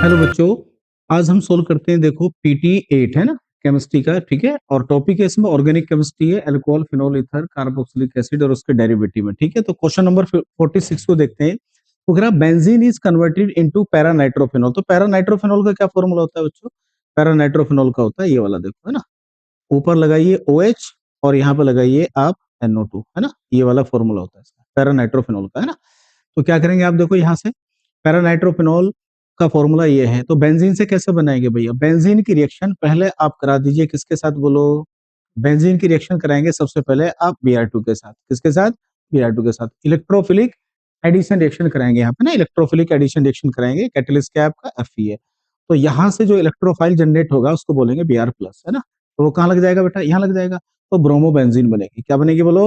Hello बच्चों, आज हम सोल्व करते हैं। देखो पीटी 8 है ना, केमिस्ट्री का, ठीक है। और टॉपिक है इसमें ऑर्गेनिक केमिस्ट्री है, alcohol, phenol, ether, carboxylic acid और उसके डेरिवेटिव में, ठीक है। तो क्वेश्चन नंबर 46 को देखते हैं। वो कह रहा benzene is converted into para nitrophenol. तो पैरा नाइट्रोफिनॉल का क्या फॉर्मूला होता है बच्चों? पैरा नाइट्रोफिनॉल का होता है ये वाला, देखो है ना। ऊपर लगाइए OH और यहाँ पे लगाइए आप NO2, है ना। ये वाला फॉर्मूला होता है इसका, पैरा नाइट्रोफिनॉल का, है ना। तो क्या करेंगे आप, देखो यहाँ से पैरानाइट्रोफिनॉल का फॉर्मूला ये है। तो बेंजीन से कैसे बनाएंगे भैया? बेंजीन की रिएक्शन पहले आप करा दीजिए किसके साथ, बोलो। बेंजीन की रिएक्शन कराएंगे सबसे पहले आप Br2 के साथ। किसके साथ? Br2 के साथ। इलेक्ट्रोफिलिक एडिशन रिएक्शन कराएंगे यहाँ पे ना, इलेक्ट्रोफिलिक एडिशन रिएक्शन कराएंगे। कैटलिस्ट क्या है आपका? Fe है। तो यहाँ से जो इलेक्ट्रोफाइल जनरेट होगा उसको बोलेंगे Br+, है ना। तो वो कहाँ लग जाएगा बेटा? यहाँ लग जाएगा। तो ब्रोमो बेंजीन बनेगी। क्या बनेगी बोलो?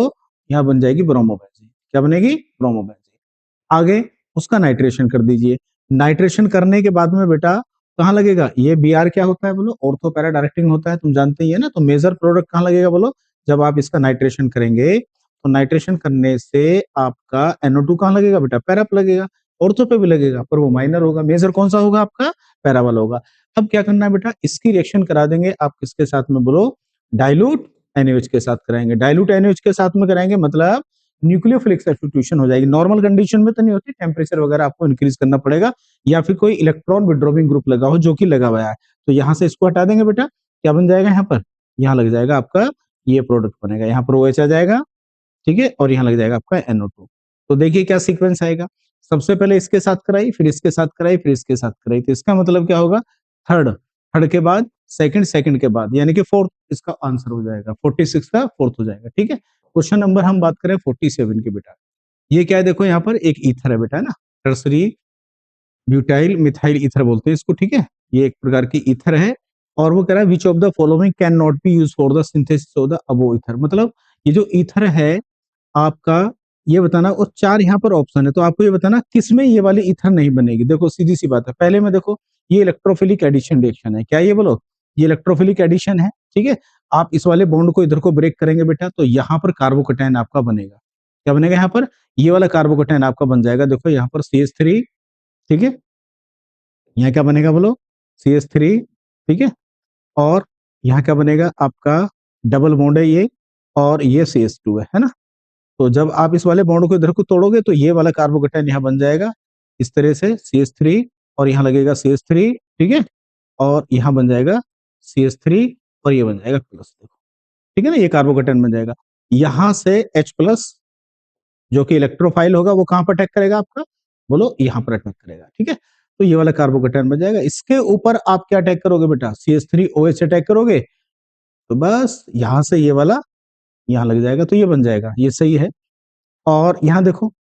यहाँ बन जाएगी ब्रोमो बेंजीन। क्या बनेगी? Bromo benzene. आगे उसका नाइट्रेशन कर दीजिए। नाइट्रेशन करने के बाद में बेटा कहाँ लगेगा? ये Br क्या होता है बोलो? ऑर्थो पैरा डायरेक्टिंग होता है, तुम जानते ही है ना। तो मेजर प्रोडक्ट कहाँ लगेगा बोलो? जब आप इसका नाइट्रेशन करेंगे तो नाइट्रेशन करने से आपका NO2 कहाँ लगेगा बेटा? पैरा पे लगेगा। ऑर्थो पे भी लगेगा पर वो माइनर होगा। मेजर कौन सा होगा आपका? पैरा वाला होगा। अब क्या करना है बेटा? इसकी रिएक्शन करा देंगे आप किसके साथ में बोलो? डाइल्यूट NaOH के साथ कराएंगे। डाइल्यूट NaOH के साथ में कराएंगे मतलब न्यूक्लियोफिलिक सब्स्टिट्यूशन हो जाएगी। नॉर्मल कंडीशन में तो नहीं होती, टेम्परेचर वगैरह आपको इंक्रीज करना पड़ेगा, या फिर कोई इलेक्ट्रॉन विड्रॉविंग ग्रुप लगा हो जो कि लगा हुआ है। तो यहाँ से इसको हटा देंगे बेटा। क्या बन जाएगा यहाँ पर? यहाँ लग जाएगा आपका ये प्रोडक्ट बनेगा। यहाँ पर OH आ जाएगा, ठीक है, और यहाँ लग जाएगा आपका NO2। तो देखिए क्या सीक्वेंस आएगा। सबसे पहले इसके साथ कराई, फिर इसके साथ कराई, फिर इसके साथ कराई। तो इसका मतलब क्या होगा? थर्ड, थर्ड के बाद सेकंड, सेकंड के बाद यानी कि फोर्थ इसका आंसर हो जाएगा। 46 का फोर्थ हो जाएगा, ठीक है। क्वेश्चन नंबर हम बात करें 47 की बेटा। ये क्या है? देखो यहाँ पर एक ईथर है बेटा, है ना। टर्सरी ब्यूटाइल मिथाइल ईथर बोलते हैं इसको, ठीक है। ये एक प्रकार की ईथर है। और वो कह रहा है which of the following can not be use for the synthesis of the above ether. मतलब ये जो ईथर है आपका, ये बताना। और चार यहाँ पर ऑप्शन है, तो आपको ये बताना किसमें ये वाली ईथर नहीं बनेगी। देखो सीधी सी बात है। पहले में देखो ये इलेक्ट्रोफिलिक एडिशन रिएक्शन है। क्या ये बोलो? ये इलेक्ट्रोफिलिक एडिशन है, ठीक है। आप इस वाले बॉन्ड को इधर को ब्रेक करेंगे बेटा तो यहाँ पर कार्बोकैटायन आपका बनेगा। क्या बनेगा यहाँ पर? ये वाला कार्बोकैटायन आपका बन जाएगा। देखो यहाँ पर CH3, ठीक है। यहाँ क्या बनेगा बोलो? CH3, ठीक है। और यहाँ क्या बनेगा आपका? डबल बॉन्ड है ये, और ये CH2 है ना। तो जब आप इस वाले बॉन्ड को इधर को तोड़ोगे तो ये वाला कार्बोकैटायन यहाँ बन जाएगा इस तरह से CH3, और यहाँ लगेगा CH3, ठीक है। और यहाँ बन जाएगा CH3 और ये बन जाएगा प्लस, देखो, ठीक है ना। ये कार्बोकैटायन बन जाएगा। यहाँ से H+ जो कि इलेक्ट्रोफाइल होगा वो कहाँ पर अटैक करेगा आपका? बोलो, यहाँ पर अटैक करेगा, ठीक है। तो ये वाला कार्बोकैटायन बन जाएगा। इसके ऊपर आप क्या अटैक करोगे बेटा? CH3OH अटैक करोगे तो बस यहाँ से ये वाला यहाँ लग जाएगा, तो ये बन जाएगा। ये सही है। और यहाँ देखो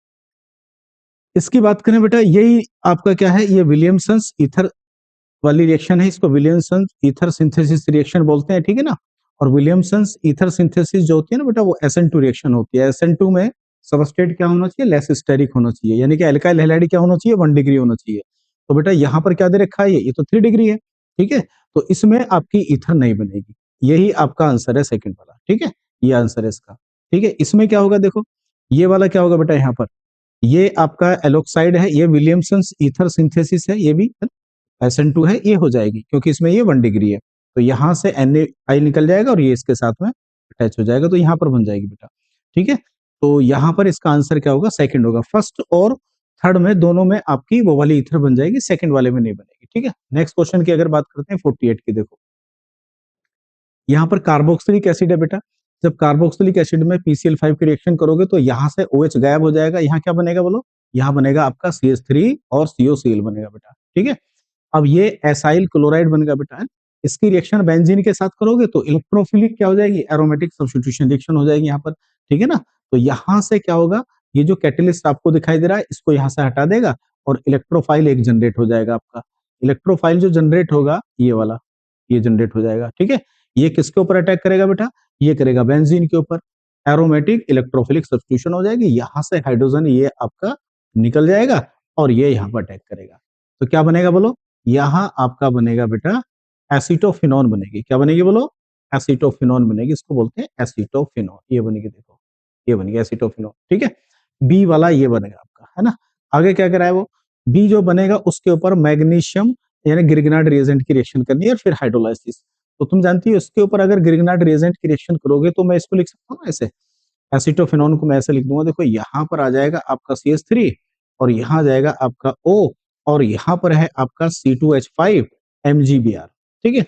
इसकी बात करें बेटा, यही आपका क्या है? ये विलियमसन्स ईथर वाली रिएक्शन है। इसको विलियमसन्स ईथर सिंथेसिस रिएक्शन बोलते हैं, ठीक है ना। और विलियमसन्स ईथर सिंथेसिस जो होती है ना बेटा, वो SN2 रिएक्शन होती है। SN2 में सबस्ट्रेट क्या होना चाहिए? लेस स्टेरिक होना चाहिए, यानी कि अल्काइल हैलाइड क्या होना चाहिए? 1 डिग्री होना चाहिए। तो बेटा यहाँ पर क्या दे रखा है? ये तो 3 डिग्री है, ठीक है। तो इसमें आपकी ईथर नहीं बनेगी। यही आपका आंसर है सेकंड वाला, ठीक है। ये आंसर है इसका, ठीक है। इसमें क्या होगा देखो, ये वाला क्या होगा बेटा? यहाँ पर ये आपका एलोक्साइड है, ये विलियमसन्स ईथर सिंथेसिस है, ये भी SN2 है, ये हो जाएगी क्योंकि इसमें ये 1 डिग्री है। तो यहाँ से Na निकल जाएगा और ये इसके साथ में अटैच हो जाएगा, तो यहाँ पर बन जाएगी बेटा, ठीक है। तो यहाँ पर इसका आंसर क्या होगा? सेकंड होगा। फर्स्ट और थर्ड में दोनों में आपकी वो वाली ईथर बन जाएगी, सेकंड वाले में नहीं बनेगी, ठीक है। नेक्स्ट क्वेश्चन की अगर बात करते हैं 48 की, देखो यहाँ पर कार्बोक्सिलिक एसिड है बेटा। जब कार्बोक्सिलिक एसिड में PCl5 की रिएक्शन करोगे तो यहाँ से OH गायब हो जाएगा। यहाँ क्या बनेगा बोलो? यहाँ बनेगा आपका CH3 और COCl बनेगा बेटा, ठीक है। अब ये एसाइल क्लोराइड बनेगा बेटा, है। इसकी रिएक्शन बेंजीन के साथ करोगे तो इलेक्ट्रोफिलिक क्या हो जाएगी? एरोमेटिक सब्स्टिट्यूशन रिएक्शन हो जाएगी यहाँ पर, ठीक है ना। तो यहाँ से क्या होगा? ये जो कैटलिस्ट आपको दिखाई दे रहा है इसको यहाँ से हटा देगा और इलेक्ट्रोफाइल एक जनरेट हो जाएगा आपका। इलेक्ट्रोफाइल जो जनरेट होगा ये वाला, ये जनरेट हो जाएगा, ठीक है। ये किसके ऊपर अटैक करेगा बेटा? ये करेगा बेंजीन के ऊपर। एरोमेटिक इलेक्ट्रोफिलिक सब्स्टिट्यूशन हो जाएगी। यहाँ से हाइड्रोजन ये आपका निकल जाएगा और ये यहाँ पर अटैक करेगा। तो क्या बनेगा बोलो? यहाँ आपका बनेगा बेटा एसिटोफिनॉन बनेगी। क्या बनेगी बोलो? एसिटोफिनॉन बनेगी। इसको बोलते हैं एसिटोफिनॉन। ये बनेगी, देखो ये बनेगी एसिटोफिनॉन, ठीक है। बी वाला ये बनेगा आपका, है ना। आगे क्या कराया वो? बी जो बनेगा उसके ऊपर मैग्नीशियम यानी ग्रिग्नार्ड रिएजेंट की रिएक्शन करनी है और फिर हाइड्रोलाइसिस। तो तुम जानती हो इसके ऊपर अगर ग्रिग्नार्ड रिएजेंट की रिएक्शन करोगे तो मैं इसको लिख सकता हूँ ऐसे, एसिटोफेनॉन को मैं ऐसे लिख दूंगा, देखो यहाँ पर आ जाएगा आपका CH3 और यहाँ आ जाएगा आपका O और यहाँ पर है आपका C2H5 MgBr। ठीक है,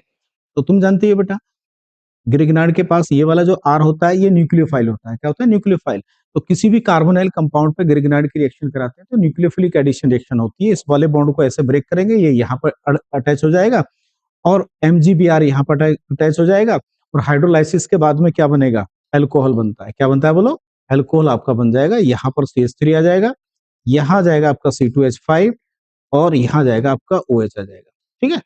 तो तुम जानते हो बेटा ग्रिग्नार्ड के पास ये वाला जो R होता है ये न्यूक्लियोफाइल होता है। क्या होता है? न्यूक्लियोफाइल। तो किसी भी कार्बोनाइल कंपाउंड पे ग्रिग्नार्ड की रिएक्शन कराते हैं तो न्यूक्लियोफिलिक एडिशन रिएक्शन होती है। इस वाले बॉन्ड को ऐसे ब्रेक करेंगे, ये यहाँ पर अटैच हो जाएगा और MgBr यहाँ पर अटैच हो जाएगा और हाइड्रोलाइसिस के बाद में क्या बनेगा? एल्कोहल बनता है। क्या बनता है बोलो? एल्कोहल आपका बन जाएगा। यहाँ पर CH3 आ जाएगा, यहाँ जाएगा आपका C2H5 और यहाँ जाएगा आपका OH आ जाएगा। ठीक है,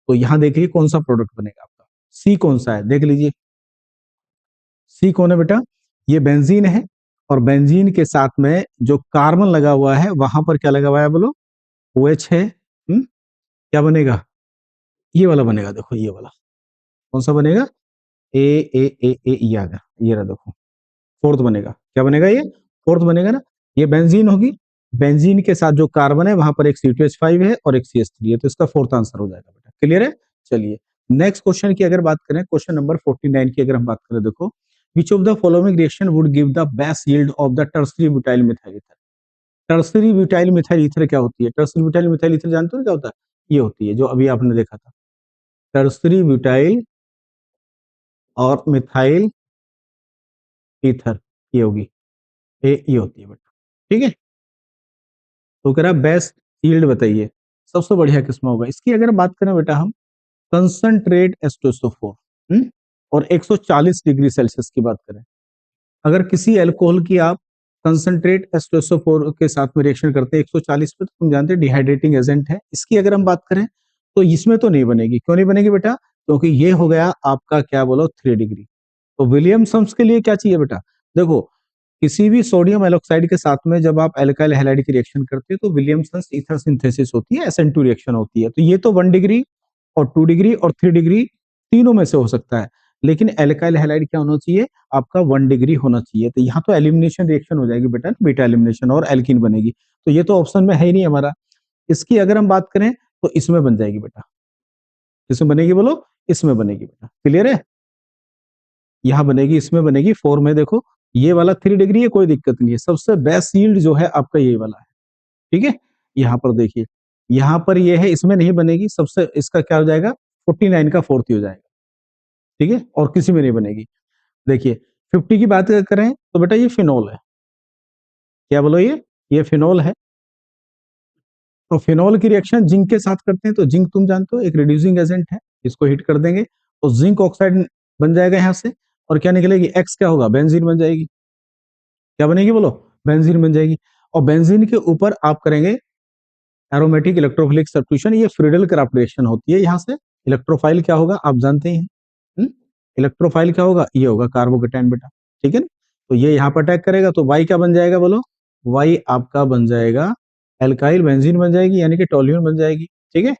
तो यहाँ देखिए कौन सा प्रोडक्ट बनेगा आपका। सी कौन सा है देख लीजिए, सी कौन है बेटा? ये बेंजीन है और बेंजीन के साथ में जो कार्बन लगा हुआ है वहां पर क्या लगा हुआ है बोलो? OH है। क्या बनेगा? ये वाला बनेगा, देखो ये वाला कौन सा बनेगा? ए ए ए ए ये आ गया, ये रहा देखो, फोर्थ बनेगा। क्या बनेगा? ये फोर्थ बनेगा ना। ये बेंजीन होगी, बेंजीन के साथ जो कार्बन है वहां पर एक C2H5 है और एक CH3 है, तो इसका फोर्थ आंसर हो जाएगा बेटा। क्लियर है? चलिए नेक्स्ट क्वेश्चन की अगर बात करें, क्वेश्चन नंबर 49 की अगर हम बात करें, देखो which of the following reaction would give the best yield of the tertiary butyl methyl ether. Tertiary butyl methyl ether क्या होती है? टर्सरी ब्यूटाइल मिथाइल ईथर जानते हो क्या होता है? ये होती है जो अभी आपने देखा था, टर्सरी ब्यूटाइल और मिथाइल ईथर, ये होगी, ये होती है बेटा। ठीक है, तो कह रहा बेस्ट यील्ड बताइए, सबसे बढ़िया किस्म होगा इसकी। अगर बात करें बेटा हम कंसंट्रेट H2SO4 और 140 डिग्री सेल्सियस की बात करें, अगर किसी अल्कोहल की आप कंसंट्रेट H2SO4 के साथ में रिएक्शन करते हैं 140 पे, तो तुम जानते हैं डिहाइड्रेटिंग एजेंट है। इसकी अगर हम बात करें तो इसमें तो नहीं बनेगी। क्यों नहीं बनेगी बेटा? क्योंकि ये हो गया आपका क्या बोलो 3 डिग्री। तो विलियमसन्स के लिए क्या चाहिए बेटा? देखो किसी भी सोडियम एलोक्साइड के साथ में जब आप एल्काइल हैलाइड की रिएक्शन करते हैं तो विलियमसन्स ईथर सिंथेसिस होती है, SN2 रिएक्शन होती है। तो ये तो 1 डिग्री और 2 डिग्री और 3 डिग्री तीनों में से हो सकता है, लेकिन एल्काइल हैलाइड क्या होना चाहिए? आपका 1 डिग्री होना चाहिए। तो यहाँ तो एलिमिनेशन रिएक्शन हो जाएगी बेटा, बीटा एलिमिनेशन, और एल्कीन बनेगी। तो ये तो ऑप्शन में है ही नहीं हमारा। इसकी अगर हम बात करें तो इसमें बन जाएगी बेटा। किसमें बनेगी बोलो? इसमें बनेगी बेटा। क्लियर है? यहाँ बनेगी, इसमें बनेगी 4 में। देखो ये वाला 3 डिग्री है, कोई दिक्कत नहीं है। सबसे बेस्ट यील्ड जो है आपका ये वाला है। ठीक है, यहाँ पर देखिए, यहाँ पर ये है, इसमें नहीं बनेगी। सबसे इसका क्या हो जाएगा? 49 का फोर्थ ही हो जाएगा। ठीक है, और किसी में नहीं बनेगी। देखिए 50 की बात अगर करें तो बेटा ये फिनोल है। क्या बोलो? ये फिनोल है। तो फिनोल की रिएक्शन जिंक के साथ करते हैं, तो जिंक तुम जानते हो एक रिड्यूसिंग एजेंट है, इसको हिट कर देंगे तो जिंक ऑक्साइड बन जाएगा यहाँ से, और क्या निकलेगी? एक्स क्या होगा? बेंजीन बन जाएगी। क्या बनेगी बोलो? बेंजीन बन जाएगी। और बेंजीन के ऊपर आप करेंगे एरोमेटिक इलेक्ट्रोफिलिक सब्स्टिट्यूशन, ये फ्रीडल क्राफ्ट रिएक्शन होती है। यहाँ से इलेक्ट्रोफाइल क्या होगा आप जानते ही हैं। इलेक्ट्रोफाइल क्या होगा? ये होगा कार्बोकेटाइन बेटा। ठीक है ना, तो ये यहाँ पर अटैक करेगा तो वाई क्या बन जाएगा बोलो? वाई आपका बन जाएगा एल्काइल बेंजीन बन जाएगी, यानी कि टोल्यून बन जाएगी। ठीक है,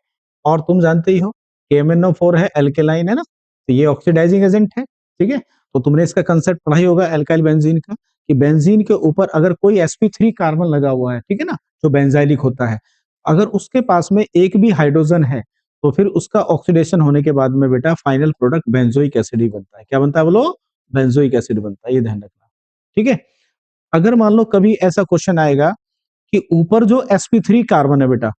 और तुम जानते ही हो KMnO4 है, एल्केलाइन है ना, तो ये ऑक्सीडाइजिंग एजेंट है। ठीक है, तो तुमने इसका कंसेप्ट पढ़ा ही होगा एल्काइल बेंजीन का, कि बेंजीन के ऊपर अगर कोई sp3 कार्बन लगा हुआ है, ठीक है ना, जो बेंजाइलिक होता है, अगर उसके पास में एक भी हाइड्रोजन है तो फिर उसका ऑक्सीडेशन होने के बाद में बेटा फाइनल प्रोडक्ट बेंजोइक एसिड ही बनता है। क्या बनता है बोलो? बेंजोइक एसिड बनता है, ये ध्यान रखना। ठीक है, अगर मान लो कभी ऐसा क्वेश्चन आएगा कि ऊपर जो sp3 कार्बन है बेटा,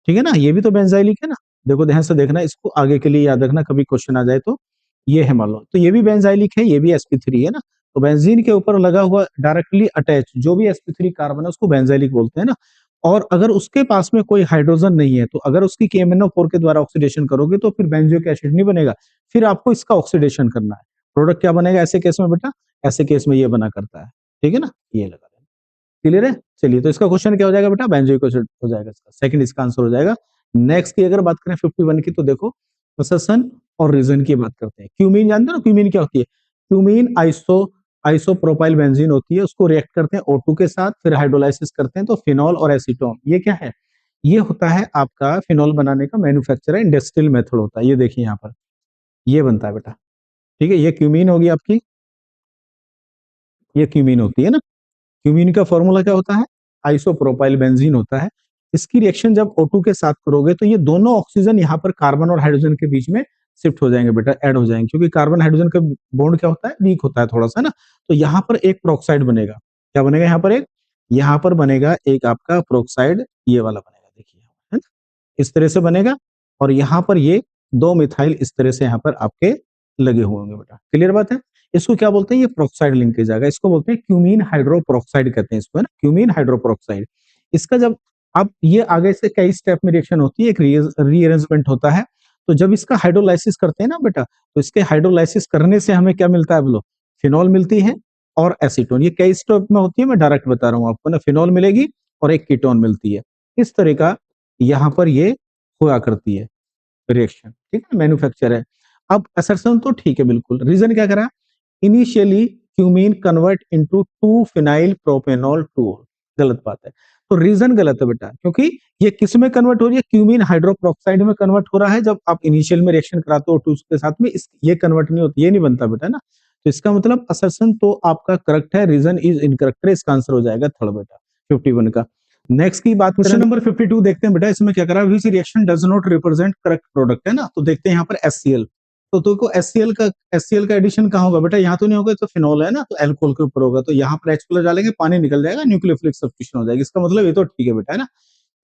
ठीक है ना, ये भी तो बेंजाइलिक है ना, देखो ध्यान से देखना, इसको आगे के लिए याद रखना, कभी क्वेश्चन आ जाए तो। ये है मान लो, तो ये भी बेंजाइलिक है, ये भी sp3 है ना, तो बेंजीन के ऊपर लगा हुआ डायरेक्टली अटैच जो भी sp3 कार्बन है उसको बेंजाइलिक बोलते हैं ना। और अगर उसके पास में कोई हाइड्रोजन नहीं है तो अगर उसकी KMnO4 के द्वारा ऑक्सीडेशन करोगे तो फिर बेंजोइक एसिड नहीं बनेगा, फिर आपको इसका ऑक्सीडेशन करना है। प्रोडक्ट क्या बनेगा ऐसे केस में बेटा? ऐसे केस में ये बना करता है। ठीक है ना, ये लगा देना। क्लियर है? चलिए, तो इसका क्वेश्चन क्या हो जाएगा बेटा? बेंजोइक एसिड हो जाएगा, इसका सेकंड इसका आंसर हो जाएगा। नेक्स्ट की अगर बात करें 51 की, तो देखो पोसेशन और रीजन की बात करते हैं। क्यूमीन जानते हो ना, क्यूमीन क्या होती है? क्यूमीन आइसोप्रोपाइल बेंजीन होती है, उसको रिएक्ट करते हैं O2 के साथ, फिर हाइड्रोलाइसिस करते हैं तो फिनॉल और एसीटोन। ये क्या है? ये होता है आपका फिनॉल बनाने का मैन्युफैक्चर है, इंडस्ट्रियल मेथड होता है। ये देखिए यहाँ पर ये बनता है बेटा। ठीक है, ये क्यूमीन होगी आपकी, ये क्यूमीन होती है ना। क्यूमीन का फॉर्मूला क्या होता है? आइसोप्रोपाइल बेंजीन होता है। इसकी रिएक्शन जब O2 के साथ करोगे तो ये दोनों ऑक्सीजन यहाँ पर कार्बन और हाइड्रोजन के बीच में शिफ्ट हो जाएंगे बेटा, ऐड हो जाएंगे, क्योंकि कार्बन हाइड्रोजन का बॉन्ड क्या होता है, वीक होता है थोड़ा सा ना। तो यहाँ पर एक प्रोक्साइड बनेगा, क्या बनेगा यहाँ पर बनेगा एक आपका प्रोक्साइड, ये वाला बनेगा, देखिए है ना, इस तरह से बनेगा। और यहाँ पर ये दो मिथाइल इस तरह से यहाँ पर आपके लगे हुए होंगे बेटा, क्लियर बात है। इसको क्या बोलते हैं, ये प्रोक्साइड लिंकेज आएगा, इसको बोलते हैं क्यूमीन हाइड्रोप्रोक्साइड कहते हैं इसको, है ना, क्यूमीन हाइड्रोप्रोक्साइड। इसका जब अब ये आगे से कई स्टेप में रिएक्शन होती है, एक रीअरेंजमेंट होता है। तो जब इसका हाइड्रोलाइसिस करते हैं ना बेटा, तो इसके हाइड्रोलाइसिस करने से हमें क्या मिलता है बोलो, फिनॉल मिलती है और एसीटोन। ये कई स्टेप में होती है, मैं डायरेक्ट बता रहा हूँ आपको ना, फिनॉल मिलेगी और एक कीटोन मिलती है। इस तरह का यहाँ पर ये हुआ करती है रिएक्शन, ठीक है, मैन्युफैक्चर है। अब असर्शन तो ठीक है बिल्कुल, रीजन क्या करा, initially cumene convert into 2 phenyl propanol tool, गलत बात है। तो रीजन गलत है बेटा, क्योंकि ये किस में कन्वर्ट हो रही है, क्यूमीन हाइड्रोप्रोक्साइड में कन्वर्ट हो रहा है। जब आप इनिशियल में रिएक्शन कराते हो O2 के साथ में, ये कन्वर्ट नहीं होती, ये नहीं बनता बेटा ना। तो इसका मतलब असर्शन तो आपका करेक्ट है, रीजन इज इनकरेक्ट है, इसका आंसर हो जाएगा थर्ड बेटा, 51 का। नेक्स्ट की बात, क्वेश्चन नंबर 52 देखते हैं बेटा, इसमें क्या करा, which reaction does not represent correct product, है ना। तो देखते हैं यहाँ पर HCl, तो देखो HCl का एडिशन कहाँ होगा बेटा, यहाँ तो नहीं होगा, तो फिनॉल है ना, तो एल्कोहल के ऊपर होगा, तो यहाँ पर H+ डालेंगे, पानी निकल जाएगा, न्यूक्लियोफिलिक सब्स्टिट्यूशन हो जाएगी। इसका मतलब ये तो ठीक है बेटा, है ना।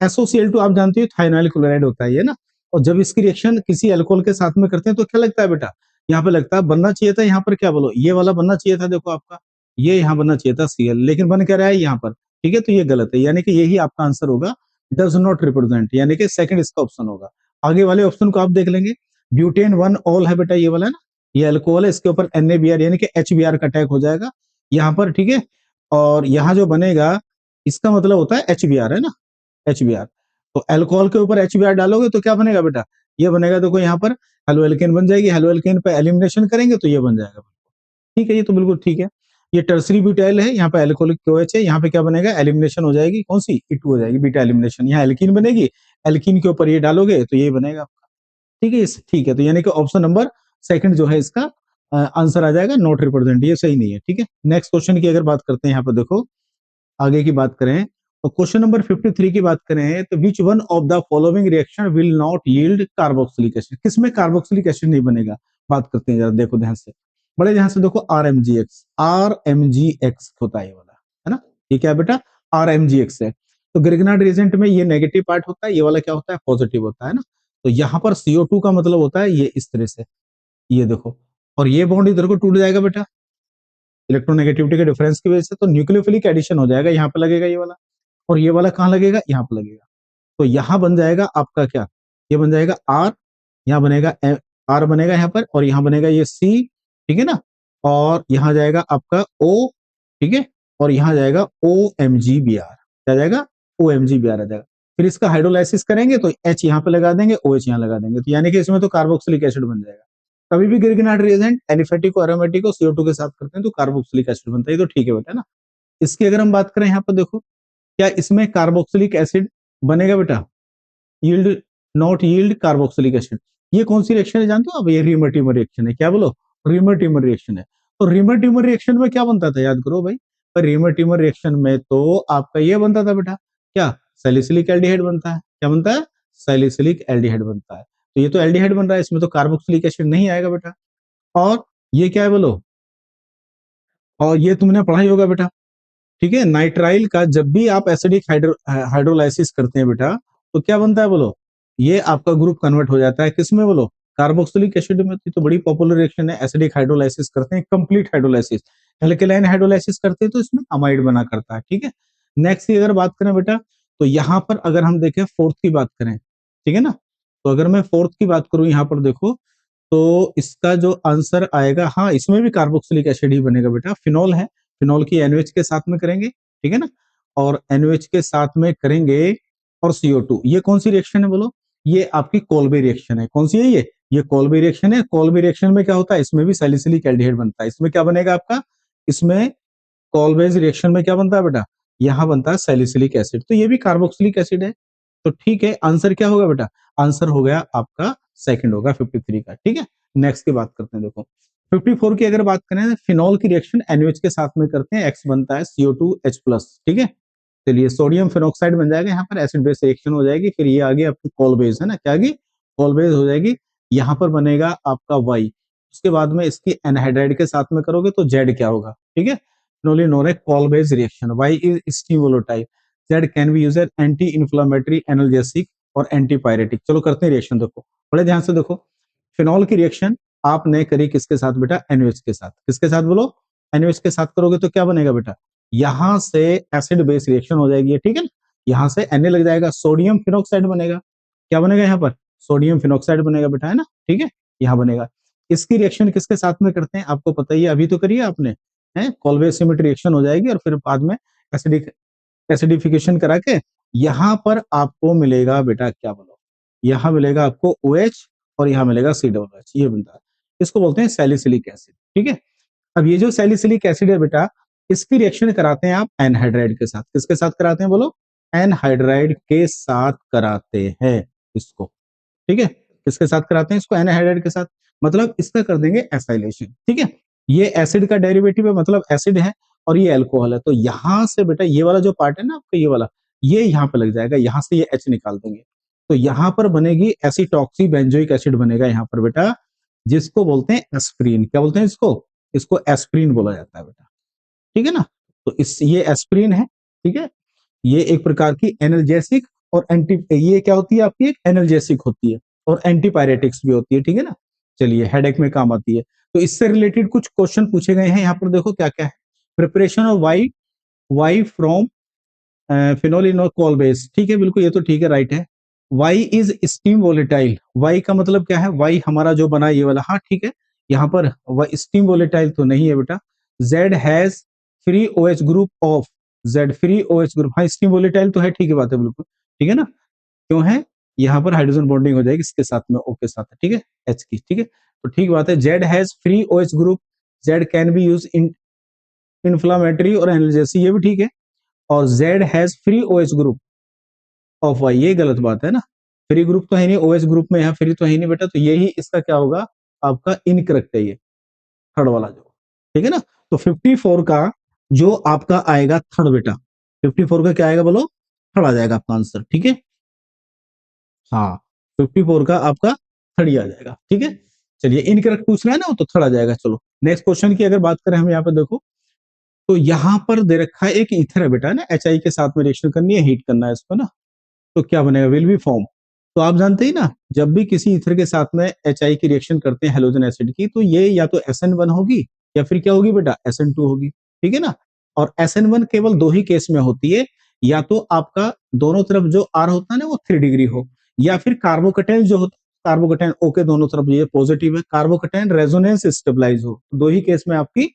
SOCl2 आप जानते हो थाइनाइल क्लोराइड होता है ये ना, और जब इसकी रिएक्शन किसी अल्कोहल के साथ में करते हैं तो क्या लगता है बेटा, यहाँ पे लगता है, बनना चाहिए था यहाँ पर, क्या बोलो, ये वाला बनना चाहिए था, देखो आपका ये यहाँ बनना चाहिए था Cl, लेकिन बन क्या रहा है यहाँ पर, ठीक है, तो ये गलत है, यानी कि यही आपका आंसर होगा, डज नॉट रिप्रेजेंट, यानी कि सेकंड इसका ऑप्शन होगा। आगे वाले ऑप्शन को आप देख लेंगे, ब्यूटेन 1 ऑल है बेटा, ये वाला है ना, ये अल्कोहल है, इसके ऊपर NaBr यानी कि HBr का अटैक हो जाएगा यहाँ पर, ठीक है। और यहाँ जो बनेगा इसका मतलब होता है HBr, है ना, HBr। तो अल्कोहल के ऊपर HBr डालोगे तो क्या बनेगा बेटा, ये बनेगा, देखो यहाँ पर हेलो एल्केन बन जाएगी, हेलो एल्केन पे एलिमिनेशन करेंगे तो ये बन जाएगा, ठीक है, ये तो बिल्कुल ठीक है। ये टर्सरी ब्यूटाइल है, यहाँ पे एल्कोहलिक OH है, यहाँ पे क्या बनेगा, एलिमिनेशन हो जाएगी, कौन सी, E2 हो जाएगी, बीटा एलिमिनेशन, यहाँ एल्कीन बनेगी, एल्कीन के ऊपर ये डालोगे तो ये बनेगा आपका, ठीक है, ठीक है। तो यानी कि ऑप्शन नंबर सेकंड जो है इसका आंसर आ जाएगा, नॉट रिप्रेजेंट, ये सही नहीं है, ठीक है। नेक्स्ट क्वेश्चन की अगर बात करते हैं, यहाँ पर देखो आगे की बात करें, तो क्वेश्चन नंबर 53 की बात करें, तो which one of the following reaction will not yield carboxylic acid, किसमें कार्बोक्सिलिक एसिड नहीं बनेगा, बात करते हैं जरा, देखो ध्यान से, बड़े ध्यान से देखो, RMGX होता है ये वाला, है ना, ये क्या है बेटा, RMGX है। तो ग्रिग्नार्ड रिएजेंट में ये नेगेटिव पार्ट होता है, ये वाला क्या होता है, पॉजिटिव होता है ना। तो यहाँ पर CO2 का मतलब होता है ये इस तरह से, ये देखो, और ये बॉन्ड इधर को टूट जाएगा बेटा, इलेक्ट्रोनेगेटिविटी के डिफरेंस की वजह से, तो न्यूक्लियोफिलिक एडिशन हो जाएगा, यहाँ पे लगेगा ये वाला, और ये वाला कहाँ लगेगा, यहाँ पे लगेगा। तो यहाँ बन जाएगा आपका क्या, ये बन जाएगा R, यहाँ बनेगा R बनेगा यहाँ पर, और यहाँ बनेगा ये C, ठीक है ना, और यहाँ जाएगा आपका O, ठीक है, और यहाँ जाएगा OMGBr, क्या जाएगा, OMGBr आ जाएगा। फिर इसका हाइड्रोलाइसिस करेंगे तो H यहाँ पे लगा देंगे, OH यहाँ लगा देंगे, तो यानी कि इसमें तो कार्बोक्सिलिक एसिड बन जाएगा। कभी भी ग्रिग्नार्ड रिएजेंट एलिफेटिक और एरोमेटिक को CO2 के साथ करते हैं तो कार्बोक्सिलिक एसिड बनता है, ये तो ठीक है बेटा ना। इसकी अगर हम बात करें यहाँ पर देखो, क्या इसमें कार्बोक्सिलिक एसिड बनेगा बेटा, yield, not yield carboxylic acid. ये कौन सी रिएक्शन है जानते हो आप, ये रीमर-टीमर रिएक्शन है, क्या बोलो, रीमर-टीमर रिएक्शन है। तो रीमर-टीमर रिएक्शन में क्या बनता था, याद करो भाई, पर रीमर-टीमर रिएक्शन में तो आपका ये बनता था बेटा, क्या, सैलिसिलिक एल्डिहाइड बनता है, क्या बनता है, सैलिसिलिक एल्डिहाइड बनता है। तो ये तो एल्डिहाइड बन रहा है, इसमें तो कार्बोक्सिलिक एसिड नहीं आएगा बेटा। और ये क्या है बोलो, और ये तुमने पढ़ा ही होगा बेटा, ठीक है, नाइट्राइल का जब भी आप एसिडिक हाइड्रोलाइसिस करते हैं बेटा, तो क्या बनता है बोलो, ये आपका ग्रुप कन्वर्ट हो जाता है किसमें बोलो, कार्बोक्सिलिक एसिड में। तो बड़ी पॉपुलर रिएक्शन है, एसिडिक हाइड्रोलाइसिस करते हैं, कंप्लीट हाइड्रोलाइसिस, एल्केलाइन हाइड्रोलाइसिस करते हैं तो इसमें अमाइड बना करता है, ठीक है। नेक्स्ट की अगर बात करें बेटा, तो यहाँ पर अगर हम देखें फोर्थ की बात करें, ठीक है ना, तो अगर मैं फोर्थ की बात करूं यहाँ पर देखो, तो इसका जो आंसर आएगा, हाँ इसमें भी कार्बोक्सिलिक एसिड ही बनेगा बेटा, फिनॉल है, फिनॉल की NOH के साथ में करेंगे, ठीक है ना, और NOH के साथ में करेंगे और CO2, ये कौन सी रिएक्शन है बोलो, ये आपकी कोल्बे रिएक्शन है, कौन सी है ये कोल्बे रिएक्शन है। कोल्बे रिएक्शन में क्या होता है, इसमें भी सैलिसिलिक एल्डिहाइड बनता है, इसमें क्या बनेगा आपका, इसमें कोल्बेज रिएक्शन में क्या बनता है बेटा, यहाँ बनता है सैलिसिलिक एसिड, तो ये भी कार्बोक्सिलिक एसिड है। तो ठीक है, आंसर क्या होगा बेटा, आंसर हो गया आपका सेकंड होगा 53 का, ठीक है। नेक्स्ट की बात करते हैं, देखो 54 की अगर बात करें, फिनॉल की रिएक्शन NOH के साथ में करते हैं, X बनता है CO2H+, ठीक है। चलिए सोडियम फिनॉक्साइड बन जाएगा, यहाँ पर एसिड बेस रिएक्शन हो जाएगी, फिर ये आगे आपकी कॉल बेस है ना, क्या आगे कॉल बेस हो जाएगी, यहाँ पर बनेगा आपका वाई, उसके बाद में इसकी एनहाइड्राइड के साथ में करोगे तो जेड क्या होगा, ठीक है, फिनोलिन नोन है Kolbe's reaction, Y is steam volatile, Z can be use as anti inflammatory analgesic और एंटीपायरेटिक। चलो करते हैं रिएक्शन, देखो बड़े ध्यान से देखो, फिनॉल की रिएक्शन आपने करी किसके साथ बेटा, NaOH के साथ, किसके साथ बोलो, NaOH के साथ करोगे तो क्या बनेगा बेटा, यहां से एसिड बेस रिएक्शन हो जाएगी, ठीक है ना, यहां से Na लग जाएगा, सोडियम फिनॉक्साइड बनेगा, क्या बनेगा यहाँ पर, सोडियम फिनॉक्साइड बनेगा बेटा, है ना, ठीक है, यहाँ बनेगा। इसकी रिएक्शन किसके साथ में करते हैं आपको पता ही है, अभी तो करिए आपने, है कॉलवे सिमेट्री रिएक्शन हो जाएगी और फिर बाद में एसिडिक एसिडिफिकेशन करा के यहां पर आपको मिलेगा बेटा, क्या बोलो, यहां मिलेगा आपको OH और यहां मिलेगा COOH, ये बनता है, इसको बोलते हैं सैलिसिलिक एसिड, ठीक है। अब ये जो सैलिसिलिक एसिड है बेटा, इसकी रिएक्शन कराते हैं आप एनहाइड्राइड के साथ, किसके साथ कराते हैं बोलो, एनहाइड्राइड के साथ कराते हैं इसको, ठीक है, किसके साथ कराते हैं इसको, एनहाइड्राइड के साथ, मतलब इसका कर देंगे एसाइलेशन, ठीक है, ये एसिड का डेरिवेटिव है, मतलब एसिड है और ये अल्कोहल है, तो यहां से बेटा ये वाला जो पार्ट है ना आपका, ये वाला, ये यहाँ पे लग जाएगा, यहां से ये H निकाल देंगे, तो यहां पर बनेगी एसिटॉक्सी बेंजोइक एसिड बनेगा यहाँ पर बेटा, जिसको बोलते हैं एस्प्रीन, क्या बोलते हैं इसको, इसको एस्प्रीन बोला जाता है बेटा, ठीक है ना, तो इस ये एस्प्रीन है, ठीक है, ये एक प्रकार की एनर्जेसिक और एंटी, ये क्या होती है आपकी, एक एनर्जेसिक होती है और एंटीपायरेटिक्स भी होती है, ठीक है ना, चलिए हेडेक में काम आती है। तो इससे रिलेटेड कुछ क्वेश्चन पूछे गए हैं, यहाँ पर देखो क्या क्या है, preparation of Y, Y from फिनोलिन और कॉल बेस, ठीक है, बिल्कुल ये तो ठीक है, राइट है। Y is steam volatile, Y का मतलब क्या है, वाई हमारा जो बना ये वाला, हाँ ठीक है, यहाँ पर स्टीम वोलेटाइल तो नहीं है बेटा। Z has free OH group of, Z free OH group, हाँ स्टीम वोलेटाइल तो है, ठीक है, बात है बिल्कुल, ठीक है ना, क्यों है, यहाँ पर हाइड्रोजन बॉन्डिंग हो जाएगी इसके साथ में, O के साथ, ठीक है, H की, ठीक है, तो ठीक बात है, Z has free OH group, Z can be use in inflammatory और एनाल्जेसिक, ये भी ठीक है, और Z has free OH group of Y, ये गलत बात है ना, फ्री ग्रुप तो है नहीं, OH ग्रुप में यहाँ फ्री तो है नहीं बेटा, तो यही इसका क्या होगा आपका इनकरेक्ट है, ये थर्ड वाला जो, ठीक है ना, तो 54 का जो आपका आएगा थर्ड बेटा, 54 का क्या आएगा बोलो, थर्ड आ जाएगा आपका आंसर, ठीक है, हाँ 54 का आपका थर्ड ही आ जाएगा, ठीक है, चलिए इनकरेक्ट पूछ रहा है ना, तो थर्ड आ जाएगा। चलो नेक्स्ट क्वेश्चन की अगर बात करें हम यहाँ पे देखो, तो यहाँ पर दे रखा है एक ईथर है बेटा ना, HI के साथ में रिएक्शन करनी है, हीट करना है इसको ना, तो क्या बनेगा, विल बी फॉर्म, तो आप जानते ही ना, जब भी किसी ईथर के साथ में HI की रिएक्शन करते हैं हेलोजन एसिड की, तो ये या तो SN1 होगी या फिर क्या होगी बेटा, SN2 होगी, ठीक है ना, और SN1 केवल दो ही केस में होती है, या तो आपका दोनों तरफ जो R होता है ना वो 3 डिग्री हो, या फिर कार्बोकैटायन जो होता है, कार्बोकैटायन O के दोनों तरफ ये पॉजिटिव है, कार्बोकैटायन रेजोनेंस स्टेबलाइज हो, दो ही केस में आपकी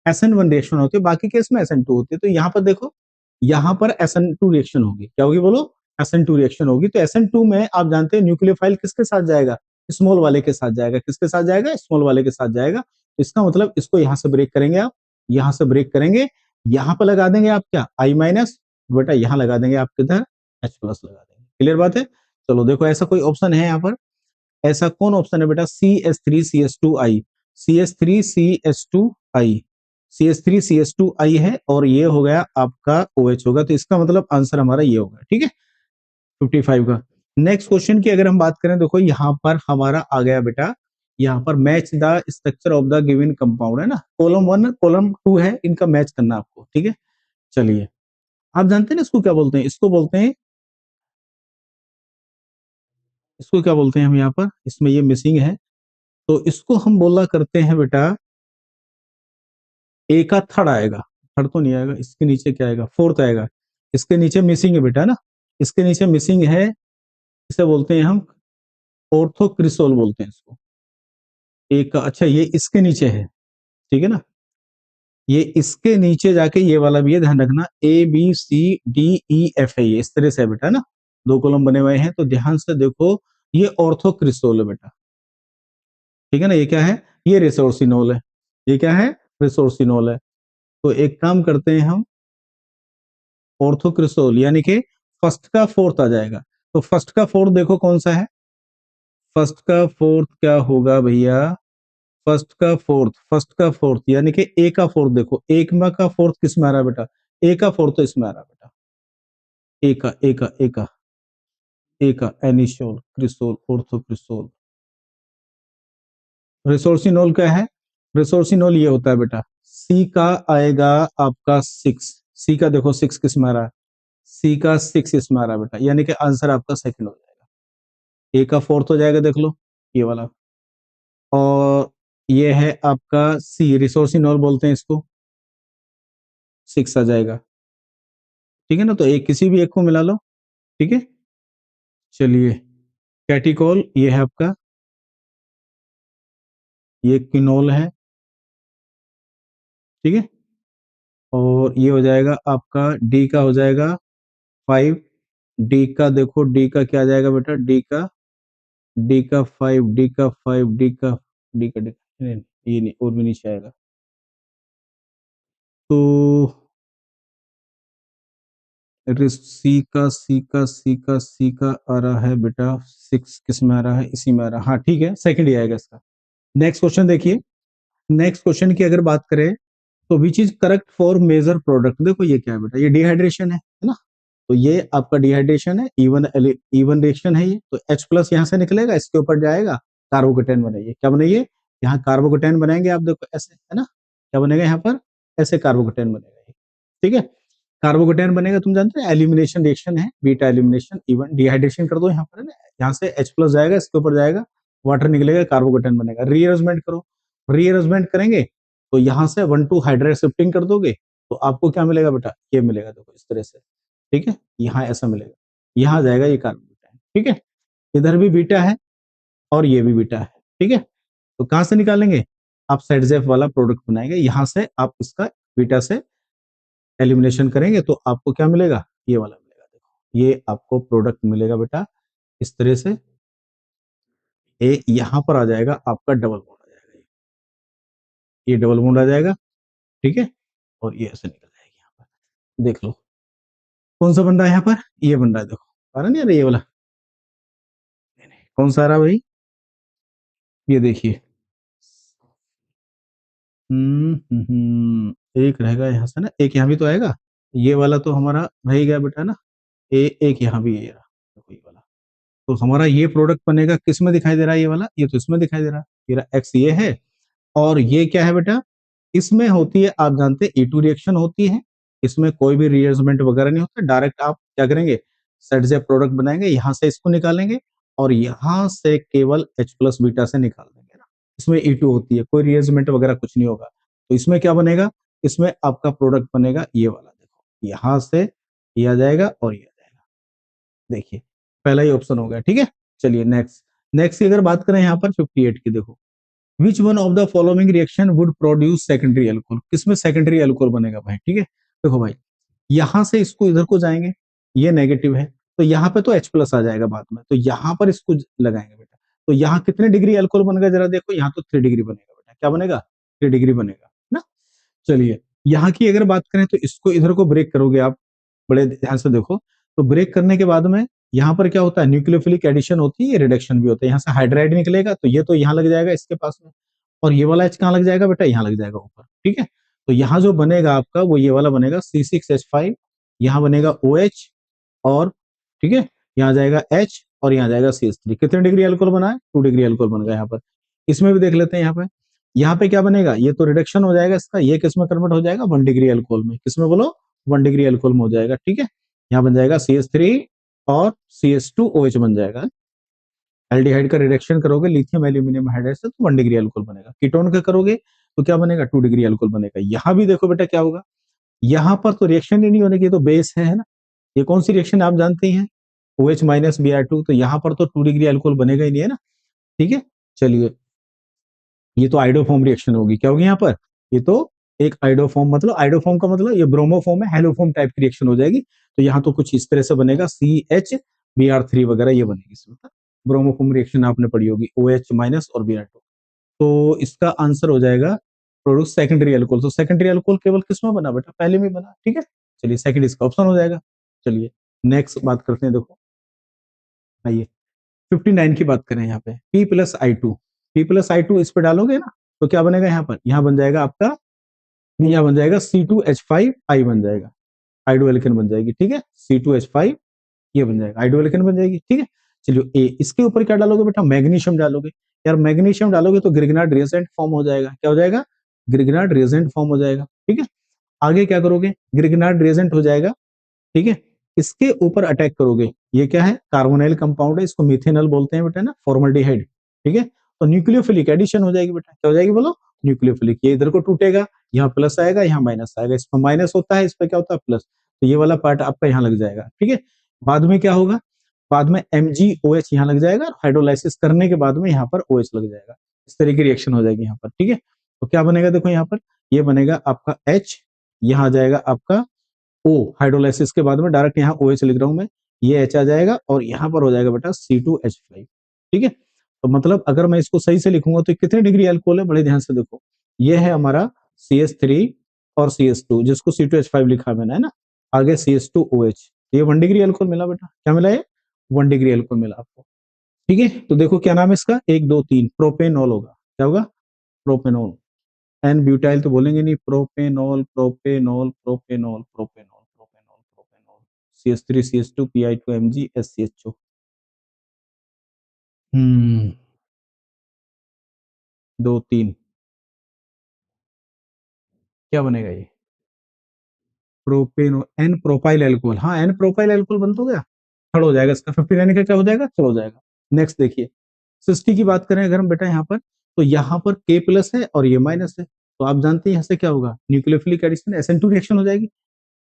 SN1 रिएक्शन होती है, बाकी केस में SN2 होती है, तो यहाँ पर देखो, यहाँ पर SN2 रिएक्शन होगी, क्या होगी बोलो, SN2 रिएक्शन होगी, तो SN2 में आप जानते हैं न्यूक्लियोफाइल किसके साथ जाएगा, स्मॉल वाले के साथ जाएगा, किसके साथ जाएगा, स्मॉल वाले के साथ जाएगा, इसका मतलब इसको यहां से ब्रेक करेंगे आप, यहां से ब्रेक करेंगे, यहां पर लगा देंगे आप क्या, I-, बेटा यहां लगा देंगे आप किधर, H+ लगा देंगे, क्लियर बात है। चलो देखो ऐसा कोई ऑप्शन है यहाँ पर, ऐसा कौन ऑप्शन है बेटा, CH3CH2I, CH3CH2I, CH3CH2I है, और ये हो गया आपका OH होगा, तो इसका मतलब आंसर हमारा ये होगा, ठीक है, 55 का। नेक्स्ट क्वेश्चन की अगर हम बात करें, देखो यहाँ पर हमारा आ गया बेटा, यहाँ पर match the structure of the given compound है ना, कॉलम 1 कॉलम 2 है, इनका मैच करना आपको, ठीक है, चलिए आप जानते हैं ना इसको क्या बोलते हैं, इसको बोलते हैं, इसको क्या बोलते हैं हम, यहाँ पर इसमें ये मिसिंग है, तो इसको हम बोला करते हैं बेटा, ए का थर्ड आएगा, थर्ड तो नहीं आएगा, इसके नीचे क्या आएगा, फोर्थ आएगा, इसके नीचे मिसिंग है बेटा ना, इसके नीचे मिसिंग है, इसे बोलते हैं हम ऑर्थोक्रिसोल बोलते हैं इसको, एक का, अच्छा ये इसके नीचे है, ठीक है ना, ये इसके नीचे जाके ये वाला भी है, ध्यान रखना, ABCDEF है, ये इस तरह से है बेटा ना, दो कॉलम बने हुए हैं, तो ध्यान से देखो, ये ऑर्थोक्रिसोल है बेटा, ठीक है ना, ये क्या है, ये रिसोर्सिनोल है, ये क्या है, रिसोर्सिनोल है, तो एक काम करते हैं हम, ऑर्थोक्रिसोल यानी कि फर्स्ट का फोर्थ आ जाएगा, तो फर्स्ट का फोर्थ देखो कौन सा है, फर्स्ट का फोर्थ क्या होगा भैया, फर्स्ट का फोर्थ यानी कि ए का फोर्थ, देखो एक में का फोर्थ किस में आ रहा है बेटा, ए का फोर्थ तो इसमें आ रहा है बेटा, एका एनिसोल, क्रिसोल, ऑर्थोक्रिसोल। रिसोर्सिनोल क्या है? रिसोर्सिनोल ये होता है बेटा, सी का आएगा आपका 6, सी का देखो 6 किस में आ रहा है, सी का 6 इसमें आ रहा है बेटा, यानी कि आंसर आपका सेकंड हो जाएगा। ए का फोर्थ हो जाएगा, देख लो ये वाला। और ये है आपका सी, रिसोर्सिनोल बोलते हैं इसको, 6 आ जाएगा। ठीक है ना, तो एक किसी भी एक को मिला लो। ठीक है, चलिए कैटिकॉल ये है आपका, ये किनोल है। ठीक है, और ये हो जाएगा आपका डी का हो जाएगा 5, डी का देखो, डी का क्या आ जाएगा बेटा, डी का 5, डी का 5, डी का नहीं, ये नहीं, और भी नीचे आएगा। तो सी का आ रहा है बेटा 6, किस में आ रहा है, इसी में आ रहा है। हाँ ठीक है, सेकंड ही आएगा इसका। नेक्स्ट क्वेश्चन देखिए, नेक्स्ट क्वेश्चन की अगर बात करें तो which is correct for major product, देखो ये क्या है बेटा, ये डिहाइड्रेशन है ना, तो ये आपका डिहाइड्रेशन है, इवन रिएक्शन है ये, तो H प्लस यहाँ से निकलेगा, इसके ऊपर जाएगा, कार्बोकेटाइन बनाइए, क्या बनाइए, यहाँ कार्बोकेटाइन बनाएंगे आप, देखो ऐसे है ना, क्या बनेगा यहाँ पर, ऐसे कार्बोकेटाइन बनेगा ये। ठीक है, कार्बोकेटाइन बनेगा, तुम जानते हैं एलिमिनेशन रिएक्शन है, बीटा एलिमिनेशन, इवन डिहाइड्रेशन कर दो यहाँ पर है ना, यहाँ से H प्लस जाएगा, इसके ऊपर जाएगा, वाटर निकलेगा, कार्बोकेटाइन बनेगा। रीअरेंजमेंट करो, रीअरेंजमेंट करेंगे तो यहाँ से 1,2 हाइड्राइड शिफ्टिंग कर दोगे तो आपको क्या मिलेगा बेटा, ये मिलेगा, देखो इस तरह से। ठीक है, यहाँ ऐसा मिलेगा, यहाँ जाएगा ये कार्बोकेटाइन। ठीक है, इधर भी बीटा है और ये भी बीटा है। ठीक है, तो कहां से निकालेंगे, आप सेटजेफ वाला प्रोडक्ट बनाएंगे, यहां से आप इसका बीटा से एलिमिनेशन करेंगे तो आपको क्या मिलेगा, ये वाला मिलेगा, देखो ये आपको प्रोडक्ट मिलेगा बेटा इस तरह से। ए यहां पर आ जाएगा आपका डबल बॉन्ड आ जाएगा, ये डबल बॉन्ड आ जाएगा। ठीक है, और ये ऐसे निकल जाएगी यहाँ पर, देख लो कौन सा बन रहा है यहाँ पर, ये बन रहा है, देखो आ रहा नहीं आ रहा ये वाला, नहीं, नहीं, कौन सा आ रहा है भाई, ये देखिए। एक रहेगा यहाँ से ना, एक यहाँ भी तो आएगा, ये वाला तो हमारा रह गया बेटा ना, एक यहाँ भी है ये रहा, देखो ये वाला, तो हमारा ये प्रोडक्ट बनेगा, किस में दिखाई दे रहा है ये वाला, ये तो इसमें दिखाई दे रहा है, ये रहा एक्स ये है, और ये क्या है बेटा, इसमें होती है, आप जानते हैं E2 रिएक्शन होती है, इसमें कोई भी रीअरेंजमेंट वगैरह नहीं होता, डायरेक्ट आप क्या करेंगे, सेट जे प्रोडक्ट बनाएंगे, यहाँ से इसको निकालेंगे और यहाँ से केवल H प्लस बीटा से निकाल देंगे ना, इसमें E2 होती है, कोई रीअरेंजमेंट वगैरह कुछ नहीं होगा, तो इसमें क्या बनेगा, इसमें आपका प्रोडक्ट बनेगा ये वाला, देखो यहाँ से ये आ जाएगा और ये आ जाएगा, देखिए पहला ही ऑप्शन हो गया। ठीक है, चलिए नेक्स्ट, नेक्स्ट की अगर बात करें यहाँ पर 58 की, देखो which one of the following reaction would produce secondary alcohol, किसमें सेकेंडरी अल्कोहल बनेगा भाई। ठीक है, देखो भाई यहां से इसको इधर को जाएंगे, ये नेगेटिव है, तो यहाँ पे तो H प्लस आ जाएगा बाद में, तो यहाँ पर इसको लगाएंगे बेटा, तो यहाँ कितने डिग्री अल्कोहल बनेगा जरा देखो, यहाँ तो 3 डिग्री बनेगा बेटा, क्या बनेगा, 3 डिग्री बनेगा ना। चलिए यहाँ की अगर बात करें तो इसको इधर को ब्रेक करोगे आप, बड़े ध्यान से देखो, तो ब्रेक करने के बाद में यहाँ पर क्या होता है, न्यूक्लियोफिलिक एडिशन होती है, रिडक्शन भी होता है, यहाँ से हाइड्राइड निकलेगा तो ये तो यहाँ लग जाएगा इसके पास में, और ये वाला H कहाँ लग जाएगा बेटा, यहाँ लग जाएगा ऊपर। ठीक है, तो यहाँ जो बनेगा आपका वो ये वाला बनेगा C6H5, यहाँ बनेगा OH, और ठीक है यहाँ जाएगा H और यहाँ जाएगा CH3, कितने डिग्री अल्कोहल बना है, 2 डिग्री अल्कोहल बन गया यहाँ पर। इसमें भी देख लेते हैं, यहाँ पे क्या बनेगा, ये तो रिडक्शन हो जाएगा इसका, ये किस में कन्वर्ट हो जाएगा, 1 डिग्री अल्कोहल में, किसमें बोलो, 1 डिग्री अल्कोहल में हो जाएगा। ठीक है, यहाँ बन जाएगा CH3 और CH2OH बन जाएगा, एल्डिहाइड का रिडक्शन करोगे लिथियम एल्यूमिनियम हाइड्राइड से तो 1 डिग्री अल्कोहल बनेगा, कीटोन का करोगे तो क्या बनेगा, 2 डिग्री अल्कोहल बनेगा। यहाँ भी देखो बेटा क्या होगा, यहाँ पर तो रिएक्शन ही नहीं होने की, तो बेस है ना, ये कौन सी रिएक्शन आप जानते हैं, OH माइनस Br2, तो यहाँ पर तो 2 डिग्री अल्कोहल बनेगा ही नहीं है ना। ठीक है, चलिए ये तो आइडोफॉर्म रिएक्शन होगी, क्या होगी यहाँ पर, ये तो एक आइडोफॉर्म, मतलब आइडोफॉर्म का मतलब ये ब्रोमोफॉर्म है, हेलोफॉर्म टाइप की रिएक्शन हो जाएगी, तो यहाँ तो कुछ इस तरह से बनेगा CH Br3 वगैरह ये बनेगी इसमें, ब्रोमोफॉर्म रिएक्शन आपने पढ़ी होगी, OH माइनस और Br2, तो इसका आंसर हो जाएगा प्रोड्यूस सेकेंडरी अल्कोहल, तो सेकेंडरी अल्कोहल केवल किसमें बना बेटा, पहले में बना। ठीक है, चलिए सेकंड इसका ऑप्शन हो जाएगा। चलिए नेक्स्ट बात करते हैं, देखो आइए 59 की बात करें, यहाँ पे P+I2 इस पे डालोगे ना तो क्या बनेगा, यहाँ पर यहाँ बन जाएगा आपका, यहाँ बन जाएगा C2H5I बन जाएगा। हाइड्रो एल्केन बन जाएगी, ठीक है, C2H5 ये बन जाएगा, हाइड्रो एल्केन बन जाएगी, ठीक है। चलिए ए, इसके ऊपर क्या डालोगे बेटा, मैग्नीशियम डालोगे। यार मैग्नीशियम डालोगे तो ग्रिग्नार्ड रिएजेंट फॉर्म हो जाएगा, क्या हो जाएगा, ग्रिग्नार्ड रिएजेंट फॉर्म हो जाएगा, ठीक है। आगे क्या करोगे, ग्रिग्नार्ड रिएजेंट हो जाएगा, ठीक है। इसके ऊपर अटैक करोगे, ये क्या है, कार्बोनाइल कंपाउंड है, इसको मिथेनॉल बोलते हैं बेटा ना, फॉर्मल्डिहाइड, ठीक है। तो न्यूक्लियोफिलिक एडिशन हो जाएगी बेटा, क्या हो जाएगी बोलो, न्यूक्लियोफिलिक। ये इधर को टूटेगा, यहाँ प्लस आएगा, यहाँ माइनस आएगा, इसमें माइनस होता है, इस पे क्या होता है प्लस, तो ये वाला पार्ट आपका यहाँ लग जाएगा, ठीक है। बाद में क्या होगा, बाद में MgOH यहाँ लग जाएगा, हाइड्रोलाइसिस करने के बाद में यहाँ पर OH लग जाएगा, इस तरह की रिएक्शन हो जाएगी यहाँ पर, ठीक है। तो क्या बनेगा देखो यहाँ पर, ये बनेगा आपका H, यहाँ आ जाएगा आपका O, हाइड्रोलाइसिस के बाद में डायरेक्ट यहाँ OH लिख रहा हूं मैं, ये H आ जाएगा और यहाँ पर हो जाएगा बेटा C2H5, ठीक है। तो मतलब अगर मैं इसको सही से लिखूंगा तो कितने डिग्री अल्कोहल है, बड़े ध्यान से देखो, ये है हमारा CH3 और CH2, जिसको C2H5 लिखा मैंने, है ना, आगे CH2OH, ये 1 डिग्री अल्कोहल मिला बेटा, क्या मिला है, 1 डिग्री अल्कोहल मिला आपको, ठीक है। तो देखो क्या नाम है इसका, 1 2 3 प्रोपेनॉल होगा, क्या होगा, प्रोपेनॉल। एन ब्यूटाइल तो बोलेंगे नहीं, propanol propanol propanol propanol propanol propanol, CH3 CH2 Pi2Mg SCHO। हम्म, 2 3, क्या बनेगा ये, प्रोपेनो एन प्रोपाइल एल्कोहल, हाँ एन प्रोपाइल एल्कोहल बन तो गया, खड़ा हो जाएगा इसका 59 का क्या हो जाएगा, चलो हो जाएगा। नेक्स्ट देखिए, सिस्टी की बात करें अगर हम बेटा यहाँ पर, तो यहाँ पर K प्लस है और ये माइनस है, तो आप जानते हैं यहाँ से क्या होगा, न्यूक्लियोफिलिक एडिशन SN2 रिएक्शन हो जाएगी,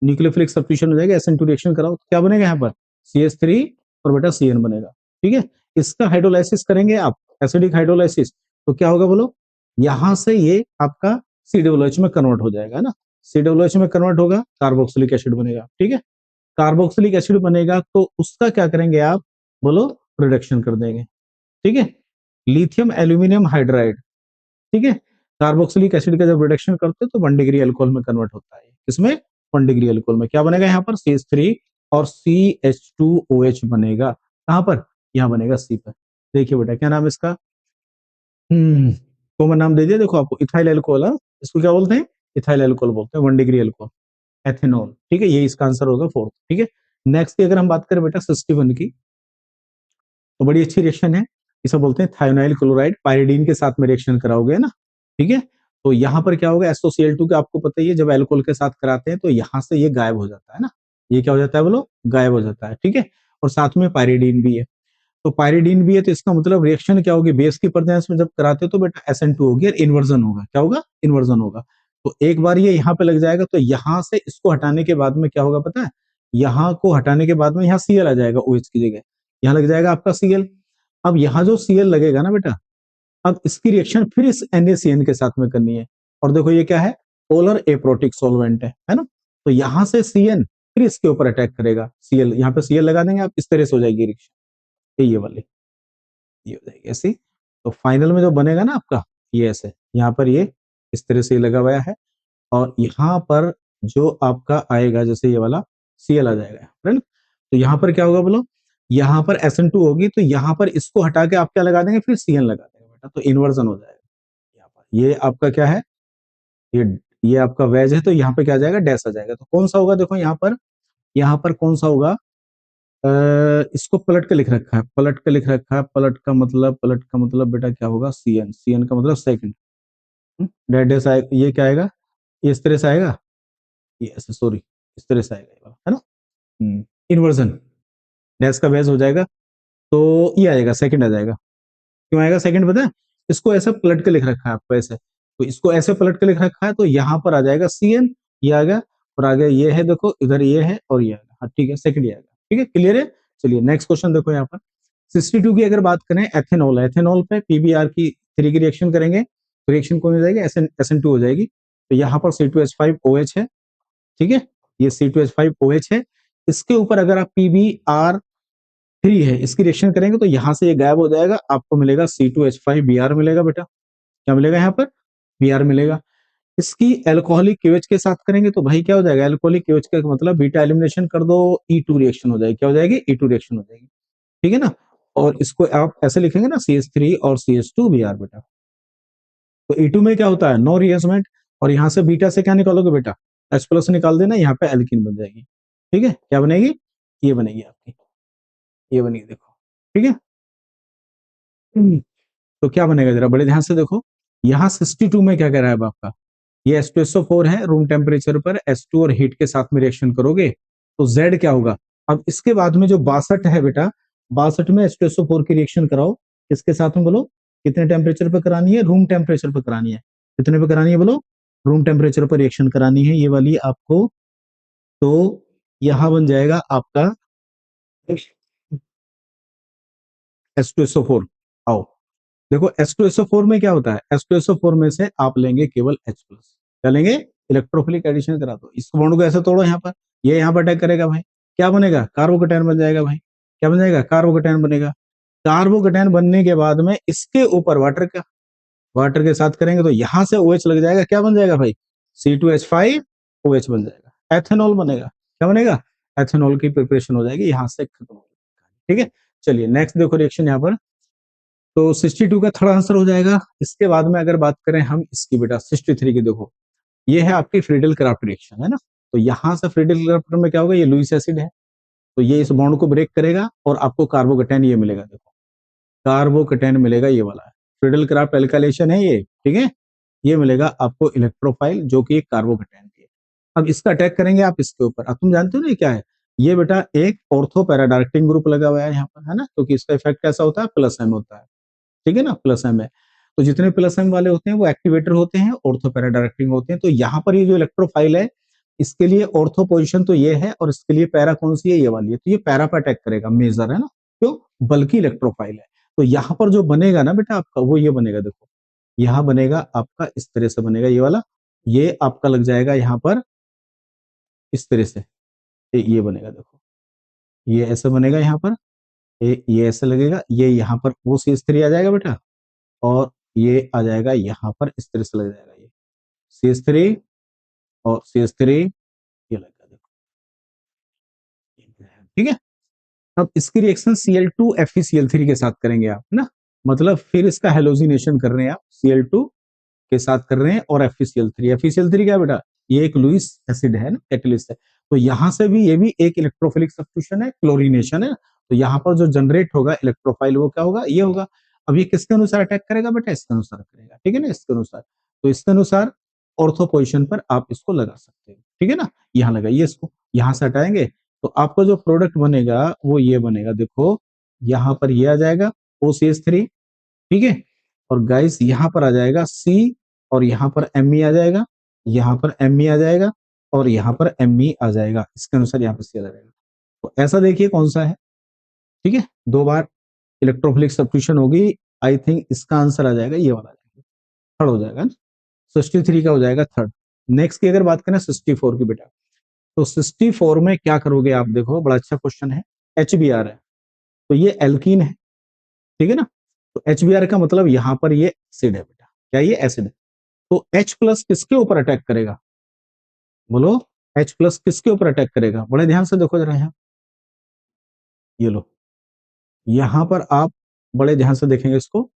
न्यूक्लियोफिलिक सब्स्टिट्यूशन हो जाएगा, SN2 रिएक्शन कराओ तो क्या बनेगा यहाँ पर, CH3 और बेटा CN बनेगा, ठीक है। इसका हाइड्रोलाइसिस करेंगे आप, एसिडिक हाइड्रोलाइसिस, तो क्या होगा बोलो, यहां से ये आपका COOH में कन्वर्ट हो जाएगा, है ना, COOH में कन्वर्ट होगा, कार्बोक्सिलिक एसिड बनेगा, ठीक है। कार्बोक्सिलिक एसिड बनेगा तो उसका क्या करेंगे आप, बोलो, रिडक्शन कर देंगे, ठीक है, लिथियम एल्यूमिनियम हाइड्राइड, ठीक है। कार्बोक्सिलिक एसिड का जब रिडक्शन करते हैं तो 1 डिग्री अल्कोहल में कन्वर्ट होता है, किसमें, 1 डिग्री अल्कोहल में, क्या बनेगा यहाँ पर CH3 और CH2OH बनेगा, कहां पर, यहाँ बनेगा C पर। देखिए बेटा क्या नाम है इसका, कॉमन नाम दे दिया देखो आपको, इथाइल अल्कोहल, इसको क्या बोलते हैं, इथाइल अल्कोहल बोलते हैं, 1 डिग्री अल्कोहल, एथेनॉल, ठीक है, ये इसका आंसर होगा फोर्थ, ठीक है। नेक्स्ट की अगर हम बात करें बेटा 61 की, तो बड़ी अच्छी रिएक्शन है, इसे बोलते हैं थायोनाइल क्लोराइड, पायरिडीन के साथ में रिएक्शन कराओगे ना, ठीक है। तो यहाँ पर क्या होगा, SOCl2 का आपको पता ही है, जब अल्कोहल के साथ कराते हैं तो यहाँ से ये गायब हो जाता है ना, ये क्या हो जाता है बोलो, गायब हो जाता है, ठीक है। और साथ में पायरिडीन भी है, तो पायरिडीन भी है, तो इसका मतलब रिएक्शन क्या होगी, बेस की प्रेजेंस में जब कराते हो तो बेटा SN2 होगी और इन्वर्जन होगा, क्या होगा, इन्वर्जन होगा। तो एक बार ये यहाँ पे लग जाएगा, तो यहाँ से इसको हटाने के बाद में क्या होगा पता है, यहाँ को हटाने के बाद में यहाँ Cl आ जाएगा OH की जगह, यहाँ लग जाएगा आपका Cl। अब यहाँ जो Cl लगेगा ना बेटा, अब इसकी रिएक्शन फिर इस NaCN के साथ में करनी है, और देखो ये क्या है, पोलर एप्रोटिक सॉल्वेंट है ना, तो यहाँ से CN फिर इसके ऊपर अटैक करेगा, Cl यहाँ पे Cl लगा देंगे आप, इस तरह से हो जाएगी रिएक्शन, ये वाली, ये हो जाएगी ऐसी। तो फाइनल में जो बनेगा ना आपका, ये ऐसे, यहाँ पर ये इस तरह से लगा हुआ है, और यहाँ पर जो आपका आएगा जैसे ये वाला Cl आ जाएगा, है ना। तो यहाँ पर क्या होगा बोलो, यहाँ पर SN2 होगी, तो यहाँ पर इसको हटा के आप क्या लगा देंगे, फिर Cn लगा देंगे बेटा, तो इन्वर्जन हो जाएगा यहाँ पर। ये आपका क्या है, ये ये आपका वेज है, तो यहाँ पे क्या आ जाएगा, डैश आ जाएगा, तो कौन सा होगा देखो यहाँ पर कौन सा होगा, इसको पलट के लिख रखा है, पलट के लिख रखा है, पलट का मतलब बेटा क्या होगा, CN का मतलब सेकंड, डैश आएगा, ये क्या आएगा, ये इस तरह से आएगा, ये ऐसे, सॉरी, इस तरह से आएगा ये वाला, है ना, इन्वर्जन, डैश का बेस हो जाएगा, तो ये आएगा सेकंड आ जाएगा, क्यों आएगा सेकंड पता है, इसको ऐसे पलट के लिख रखा है आपको ऐसे, तो इसको ऐसे पलट के लिख रखा है, तो यहाँ पर आ जाएगा CN, ये आ गया, और आगे ये है देखो, इधर ये है और ये आएगा, हाँ ठीक है, सेकंड ये आएगा, ठीक है, क्लियर है। चलिए नेक्स्ट क्वेश्चन देखो यहाँ पर 62 की अगर बात करें, एथेनॉल, एथेनॉल पे PBr की 3 की रिएक्शन करेंगे, तो रिएक्शन कौन हो जाएगी, SN2 हो जाएगी, तो यहाँ पर C2H5OH है, ठीक है, ये C2H5OH है, इसके ऊपर अगर आप PBr3 है, इसकी रिएक्शन करेंगे तो यहाँ से ये गायब हो जाएगा, आपको मिलेगा C2H5Br मिलेगा बेटा, क्या मिलेगा यहाँ पर, Br मिलेगा। इसकी एल्कोहलिक KOH के साथ करेंगे तो भाई क्या हो जाएगा, एल्कोहलिक KOH का मतलब बीटा एलिमिनेशन कर दो, E2 रिएक्शन हो जाएगी, क्या हो जाएगी, E2 रिएक्शन हो जाएगी, ठीक है ना। और इसको आप ऐसे लिखेंगे ना, CH3 और CH2Br बेटा, तो E2 में क्या होता है, नो रिएजमेंट, और यहाँ से बीटा से क्या निकालोगे बेटा, H प्लस निकाल देना, यहाँ पे एल्कीन बन जाएगी। ठीक है, क्या बनेगी? ये बनेगी आपकी, ये बनेगी, देखो। ठीक है, तो क्या बनेगा जरा बड़े ध्यान से देखो। यहाँ 62 में क्या कह रहा है अब आपका, ये H2SO4 है, रूम टेम्परेचर पर H2 और हीट के साथ में रिएक्शन करोगे तो Z क्या होगा। अब इसके बाद में जो 62 है बेटा, 62 में H2SO4 की रिएक्शन कराओ, किसके साथ में बोलो, कितने टेम्परेचर पर करानी है, रूम टेम्परेचर पर करानी है। कितने पे करानी है बोलो, रूम टेम्परेचर पर रिएक्शन करानी है ये वाली आपको। तो यहां बन जाएगा आपका H2SO4। आओ देखो, H2SO4 में क्या होता है, H2SO4 में से आप लेंगे केवल H प्लस, क्या लेंगे, इलेक्ट्रोफिलिक एडिशन करा दो, इस बॉन्ड को ऐसे तोड़ो यहाँ पर, ये यहाँ पर अटैक करेगा भाई, क्या बनेगा, कार्बोकेटायन बन जाएगा भाई। क्या बन जाएगा, कार्बोकेटायन बनेगा। कार्बोकेटायन बनने के बाद में इसके ऊपर वाटर का, वाटर के साथ करेंगे तो यहां से OH लग जाएगा, क्या बन जाएगा भाई, C2H5OH बन जाएगा, एथेनॉल बनेगा। क्या बनेगा, एथेनॉल की प्रिपरेशन हो जाएगी, यहां से खत्म हो जाएगा। ठीक है, चलिए नेक्स्ट देखो रिएक्शन यहाँ पर। तो 62 का थर्ड आंसर हो जाएगा। इसके बाद में अगर बात करें हम इसकी बेटा 63 की, देखो ये है आपकी फ्रीडल क्राफ्ट रिएक्शन, है ना। तो यहां से फ्रीडल क्राफ्ट में क्या होगा, ये लुईस एसिड है, तो ये इस बॉन्ड को ब्रेक करेगा और आपको कार्बोकेटायन ये मिलेगा, देखो कार्बोकेटायन मिलेगा ये वाला है, फ्रीडल क्राफ्ट एल्काइलेशन है ये। ठीक है, ये मिलेगा आपको इलेक्ट्रोफाइल, जो कि एक कार्बोकेटायन की है। अब इसका अटैक करेंगे आप इसके ऊपर, अब तुम जानते हो ना ये क्या है, ये बेटा एक ऑर्थो पैराडायरेक्टिंग ग्रुप लगा हुआ है यहाँ पर, है ना, क्योंकि इसका इफेक्ट कैसा होता है, प्लस एम होता है। ठीक है ना, प्लस एम है, तो जितने प्लस एम वाले होते हैं वो एक्टिवेटर होते हैं, ऑर्थो पैरा डायरेक्टिंग होते हैं। तो यहाँ पर ये जो इलेक्ट्रोफाइल है, इसके लिए ऑर्थो पोजीशन तो ये है, और इसके लिए पैरा कौन सी है, ये वाली है, तो ये पैरा पर अटैक करेगा, मेजर है ना, क्यों, बल्कि इलेक्ट्रोफाइल है। तो यहाँ पर जो बनेगा ना बेटा आपका, वो ये बनेगा, देखो यहाँ बनेगा आपका, इस तरह से बनेगा ये वाला, ये आपका लग जाएगा यहाँ पर इस तरह से, ये बनेगा, देखो ये ऐसे बनेगा यहाँ पर, ये ऐसे लगेगा, ये यहाँ पर वो CH3 आ जाएगा बेटा, और ये आ जाएगा यहाँ पर, इस तरह से लग जाएगा ये CH3 और CH3, ये लगेगा, देखो। ठीक है, अब इसकी रिएक्शन Cl2FeCl3 के साथ करेंगे आप, है ना, मतलब फिर इसका हेलोजिनेशन कर रहे हैं आप, Cl2 के साथ कर रहे हैं और FeCl3 क्या है बेटा, ये एक लुईस एसिड है ना, कैटलिस्ट है। तो यहां से भी ये भी एक इलेक्ट्रोफिलिक सब्स्टिट्यूशन है, क्लोरीनेशन है। तो यहाँ पर जो जनरेट होगा इलेक्ट्रोफाइल वो क्या होगा, ये होगा। अब ये किसके अनुसार अटैक करेगा बेटा, इसके अनुसार करेगा, ठीक है ना, इसके अनुसार। तो इसके अनुसार ऑर्थो पोजिशन पर आप इसको लगा सकते हो, ठीक है ना, यहाँ लगाइए इसको, यहां से हटाएंगे तो आपका जो प्रोडक्ट बनेगा वो ये बनेगा, देखो यहाँ पर ये आ जाएगा OCH3। ठीक है, और गाइस यहाँ पर आ जाएगा C, और यहाँ पर Me आ जाएगा, यहाँ पर Me आ जाएगा, और यहाँ पर Me आ जाएगा, इसके अनुसार यहाँ पर C आ जाएगा। तो ऐसा देखिए कौन सा है। ठीक है, दो बार इलेक्ट्रोफिलिक सब्स्टिट्यूशन होगी, आई थिंक इसका आंसर आ जाएगा ये वाला, थर्ड हो जाएगा ना, 63 का हो जाएगा थर्ड। नेक्स्ट की अगर बात करें 64 की बेटा, तो 64 में क्या करोगे आप, देखो बड़ा अच्छा क्वेश्चन है, HBr है, तो ये एल्कीन है, ठीक है ना। तो HBr का मतलब यहाँ पर ये एसिड है बेटा, क्या ये एसिड है। तो H प्लस किसके ऊपर अटैक करेगा, बोलो, H प्लस किसके ऊपर अटैक करेगा, बड़े ध्यान से देखो जरा यहाँ, ये लो, यहाँ पर आप बड़े ध्यान से देखेंगे इसको,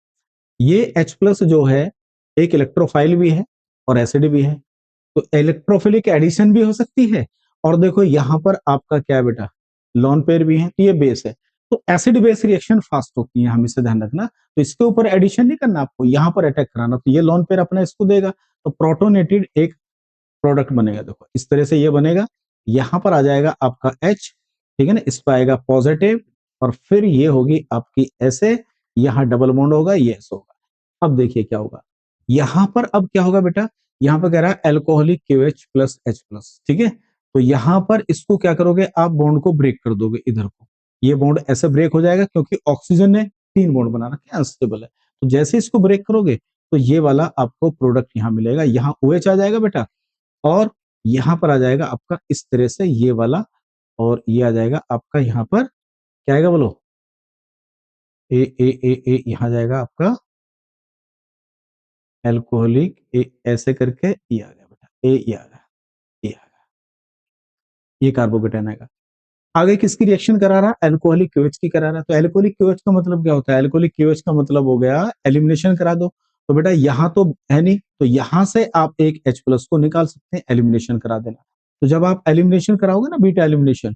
ये H प्लस जो है एक इलेक्ट्रोफाइल भी है और एसिड भी है, तो इलेक्ट्रोफिलिक एडिशन भी हो सकती है। और देखो यहाँ पर आपका क्या है बेटा, लॉन पेयर भी है, तो ये बेस है। तो एसिड बेस रिएक्शन फास्ट होती है, हमेशा ध्यान रखना। तो इसके ऊपर एडिशन नहीं करना आपको, यहाँ पर अटैक कराना, तो ये लॉन पेयर अपना इसको देगा, तो प्रोटोनेटेड एक प्रोडक्ट बनेगा, देखो इस तरह से ये बनेगा। यहाँ पर आ जाएगा आपका H, ठीक है ना, इस पर आएगा पॉजिटिव, और फिर ये होगी आपकी ऐसे, यहाँ डबल बॉन्ड होगा, ये ऐसे होगा। अब देखिए क्या होगा, यहाँ पर अब क्या होगा बेटा, यहाँ पर कह रहा है alcoholic QH plus H plus, ठीक है। तो यहाँ पर इसको क्या करोगे आप, बॉन्ड को ब्रेक कर दोगे इधर को, ये बॉन्ड ऐसे ब्रेक हो जाएगा, क्योंकि ऑक्सीजन ने 3 बॉन्ड बना रखा है, अनस्टेबल है। तो जैसे इसको ब्रेक करोगे तो ये वाला आपको प्रोडक्ट यहाँ मिलेगा, यहाँ OH आ जाएगा बेटा, और यहाँ पर आ जाएगा आपका इस तरह से ये वाला, और ये आ जाएगा आपका यहाँ पर क्या आएगा बोलो, ए यहाँ जाएगा आपका एल्कोहलिक, ऐसे करके ये आ गया बेटा, ये आ गया, ये आ गया, ये कार्बोकेटाइन आएगा। आगे किसकी रिएक्शन करा रहा, एल्कोहलिक क्यूएच की करा रहा। तो एल्कोहलिक क्यूएच का मतलब क्या होता है, एल्कोहलिक क्यूएच का मतलब हो गया एलिमिनेशन करा दो। तो बेटा यहाँ तो है नहीं, तो यहाँ से आप एक H प्लस को निकाल सकते हैं, एलिमिनेशन करा देना। तो जब आप एलिमिनेशन कराओगे ना बीटा एलिमिनेशन,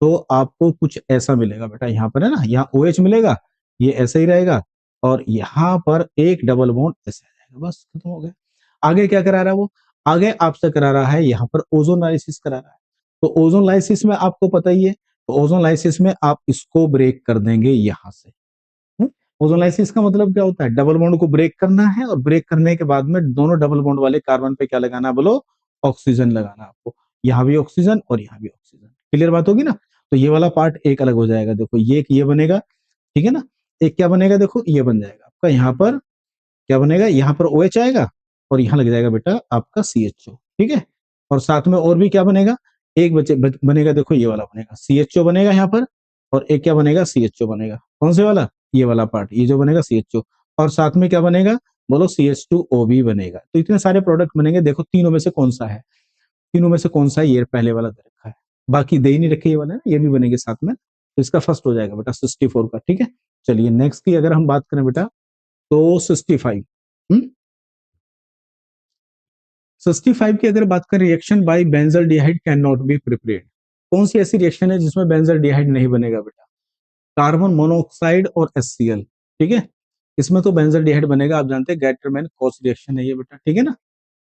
तो आपको कुछ ऐसा मिलेगा बेटा, यहाँ पर है ना, यहाँ OH मिलेगा, ये ऐसे ही रहेगा, और यहाँ पर एक डबल बॉन्ड ऐसे आ जाएगा, बस खत्म हो गया। आगे क्या करा रहा है वो, आगे आपसे करा रहा है यहाँ पर ओजोन लाइसिस करा रहा है। तो ओजोन लाइसिस में आपको पता ही है, तो ओजोन लाइसिस में आप इसको ब्रेक कर देंगे यहाँ से। ओजोलाइसिस का मतलब क्या होता है, डबल बॉन्ड को ब्रेक करना है, और ब्रेक करने के बाद में दोनों डबल बॉन्ड वाले कार्बन पे क्या लगाना है, बोलो, ऑक्सीजन लगाना है आपको। यहाँ भी ऑक्सीजन और यहाँ भी ऑक्सीजन, क्लियर बात होगी ना। तो ये वाला पार्ट एक अलग हो जाएगा, देखो ये एक ये बनेगा, ठीक है ना। एक क्या बनेगा, देखो ये बन जाएगा आपका, यहाँ पर क्या बनेगा, यहाँ पर OH आएगा, और यहाँ लग जाएगा बेटा आपका CHO, ठीक है। और साथ में और भी क्या बनेगा, एक बनेगा, देखो ये वाला बनेगा, CHO बनेगा यहाँ पर, और एक क्या बनेगा, CHO बनेगा, कौन से वाला, ये वाला पार्ट, ये जो बनेगा CHO, और साथ में क्या बनेगा, बोलो CH2O भी बनेगा। तो इतने सारे प्रोडक्ट बनेंगे, देखो तीनों में से कौन सा है, तीनों में से कौन सा है, ये पहले वाला दे रखा है, बाकी दे ही नहीं रखे ये वाला, ये भी बनेंगे साथ में। तो इसका फर्स्ट हो जाएगा बेटा 64 का, ठीक है। चलिए नेक्स्ट की अगर हम बात करें बेटा, तो 65, 65 की अगर बात करें, reaction by benzaldehyde can not be prepared. कौन सी ऐसी रिएक्शन है जिसमें बेंजल्डिहाइड नहीं बनेगा बेटा, कार्बन मोनोऑक्साइड और HCl, ठीक है। इसमें तो बेंजल्डिहाइड बनेगा, आप जानते हैं गैटरमैन कॉस रिएक्शन है ये बेटा, ठीक है ना।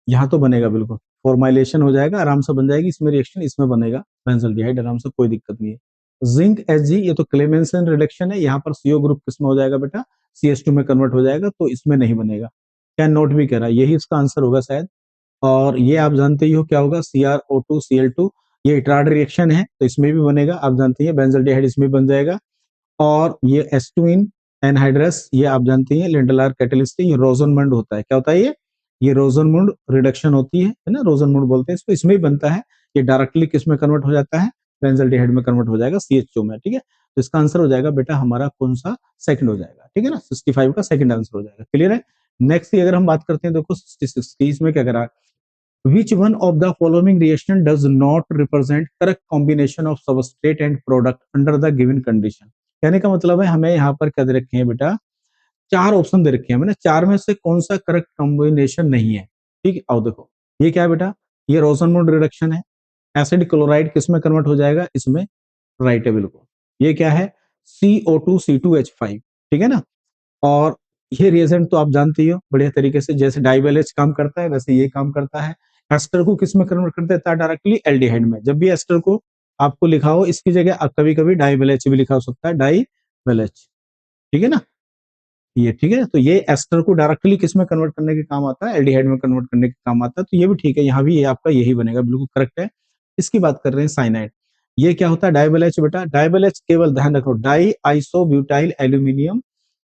यहाँ तो बनेगा बिल्कुल, फॉर्माइलेशन हो जाएगा, आराम से बन जाएगी इसमें रिएक्शन, इसमें बनेगा बेंजल्डिहाइड आराम से, कोई दिक्कत नहीं है। जिंक Hg, ये तो क्लेमेंसन रिडक्शन है, यहाँ पर CO ग्रुप किसमें हो जाएगा बेटा, CH2 में कन्वर्ट हो जाएगा, तो इसमें नहीं बनेगा। कैन नॉट भी कह रहा है, यही इसका आंसर होगा शायद। और ये आप जानते ही हो क्या होगा, CrO2 Cl2, ये इटराड रिएक्शन है, तो इसमें भी बनेगा, आप जानते हैं बेंजल्डिहाइड इसमें बन जाएगा। और ये एस्टुइन एनहाइड्रस, ये आप जानते हैं लिंडलार कैटलिस्ट, ये रोजनमंड होता है, क्या होता है ये रोजनमंड रिडक्शन होती है ना, रोजनमंड बोलते हैं इसको, इसमें ही बनता है। ये डायरेक्टली किस में कन्वर्ट हो जाता है, बेंजल्डिहाइड में कन्वर्ट हो जाएगा, CHO में, ठीक है। तो इसका आंसर हो जाएगा बेटा हमारा कौन सा, सेकंड हो जाएगा, ठीक है ना, 65 का सेकंड आंसर हो जाएगा, क्लियर है। नेक्स्ट की अगर हम बात करते हैं, देखो 66 की, इसमें क्या करा, which one of the following reaction does not represent correct combination of substrate and product under the given condition। कहने का मतलब है हमें यहाँ पर क्या दे रखे हैं बेटा, चार ऑप्शन दे रखे हैं मैंने, चार में से कौन सा करेक्ट कॉम्बिनेशन नहीं है, ठीक है। आओ देखो, ये क्या है बेटा, ये रोजनमंड रिडक्शन है, एसिड क्लोराइड किस में कन्वर्ट हो जाएगा, इसमें, राइट है बिल्कुल। ये क्या है, CO2 C2H5, ठीक है ना। और ये रिएजेंट तो आप जानते ही हो बढ़िया तरीके से, जैसे डाइवेलेज काम करता है वैसे ये काम करता है। एस्टर को किस में कन्वर्ट कर देता है, डायरेक्टली एल्डिहाइड में। जब भी एस्टर को आपको लिखा हो, इसकी जगह कभी कभी डाइवेलेज भी लिखा हो सकता है, डाइवेलेज, ठीक है ना, ये ठीक है। तो ये एस्टर को डायरेक्टली किस में कन्वर्ट करने के काम आता है, एल्डिहाइड में कन्वर्ट करने के काम आता है, तो ये भी ठीक है, यहाँ भी ये आपका यही बनेगा, बिल्कुल करेक्ट है। इसकी बात कर रहे हैं साइनाइड, ये क्या होता है, डाइवेलेज बेटा, डाइवेलेज केवल ध्यान रखो, डाई आइसोब्यूटाइल एल्यूमिनियम,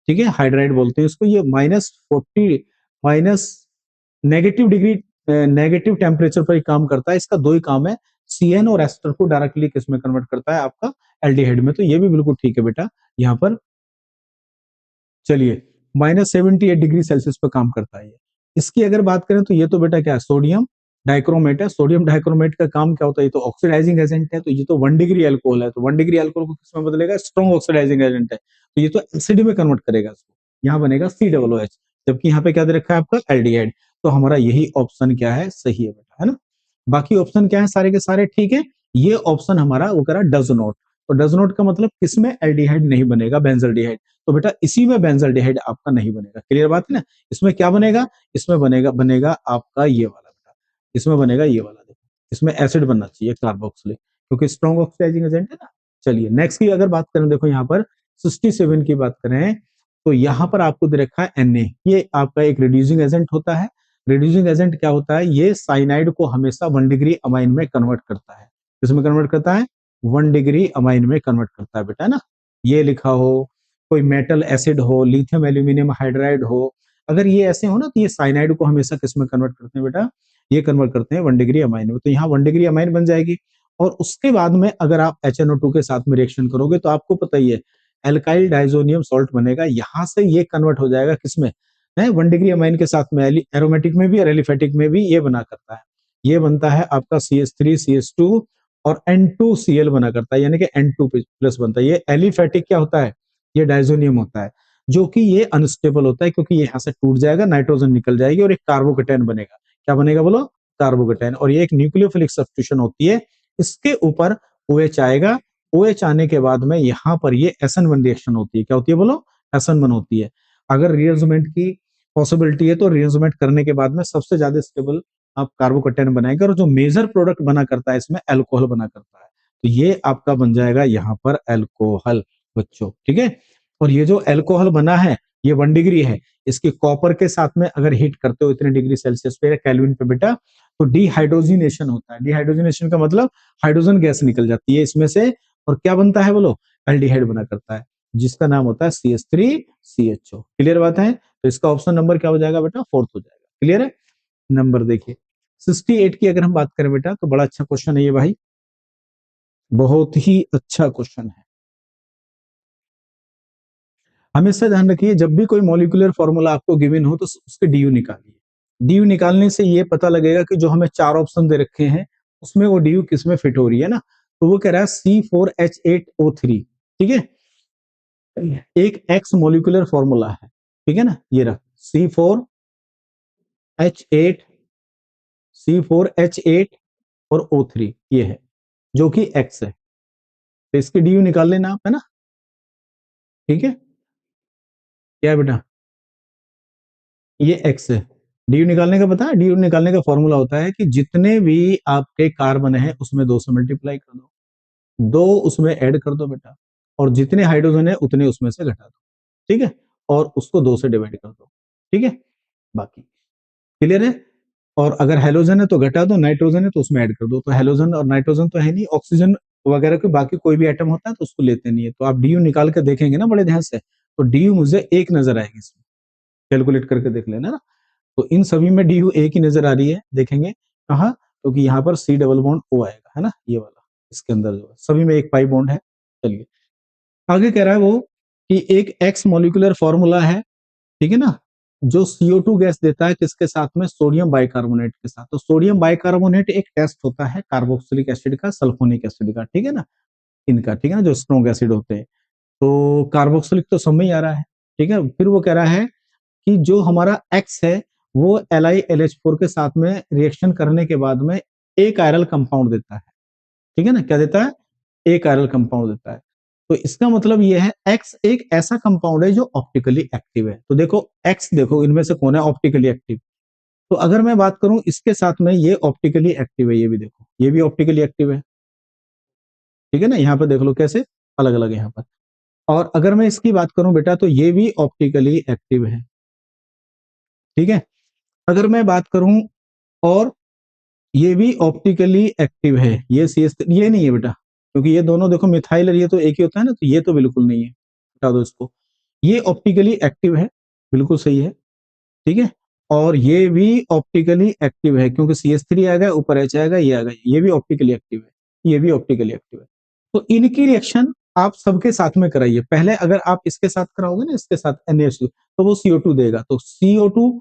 ठीक है, हाइड्राइड बोलते हैं इसको। ये -40 minus negative degree, negative temperature पर ही काम करता है। इसका दो ही काम है, CN और एस्टर को डायरेक्टली किस में कन्वर्ट करता है, आपका एल्डिहाइड में। तो ये भी बिल्कुल ठीक है बेटा यहाँ पर। चलिए, -78 डिग्री सेल्सियस पर काम करता है ये। इसकी अगर बात करें तो ये तो बेटा क्या है, सोडियम डाइक्रोमेट है। सोडियम डाइक्रोमेट का काम क्या होता है, ये तो ऑक्सीडाइजिंग एजेंट है, तो ये तो 1 डिग्री अल्कोहल है, तो 1 डिग्री अल्कोहल को किसमें बदलेगा, स्ट्रॉन्ग ऑक्सीडाइजिंग एजेंट है, तो ये तो एसिड में कन्वर्ट करेगा इसको, यहाँ बनेगा COOH, जबकि यहाँ पे क्या दे रखा है आपका, एल्डिहाइड। तो हमारा यही ऑप्शन क्या है, सही है बेटा, है ना। बाकी ऑप्शन क्या है, सारे के सारे ठीक है। ये ऑप्शन हमारा वो करा डज नॉट, तो डज नॉट का मतलब किसमें एल्डिहाइड नहीं बनेगा, बेंजल्डिहाइड। तो बेटा इसी में बेंजल्डिहाइड आपका नहीं बनेगा, क्लियर बात है ना। इसमें क्या बनेगा, इसमें बनेगा बनेगा आपका ये वाला बेटा, इसमें बनेगा ये वाला, देखो इसमें एसिड बनना चाहिए कार्बोक्सिलिक, क्योंकि स्ट्रॉन्ग ऑक्सीडाइजिंग एजेंट है ना। चलिए नेक्स्ट की अगर बात करें, देखो यहाँ पर 67 की बात करें, तो यहाँ पर आपको दे रखा है Na, ये आपका एक रिड्यूसिंग एजेंट होता है। रिड्यूसिंग एजेंट क्या होता है, ये साइनाइड को हमेशा 1 डिग्री अमाइन में कन्वर्ट करता है, किसमें कन्वर्ट करता है, 1 डिग्री अमाइन में कन्वर्ट करता है बेटा, है ना। ये लिखा हो, कोई मेटल एसिड हो, लिथियम एल्यूमिनियम हाइड्राइड हो, अगर ये ऐसे हो ना, तो ये साइनाइड को हमेशा किसमें कन्वर्ट करते हैं बेटा, ये कन्वर्ट करते हैं 1 डिग्री अमाइन में। तो यहाँ 1 डिग्री अमाइन बन जाएगी, और उसके बाद में अगर आप HNO2 के साथ में रिएक्शन करोगे, तो आपको पता ही है एल्काइल डाइजोनियम सॉल्ट बनेगा, यहाँ से ये कन्वर्ट हो जाएगा किसमें, 1 डिग्री अमाइन के साथ में, एरोमेटिक में भी और एलिफेटिक में भी ये बना करता है। ये बनता है आपका CH3 CH2 और N2Cl बना करता है, यानी कि N2 प्लस बनता है। ये एलिफेटिक क्या होता है, ये डाइजोनियम होता है। जो कि ये अनस्टेबल होता है क्योंकि ये यहाँ से टूट जाएगा, नाइट्रोजन निकल जाएगी और एक कार्बोकेटाइन बनेगा। क्या बनेगा बोलो? कार्बोकेटाइन। और ये एक न्यूक्लियोफिलिक सब्स्टिट्यूशन होती है। इसके ऊपर OH आएगा। OH आने के बाद में यहाँ पर ये SN1 रिएक्शन होती है। क्या होती है बोलो? SN1 होती है। अगर रीअरेंजमेंट की पॉसिबिलिटी है तो रीअरेंजमेंट करने के बाद में सबसे ज्यादा स्टेबल आप कार्बोकेटाइन बनाएंगे और जो मेजर प्रोडक्ट बना करता है इसमें अल्कोहल बना करता है। तो ये आपका बन जाएगा यहाँ पर अल्कोहल बच्चों, ठीक है। और ये जो अल्कोहल बना है ये 1 डिग्री है। इसकी कॉपर के साथ में अगर हीट करते हो इतने डिग्री सेल्सियस पे केल्विन पे बेटा, तो डिहाइड्रोजिनेशन होता है। डिहाइड्रोजिनेशन का मतलब हाइड्रोजन गैस निकल जाती है इसमें से और क्या बनता है बोलो? एल्डिहाइड बना करता है जिसका नाम होता है CH3CHO। क्लियर बात है? तो इसका ऑप्शन नंबर क्या हो जाएगा बेटा? 4th हो जाएगा। क्लियर है? नंबर देखिए 68 की अगर हम बात करें बेटा तो बड़ा अच्छा क्वेश्चन है ये भाई, बहुत ही अच्छा क्वेश्चन है। हमेशा ध्यान रखिए जब भी कोई मॉलिक्यूलर फॉर्मूला आपको गिवन हो तो उसके डीयू निकालिए। डीयू निकालने से ये पता लगेगा कि जो हमें 4 ऑप्शन दे रखे हैं उसमें वो डीयू किस में फिट हो रही है ना। तो वो कह रहा है C4H8O3, ठीक है। एक एक्स मॉलिक्यूलर फॉर्मूला है, ठीक है ना, ये रहा C4H8, C4H8 और O3 ये है जो कि एक्स है। तो इसके डीयू निकाल लेना आप, है ना, ठीक है। क्या है बेटा? ये एक्स है। डीयू निकालने का पता है? डीयू निकालने का फॉर्मूला होता है कि जितने भी आपके कार्बन है उसमें 2 से मल्टीप्लाई कर दो, 2 उसमें ऐड कर दो बेटा, और जितने हाइड्रोजन है उतने उसमें से घटा दो, ठीक है, और उसको 2 से डिवाइड कर दो, ठीक है। बाकी क्लियर है? और अगर हेलोजन है तो घटा दो, नाइट्रोजन है तो उसमें ऐड कर दो। तो हेलोजन और नाइट्रोजन तो है नहीं, ऑक्सीजन वगैरह के बाकी कोई भी एटम होता है तो उसको लेते नहीं है। तो आप डीयू निकाल के देखेंगे ना बड़े ध्यान से, तो डीयू मुझे एक नजर आएगी इसमें, कैलकुलेट करके देख लेना ना। तो इन सभी में डी एक ही नजर आ रही है, देखेंगे कहा, क्योंकि यहाँ पर C डबल बॉन्ड O आएगा, है ना, ये वाला इसके अंदर जो है सभी में एक पाई बॉन्ड है। चलिए आगे कह रहा है वो कि एक एक्स मॉलिक्यूलर फॉर्मूला है, ठीक है ना, जो CO2 गैस देता है किसके साथ में? सोडियम बाइकार्बोनेट के साथ। तो सोडियम बाइकार्बोनेट एक टेस्ट होता है कार्बोक्सिलिक एसिड का, सल्फोनिक एसिड का, ठीक है ना, इनका, ठीक है ना, जो स्ट्रॉन्ग एसिड होते हैं। तो कार्बोक्सिलिक तो सब में ही आ रहा है, ठीक है। फिर वो कह रहा है कि जो हमारा एक्स है वो LiLH4 के साथ में रिएक्शन करने के बाद में एक आयरल कंपाउंड देता है, ठीक है ना, क्या देता है? एक आयरल कंपाउंड देता है। तो इसका मतलब ये है एक्स एक ऐसा कंपाउंड है जो ऑप्टिकली एक्टिव है। तो देखो एक्स, देखो इनमें से कौन है ऑप्टिकली एक्टिव? तो अगर मैं बात करूं इसके साथ में, ये ऑप्टिकली एक्टिव है, ये भी देखो ये भी ऑप्टिकली एक्टिव है, ठीक है ना। यहाँ पर देख लो कैसे अलग अलग है यहाँ पर। और अगर मैं इसकी बात करूं बेटा तो ये भी ऑप्टिकली एक्टिव है, ठीक है। अगर मैं बात करूं और ये भी ऑप्टिकली एक्टिव है, ये ये नहीं है बेटा, क्योंकि ये दोनों देखो मिथाइल और ये तो एक ही होता है ना, तो ये तो बिल्कुल नहीं है, हटा दो इसको। ये ऑप्टिकली एक्टिव है, बिल्कुल सही है, ठीक है। और ये भी ऑप्टिकली एक्टिव है क्योंकि CH3 आएगा, ऊपर H आएगा, ये आएगा, ये भी ऑप्टिकली एक्टिव है, ये भी ऑप्टिकली एक्टिव है। तो इनकी रिएक्शन आप सबके साथ में कराइए। पहले अगर आप इसके साथ कराओगे ना, इसके साथ NaCO, तो वो CO2 देगा। तो CO2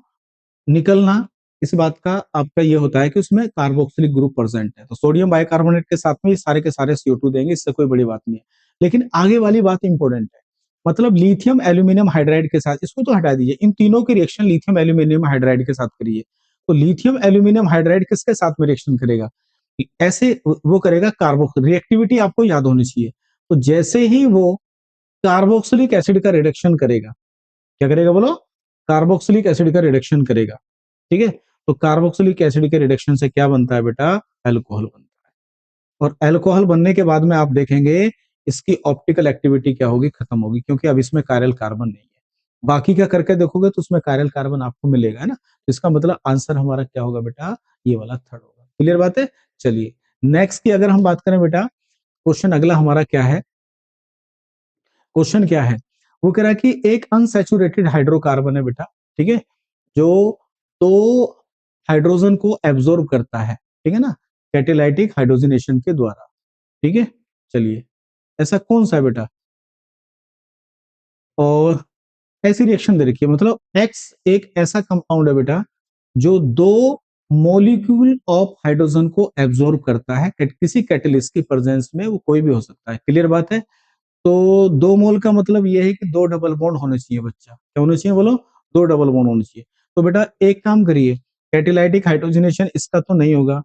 निकलना इस बात का आपका ये होता है कि उसमें कार्बोक्सिलिक ग्रुप प्रेजेंट है। तो सोडियम बाइकार्बोनेट के साथ में ये सारे के सारे CO2 देंगे, इससे कोई बड़ी बात नहीं है। लेकिन आगे वाली बात इंपॉर्टेंट है, मतलब लिथियम एल्यूमिनियम हाइड्राइड के साथ, इसको तो हटा दीजिए, इन तीनों की रिएक्शन लिथियम एल्यूमिनियम हाइड्राइड के साथ करिए। तो लिथियम एल्यूमिनियम हाइड्राइड किसके साथ में रिएक्शन करेगा? ऐसे वो करेगा कार्बो, रिएक्टिविटी आपको याद होनी चाहिए। तो जैसे ही वो कार्बोक्सिलिक एसिड का रिडक्शन करेगा, क्या करेगा बोलो? कार्बोक्सिलिक एसिड का रिडक्शन करेगा, ठीक है। तो कार्बोक्सिलिक एसिड के रिडक्शन से क्या बनता है बेटा? अल्कोहल बनता है। और अल्कोहल बनने के बाद में आप देखेंगे इसकी ऑप्टिकल एक्टिविटी क्या होगी? खत्म होगी, क्योंकि अब इसमें कायरल कार्बन नहीं है। बाकी का करके देखोगे तो उसमें कायरल कार्बन आपको मिलेगा, है ना। तो इसका मतलब आंसर हमारा क्या होगा बेटा? ये वाला थर्ड होगा। क्लियर बात है? चलिए नेक्स्ट की अगर हम बात करें बेटा, क्वेश्चन अगला हमारा क्या है? क्वेश्चन क्या है? वो कह रहा है कि एक अनसैचुरेटेड हाइड्रोकार्बन है बेटा, ठीक है, जो तो हाइड्रोजन को एब्जॉर्ब करता है, ठीक है ना, कैटेलाइटिक हाइड्रोजनेशन के द्वारा, ठीक है। चलिए ऐसा कौन सा है बेटा? और ऐसी रिएक्शन दे रखी है, मतलब एक्स एक ऐसा कंपाउंड है बेटा जो 2 मॉलिक्यूल ऑफ हाइड्रोजन को एब्जॉर्ब करता है किसी कैटलिस्ट की प्रेजेंस में, वो कोई भी हो सकता है। क्लियर बात है? तो 2 मोल का मतलब ये है कि 2 डबल बॉन्ड होने चाहिए बच्चा। क्या होने चाहिए बोलो? 2 डबल बॉन्ड होने चाहिए। तो बेटा एक काम करिए, कैटालाइटिक हाइड्रोजनेशन इसका तो नहीं होगा,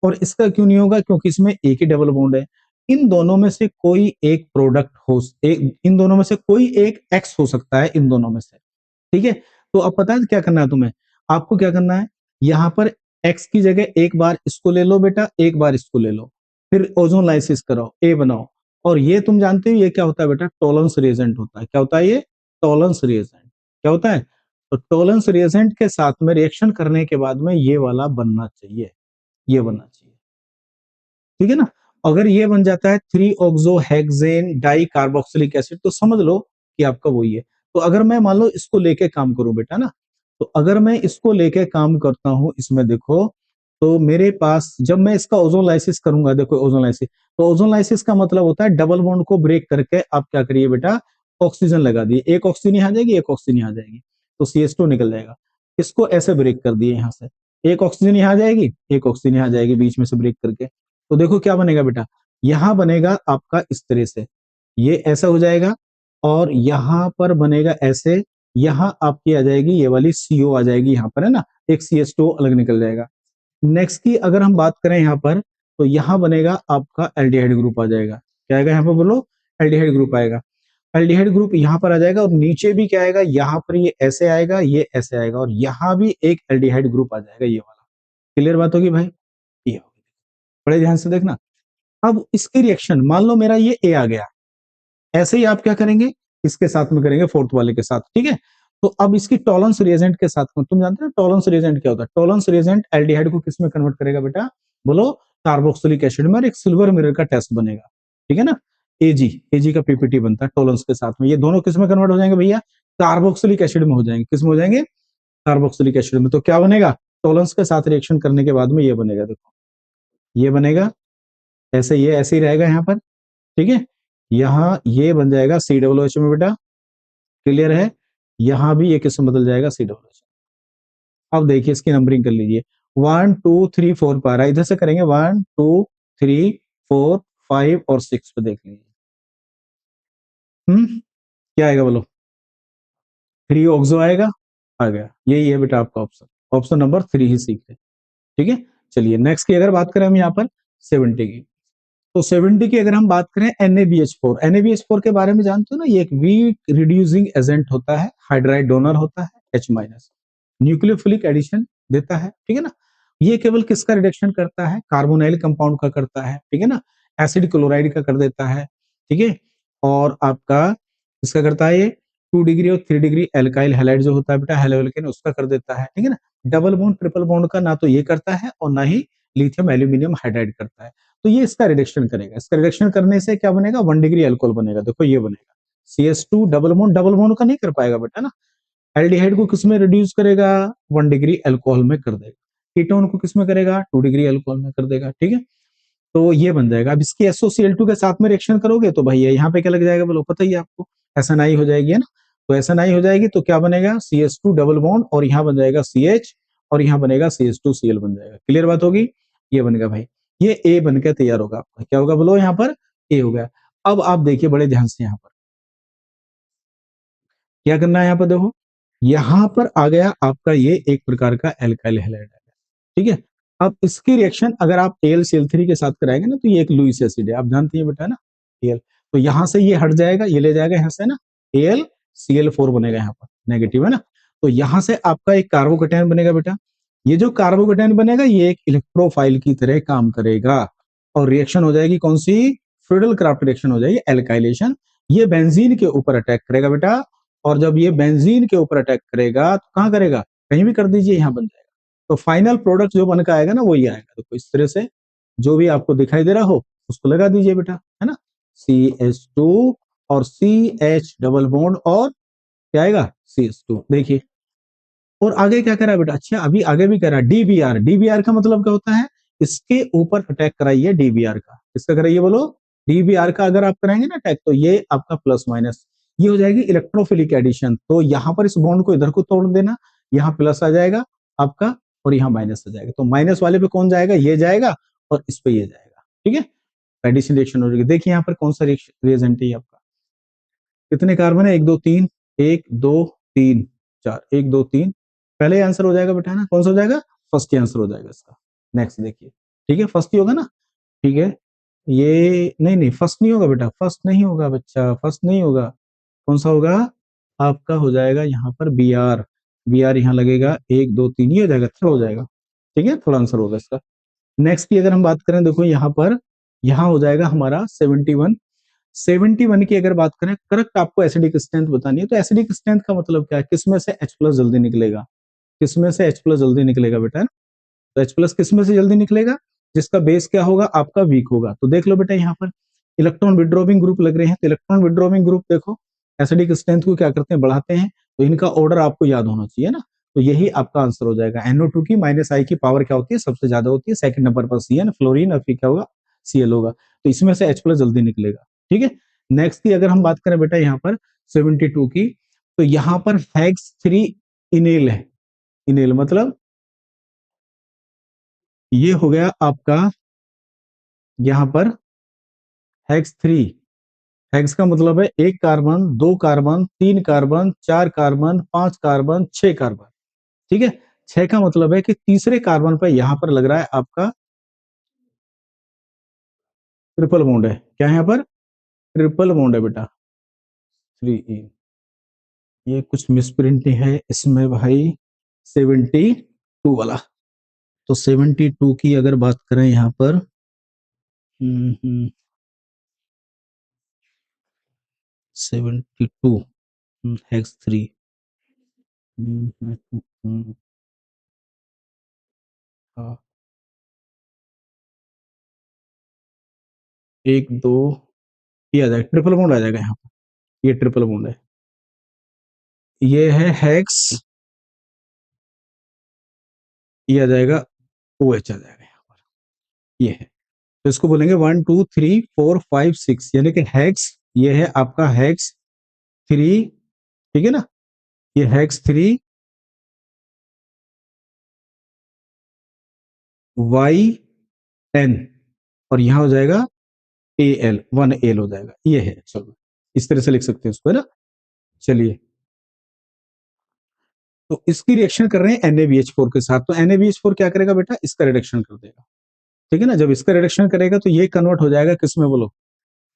और इसका क्यों नहीं होगा? क्योंकि इसमें एक ही डबल बॉन्ड है। इन दोनों में से कोई एक प्रोडक्ट हो, इन दोनों में से कोई एक एक्स हो सकता है इन दोनों में से, ठीक है? तो अब पता है क्या करना है तुम्हें? आपको क्या करना है, यहाँ पर एक्स की जगह एक बार इसको ले लो बेटा, एक बार इसको ले लो, फिर ओजोन लाइसिस कराओ, ए बनाओ। और ये तुम जानते हो ये क्या होता है बेटा? टॉलरेंस रिएजेंट होता है। क्या होता है ये? Tolerance reagent. क्या होता है? तो टॉलरेंस रिएजेंट के साथ में रिएक्शन करने के बाद में ये वाला बनना चाहिए, ये बनना चाहिए, ठीक है ना? अगर ये बन जाता है 3 oxo hexane di carboxylic acid, तो समझ लो कि आपका वही है। तो अगर मैं मान लो इसको लेके काम करूं बेटा ना, तो अगर मैं इसको लेके काम करता हूं, इसमें देखो, तो मेरे पास जब मैं इसका ओजोन लाइसिस करूंगा, देखो ओजोन लाइसिस, तो ओजोन लाइसिस का मतलब होता है डबल बॉन्ड को ब्रेक करके आप क्या करिए बेटा, ऑक्सीजन लगा दिए, एक ऑक्सीजन यहाँ आ जाएगी, एक ऑक्सीजन यहाँ आ जाएगी, तो CH2 निकल जाएगा। इसको ऐसे ब्रेक कर दिए यहाँ से, एक ऑक्सीजन यहाँ आ जाएगी, एक ऑक्सीजन यहाँ आ जाएगी, बीच में से ब्रेक करके। तो देखो क्या बनेगा बेटा, यहां बनेगा आपका इस तरह से, ये ऐसा हो जाएगा, और यहां पर बनेगा ऐसे, यहां आपकी आ जाएगी ये वाली CO आ जाएगी यहाँ पर, है ना, एक CH2 अलग निकल जाएगा। नेक्स्ट की अगर हम बात करें यहाँ पर, तो यहां बनेगा आपका एल्डिहाइड ग्रुप आ जाएगा। क्या आएगा यहाँ पर बोलो? एल्डिहाइड ग्रुप आएगा। एल्डिहाइड ग्रुप यहाँ पर आ जाएगा, और नीचे भी क्या आएगा, यहाँ पर ये ऐसे आएगा, ये ऐसे आएगा, और यहाँ भी एक एल्डिहाइड ग्रुप आ जाएगा, ये वाला। क्लियर बात होगी भाई? ये होगी, बड़े ध्यान से देखना। अब इसकी रिएक्शन, मान लो मेरा ये ए आ गया, ऐसे ही आप क्या करेंगे, इसके साथ में करेंगे फोर्थ वाले के साथ, ठीक है? तो अब इसकी टॉलरेंस रिएजेंट के साथ में, तुम जानते हो टॉलरेंस रिएजेंट क्या होता है? टॉलरेंस रिएजेंट एल्डिहाइड को किस में कन्वर्ट करेगा बेटा? बोलो? कार्बोक्सिलिक एसिड में, और एक सिल्वर मिरर का टेस्ट बनेगा, ठीक है ना? एजी का पीपीटी बनता है टॉलरेंस के साथ में, ये दोनों किस में कन्वर्ट हो जाएंगे भैया? कार्बोक्सिलिक एसिड में हो जाएंगे। किस में हो जाएंगे? कार्बोक्सिलिक एसिड में। तो क्या बनेगा? टॉलरेंस के साथ रिएक्शन करने के बाद में ये बनेगा, देखो ये बनेगा ऐसे, ये ऐसे ही रहेगा यहाँ पर, ठीक है? यहाँ ये बन जाएगा COOH में बेटा, क्लियर है? यहाँ भी ये किसमें बदल जाएगा? COOH। अब देखिए इसकी नंबरिंग कर लीजिए, 1 2 3 4 पा रहा है, इधर से करेंगे 1 2 3 4 5 और 6 पे देख लीजिए। क्या आएगा बोलो? 3 ऑक्सो आएगा, आ गया, यही है बेटा आपका ऑप्शन, ऑप्शन नंबर 3 ही सीख रहे, ठीक है? चलिए नेक्स्ट की अगर बात करें हम यहाँ पर 70 की, तो 70 की अगर हम बात करें NaBH4, NaBH4 के बारे में जानते हो ना, ये एक वीक रिड्यूसिंग एजेंट होता है, हाइड्राइड डोनर होता है, H माइनस, न्यूक्लियोफिलिक एडिशन देता है, ठीक है ना? ये केवल किसका रिडक्शन करता है? कार्बोनाइल कंपाउंड का करता है, ठीक है ना? एसिड क्लोराइड का कर देता है, ठीक है? और आपका इसका करता है ये 2 डिग्री और 3 डिग्री एल्काइल हैलाइड जो होता है बेटा, हेलोएल्केन, उसका कर देता है, ठीक है ना? डबल बॉन्ड ट्रिपल बॉन्ड का ना तो ये करता है, और ना ही लिथियम एल्यूमिनियम हाइड्राइड करता है। तो ये इसका रिडक्शन करेगा, इसका रिडक्शन करने से क्या बनेगा? 1 डिग्री अल्कोहल बनेगा, देखो ये बनेगा CH2 डबल बॉन्ड का नहीं कर पाएगा बेटा ना, एल्डिहाइड को किसमें रिड्यूस करेगा? 1 डिग्री अल्कोहल में कर देगा। कीटोन को किसमें करेगा? 2 डिग्री अल्कोहल में कर देगा, ठीक है? तो ये बन जाएगा। अब इसकी SOCl2 के साथ में रिएक्शन करोगे तो भाई यहाँ पे क्या लग जाएगा बोलो? पता ही है आपको, SNI हो जाएगी, है ना? तो SNI हो जाएगी तो क्या बनेगा? CH2 डबल बॉन्ड, और यहाँ बन जाएगा CH, और यहाँ बनेगा CH2Cl बन जाएगा। क्लियर बात होगी? ये बनेगा भाई, ये A बन के तैयार होगा आपका। क्या होगा बोलो? यहाँ पर A हो गया। अब आप देखिए बड़े ध्यान से, यहाँ पर क्या करना है, यहाँ पर देखो, यहां पर आ गया आपका ये एक प्रकार का एल्काइल हैलाइड है, ठीक है? अब इसकी रिएक्शन अगर आप AlCl3 के साथ कराएंगे ना, तो ये एक लुईस एसिड है, आप जानते हैं बेटा ना, Al। तो यहां से ये हट जाएगा, ये ले जाएगा यहाँ से ना, AlCl4 बनेगा यहाँ पर, नेगेटिव है ना? तो यहां से आपका एक कार्बोकेटायन बनेगा बेटा। ये जो कार्बोकेटायन बनेगा, ये एक इलेक्ट्रोफाइल की तरह काम करेगा, और रिएक्शन हो जाएगी कौन सी? फ्रीडल क्राफ्ट रिएक्शन हो जाएगी, एल्काइलेशन। ये बेंजीन के ऊपर अटैक करेगा बेटा, और जब ये बेंजीन के ऊपर अटैक करेगा तो कहां करेगा? कहीं भी कर दीजिए, यहां बन जाएगा। तो फाइनल प्रोडक्ट जो बनकर आएगा ना, वो ये आएगा, देखो इस तरह से, जो भी आपको दिखाई दे रहा हो उसको लगा दीजिए बेटा, है ना? CH2 और CH डबल बॉन्ड, और क्या आएगा? CH2। देखिए, और आगे क्या करा बेटा? अच्छा, अभी आगे भी करा DBr। DBr का मतलब क्या होता है? इसके ऊपर अटैक कराइए DBr का। किसका कराइए बोलो? DBr का अगर आप कराएंगे ना अटैक, तो ये आपका प्लस माइनस, ये हो जाएगी इलेक्ट्रोफिलिक एडिशन। तो यहाँ पर इस बॉन्ड को इधर को तोड़ देना, यहाँ प्लस आ जाएगा आपका, और यहाँ माइनस आ जाएगा। तो माइनस वाले पे कौन जाएगा? ये जाएगा, और इस पे ये जाएगा, ठीक है? एडिशन रिएक्शन हो जाएगी। देखिए यहाँ पर कौन सा रिएजेंट है आपका? कितने कार्बन है? 1 2 3, 1 2 3 4, 1 2 3, पहले आंसर हो जाएगा बेटा, है ना? कौन सा हो जाएगा? फर्स्ट ही आंसर हो जाएगा इसका। नेक्स्ट देखिए, ठीक है, फर्स्ट ही होगा ना, ठीक है। ये नहीं नहीं, फर्स्ट नहीं होगा बेटा, फर्स्ट नहीं होगा बच्चा, फर्स्ट नहीं होगा। कौन सा होगा? आपका हो जाएगा यहाँ पर बी आर। बी आर यहाँ लगेगा, 1 2 3, ये हो जाएगा, थर्ड हो जाएगा, ठीक है, थर्ड आंसर होगा इसका। नेक्स्ट की अगर हम बात करें, देखो यहाँ पर, यहाँ हो जाएगा हमारा 71। 71 की अगर बात करें, करेक्ट आपको एसिडिक स्ट्रेंथ बतानी है। तो एसिडिक स्ट्रेंथ का मतलब क्या है? किसमें से H प्लस जल्दी निकलेगा? किसमें से H प्लस जल्दी निकलेगा बेटा? तो H प्लस किसमें से जल्दी निकलेगा? जिसका बेस क्या होगा? आपका वीक होगा। तो देख लो बेटा, यहाँ पर इलेक्ट्रॉन विड्रॉविंग ग्रुप लग रहे हैं, तो इलेक्ट्रॉन विड्रॉविंग ग्रुप देखो एसिडिक स्ट्रेंथ को क्या करते हैं? बढ़ाते हैं। तो इनका ऑर्डर आपको याद होना चाहिए ना। तो यही आपका आंसर हो जाएगा। NO2 की माइनस आई की पावर क्या होती है? सबसे ज्यादा होती है। सेकंड नंबर पर CN फ्लोरीन, और फिर क्या होगा? Cl होगा। तो इसमें से H प्लस जल्दी निकलेगा, ठीक है। नेक्स्ट की अगर हम बात करें बेटा, यहाँ पर 72 की, तो यहाँ पर हेक्स 3 इनेल है। इनेल मतलब ये हो गया आपका यहाँ पर हेक्स 3। हेक्स का मतलब है 1 carbon, 2 carbon, 3 carbon, 4 carbon, 5 carbon, 6 carbon, ठीक है। 6 का मतलब है कि तीसरे कार्बन पर यहां पर लग रहा है आपका ट्रिपल बॉन्ड है। क्या है यहाँ पर? ट्रिपल बॉन्ड है बेटा, 3E। ये कुछ मिसप्रिंट है इसमें भाई, 72 वाला। तो 72 की अगर बात करें यहाँ पर, 72 हेक्स 3, हाँ, 1 2, ये आ जाएगा, ट्रिपल बॉन्ड आ जाएगा यहाँ पर। ये ट्रिपल बॉन्ड है, ये है हेक्स, ये आ जाएगा OH आ जाएगा यहाँ पर, ये है। तो इसको बोलेंगे 1 2 3 4 5 6, यानी कि हेक्स, ये है आपका हेक्स 3, ठीक है ना। ये हेक्स 3Y10, और यहाँ हो जाएगा AL, 1L हो जाएगा, ये है। चलो इस तरह से लिख सकते हैं इसको, है ना। चलिए, तो इसकी रिएक्शन कर रहे हैं NaBH4 के साथ। तो NaBH4 क्या करेगा बेटा? इसका रिडक्शन कर देगा, ठीक है ना। जब इसका रिडक्शन करेगा तो ये कन्वर्ट हो जाएगा किसमें बोलो?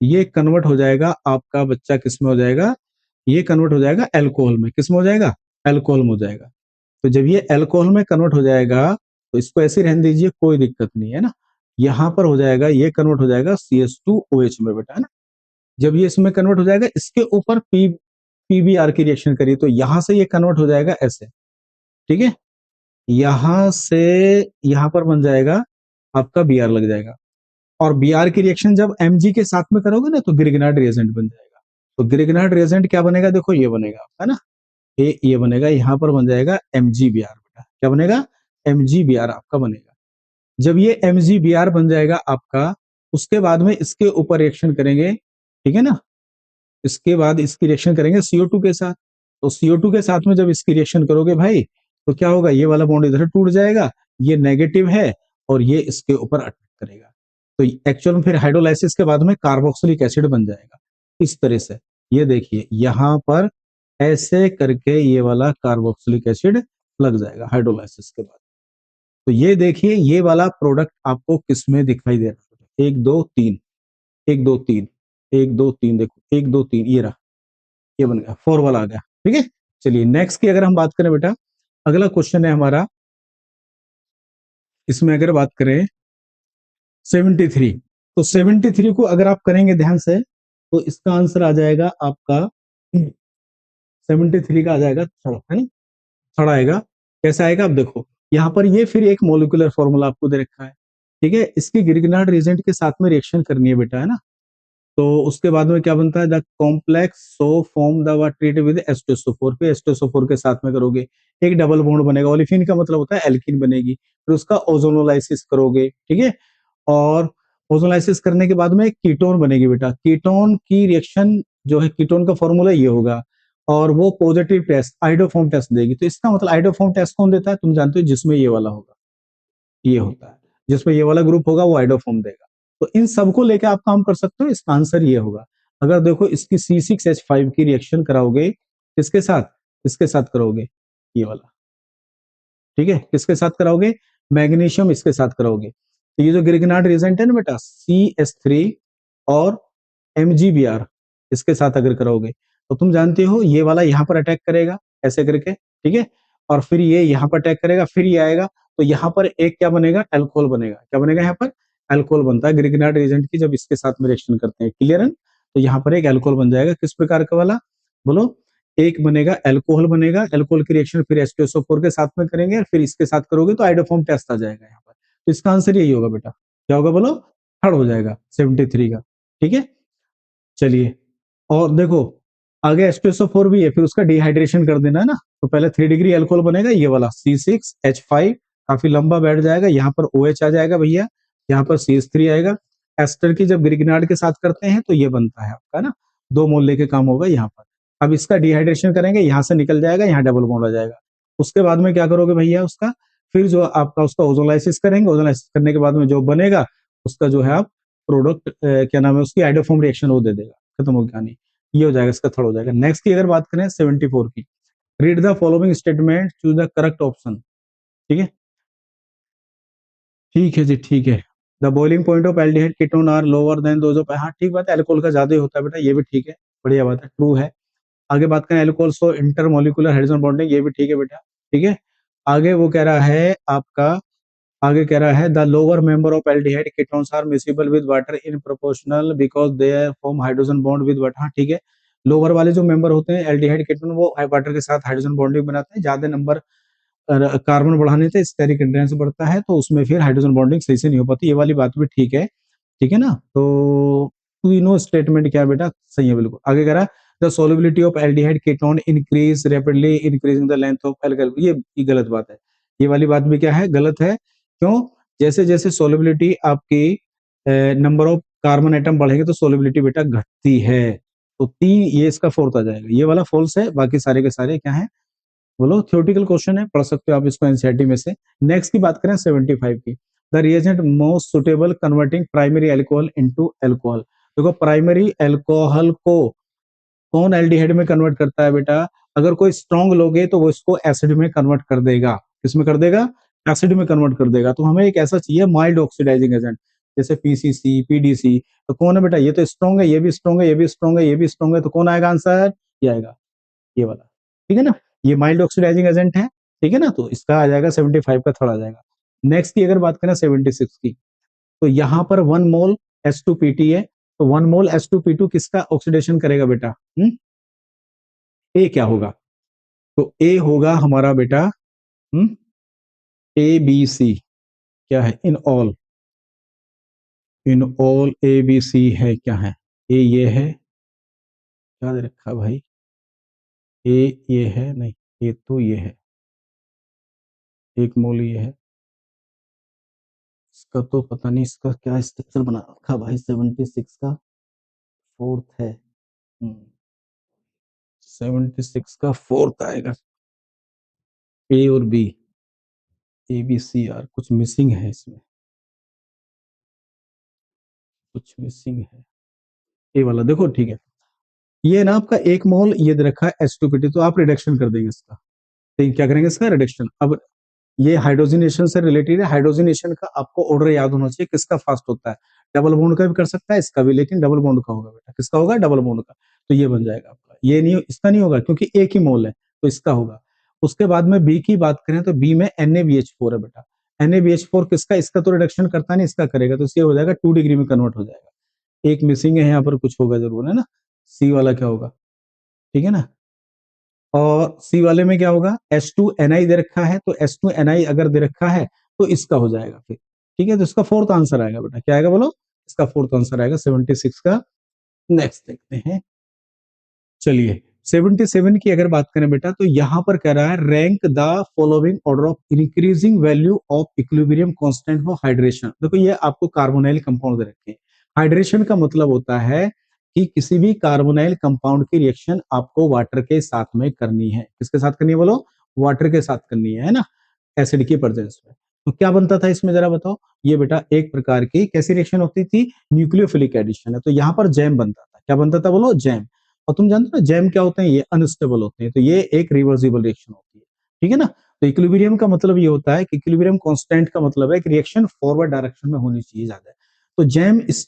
ये कन्वर्ट हो जाएगा आपका बच्चा किसमें हो जाएगा? ये कन्वर्ट हो जाएगा अल्कोहल में। किसमें हो जाएगा? अल्कोहल में हो जाएगा। तो जब ये अल्कोहल में कन्वर्ट हो जाएगा, तो इसको ऐसे रहने दीजिए, कोई दिक्कत नहीं है ना। यहाँ पर हो जाएगा, ये कन्वर्ट हो जाएगा CH2OH में बेटा, है ना। जब ये इसमें कन्वर्ट हो जाएगा, इसके ऊपर PBr की रिएक्शन करिए, तो यहां से ये कन्वर्ट हो जाएगा ऐसे, ठीक है। यहां से यहां पर बन जाएगा आपका Br लग जाएगा। और Br की रिएक्शन जब Mg के साथ में करोगे ना, तो ग्रिग्नार्ड रिएजेंट बन जाएगा। तो ग्रिग्नार्ड रिएजेंट क्या बनेगा? देखो ये बनेगा, है ना। ये बनेगा, यहाँ पर बन जाएगा MgBr बेटा। क्या बनेगा? MgBr आपका बनेगा। जब ये MgBr बन जाएगा आपका, उसके बाद में इसके ऊपर रिएक्शन करेंगे, ठीक है ना। इसके बाद इसकी रिएक्शन करेंगे CO2 के साथ। तो CO2 के साथ में जब इसकी रिएक्शन करोगे भाई, तो क्या होगा? ये वाला बॉन्ड इधर टूट जाएगा, ये नेगेटिव है, और ये इसके ऊपर अटैक करेगा। तो एक्चुअल में फिर हाइड्रोलाइसिस के बाद में कार्बोक्सिलिक एसिड बन जाएगा इस तरह से। ये देखिए यहाँ पर ऐसे करके ये वाला कार्बोक्सिलिक एसिड लग जाएगा हाइड्रोलाइसिस के बाद। तो ये देखिए, ये वाला प्रोडक्ट आपको किसमें दिखाई दे रहा है? 1 2 3, 1 2 3, 1 2 3, देखो 1 2 3, ये रहा, ये बन गया, 4 वाला आ गया, ठीक है। चलिए नेक्स्ट की अगर हम बात करें बेटा, अगला क्वेश्चन है हमारा, इसमें अगर बात करें 73। तो 73 को अगर आप करेंगे ध्यान से, तो इसका आंसर आ जाएगा आपका 73 का आ जाएगा थर्ड, है ना। थर्ड आएगा। कैसे आएगा? अब देखो यहाँ पर ये फिर एक मोलिकुलर फॉर्मूला आपको दे रखा है, ठीक है। इसकी ग्रिग्नार्ड रिएजेंट के साथ में रिएक्शन करनी है बेटा, है ना। तो उसके बाद में क्या बनता है? The complex so form the what treat with H2SO4, पे H2SO4 के साथ में करोगे, एक डबल बॉन्ड बनेगा। ओलिफिन का मतलब होता है एल्कीन बनेगी। फिर उसका ओजोनोलाइसिस करोगे, ठीक है। और ओजोनोलाइसिस करने के बाद में एक कीटोन बनेगी बेटा। कीटोन की रिएक्शन जो है, कीटोन का फॉर्मूला ये होगा, और वो पॉजिटिव टेस्ट आइडोफॉर्म टेस्ट देगी। तो इसका मतलब आइडोफॉर्म टेस्ट कौन देता है? तुम जानते हो, जिसमें ये वाला होगा, ये होता है। जिसमें ये वाला ग्रुप होगा वो आइडोफॉर्म देगा। तो इन सबको लेकर आप काम कर सकते हो, इसका आंसर ये होगा। अगर देखो इसकी C6H5 की रिएक्शन कराओगे किसके साथ, इसके साथ करोगे, ये वाला, ठीक है, किसके साथ कराओगे, मैग्नीशियम इसके साथ कराओगे, तो ये जो ग्रिग्नार्ड रिएजेंट है ना बेटा, CH3 और MgBr इसके साथ अगर करोगे तो तुम जानते हो ये वाला यहाँ पर अटैक करेगा ऐसे करके, ठीक है, और फिर ये यहाँ पर अटैक करेगा, फिर ये आएगा, तो यहाँ पर एक क्या बनेगा, एल्कोहल बनेगा, क्या बनेगा यहाँ पर, एल्कोहल बनता है ग्रिग्नार्ड रिएजेंट की जब इसके साथ में रिएक्शन करते हैं, क्लियर है, तो यहाँ पर एक एल्कोहल बन जाएगा, किस प्रकार का वाला, बोलो, एक बनेगा एल्कोहल बनेगा, एल्कोहल की रिएक्शन फिर H2SO4 के साथ में करेंगे और फिर इसके साथ करोगे तो आइडोफॉर्म टेस्ट आ जाएगा यहाँ पर, तो इसका आंसर यही होगा बेटा, क्या होगा बोलो, थर्ड हो जाएगा 73 का, ठीक है, चलिए, और देखो आगे H2SO4 भी है, फिर उसका डिहाइड्रेशन कर देना है ना, तो पहले 3 डिग्री अल्कोहल बनेगा ये वाला C6H5, काफी लंबा बैठ जाएगा, यहाँ पर OH आ जाएगा भैया, यहाँ पर CH3 आएगा, एस्टर की जब ग्रिग्नार्ड के साथ करते हैं तो ये बनता है आपका ना, 2 मोल लेके काम होगा यहाँ पर, अब इसका डिहाइड्रेशन करेंगे, यहाँ से निकल जाएगा, यहाँ डबल बॉन्ड आ जाएगा, उसके बाद में क्या करोगे भैया उसका, फिर जो आपका उसका ओजोलाइसिस करेंगे, ओजोलाइसिस करने के बाद में जो बनेगा उसका जो है आप प्रोडक्ट क्या नाम है उसकी आइडोफॉर्म रिएक्शन वो दे देगा, खत्म हो गया, नहीं ये हो जाएगा, इसका थर्ड हो जाएगा। नेक्स्ट की अगर बात करें 74 की, read the following statement, choose the correct option, ठीक है, ठीक है जी, ठीक है, the boiling point of aldehyde ketone are lower than those of, हाँ ठीक बात है, अल्कोहल का ज्यादा ही होता है बेटा, ये भी ठीक है, बढ़िया बात है, ट्रू है। आगे बात करें alcohol so intermolecular hydrogen bonding, ये भी ठीक है बेटा, ठीक है। आगे वो कह रहा है आपका, आगे कह रहा है the lower member of aldehyde ketones are miscible with water in proportional because they form hydrogen bond with water, हाँ ठीक है, लोअर वाले जो मेंबर होते हैं एल्डिहाइड कीटोन वो वाटर के साथ हाइड्रोजन बॉन्डिंग बनाते हैं, ज्यादा नंबर कार्बन बढ़ाने से स्टेरिक हिंड्रेंस बढ़ता है, तो उसमें फिर हाइड्रोजन बॉन्डिंग सही से नहीं हो पाती, ये वाली बात भी ठीक है ना, तो तीनों स्टेटमेंट क्या बेटा सही है बिल्कुल। आगे कह रहा है the solubility of aldehyde ketone increase rapidly increasing the length of alcohol, ये गलत बात है, ये वाली बात भी क्या है, गलत है, क्यों, जैसे जैसे सोलिबिलिटी आपकी नंबर ऑफ कार्बन एटम बढ़ेंगे तो सोलिबिलिटी बेटा घटती है, तो तीन, ये इसका फोर्थ आ जाएगा, ये वाला फॉल्स है, बाकी सारे के सारे क्या है, बोलो थ्योरेटिकल क्वेश्चन है, पढ़ सकते हो आप इसको एनसीईआरटी में से। नेक्स्ट की बात करें 75 की, the reagent most suitable converting primary alcohol into alcohol, देखो प्राइमरी अल्कोहल को कौन एल्डिहाइड में कन्वर्ट करता है बेटा, अगर कोई स्ट्रॉन्ग लोगे तो वो इसको एसिड में कन्वर्ट कर देगा, किसमें कर देगा, एसिड में कन्वर्ट कर देगा, तो हमें एक ऐसा चाहिए माइल्ड ऑक्सीडाइजिंग एजेंट, जैसे PCC PDC, तो कौन है बेटा, ये तो स्ट्रॉन्ग है, ये भी स्ट्रॉन्ग है, ये भी स्ट्रॉन्ग है, ये भी स्ट्रॉन्ग है, तो कौन आएगा आंसर, ये आएगा, ये वाला, ठीक है ना, ये माइल्ड ऑक्सीडाइजिंग एजेंट है, ठीक है ना, तो इसका आ जाएगा 75 का थोड़ा आ जाएगा। नेक्स्ट की अगर बात करें 76 की, तो यहाँ पर 1 मोल H2PT है, तो 1 मोल H2P2 किसका ऑक्सीडेशन करेगा बेटा, ए क्या होगा, तो ए होगा हमारा बेटा ABC, क्या है, इन ऑल ABC है, क्या है, ए ये है, क्या दे रखा भाई, ए ये है, नहीं ये तो ये है, 1 मोल ये है, इसका तो पता नहीं इसका क्या स्ट्रक्चर बना रखा भाई, 76 का फोर्थ है, 76 का फोर्थ आएगा, ए और बी, ABC कुछ मिसिंग है इसमें, कुछ मिसिंग है, ए वाला देखो, ठीक है, ये ना आपका 1 मोल ये दे रखा है H2PT, तो आप रिडक्शन कर देंगे इसका, तो क्या करेंगे इसका रिडक्शन, अब ये हाइड्रोजनेशन से रिलेटेड है, हाइड्रोजनेशन का आपको ऑर्डर याद होना चाहिए, किसका फास्ट होता है, डबल बॉन्ड का भी कर सकता है, इसका भी, लेकिन डबल बॉन्ड का होगा बेटा, किसका होगा, डबल बॉन्ड का, तो ये बन जाएगा आपका, ये नहीं, इसका नहीं होगा क्योंकि एक ही मोल है, तो इसका होगा। उसके बाद में बी की बात करें तो बी में NaBH4 है बेटा, NaBH4 किसका, इसका तो रिडक्शन करता नहीं, इसका करेगा, तो इसलिए हो जाएगा 2 डिग्री में कन्वर्ट हो जाएगा, एक मिसिंग है यहाँ पर, कुछ होगा जरूर है ना, सी वाला क्या होगा, ठीक है ना, और सी वाले में क्या होगा, H2Ni दे रखा है, तो H2Ni अगर दे रखा है तो इसका हो जाएगा फिर, ठीक है, तो इसका फोर्थ आंसर आएगा बेटा, क्या आएगा बोलो, इसका फोर्थ आंसर आएगा 76 का। नेक्स्ट देखते हैं, चलिए 77 की अगर बात करें बेटा, तो यहां पर कह रहा है rank the following order of increasing value of equilibrium constant for hydration, देखो ये आपको कार्बोनाइल कंपाउंड दे रखे हैं, हाइड्रेशन का मतलब होता है कि किसी भी कार्बोनाइल कंपाउंड की रिएक्शन आपको वाटर के साथ में करनी है, किसके साथ करनी है बोलो, वाटर के साथ करनी है ना, एसिड की प्रेजेंस में, तो क्या बनता था इसमें जरा बताओ, ये बेटा एक प्रकार की कैसी रिएक्शन होती थी, न्यूक्लियोफिलिक एडिशन है, तो यहाँ पर जैम बनता था, क्या बनता था बोलो, जैम। और तुम जानते हो ना जैम क्या होते हैं, ये अनस्टेबल होते हैं, तो ये एक रिवर्सिबल रिएक्शन होती है, ठीक है ना। तो इक्विलिब्रियम का मतलब ये होता है कि इक्विलिब्रियम कांस्टेंट का मतलब है कि रिएक्शन फॉरवर्ड डायरेक्शन में होनी चाहिए ज्यादा। तो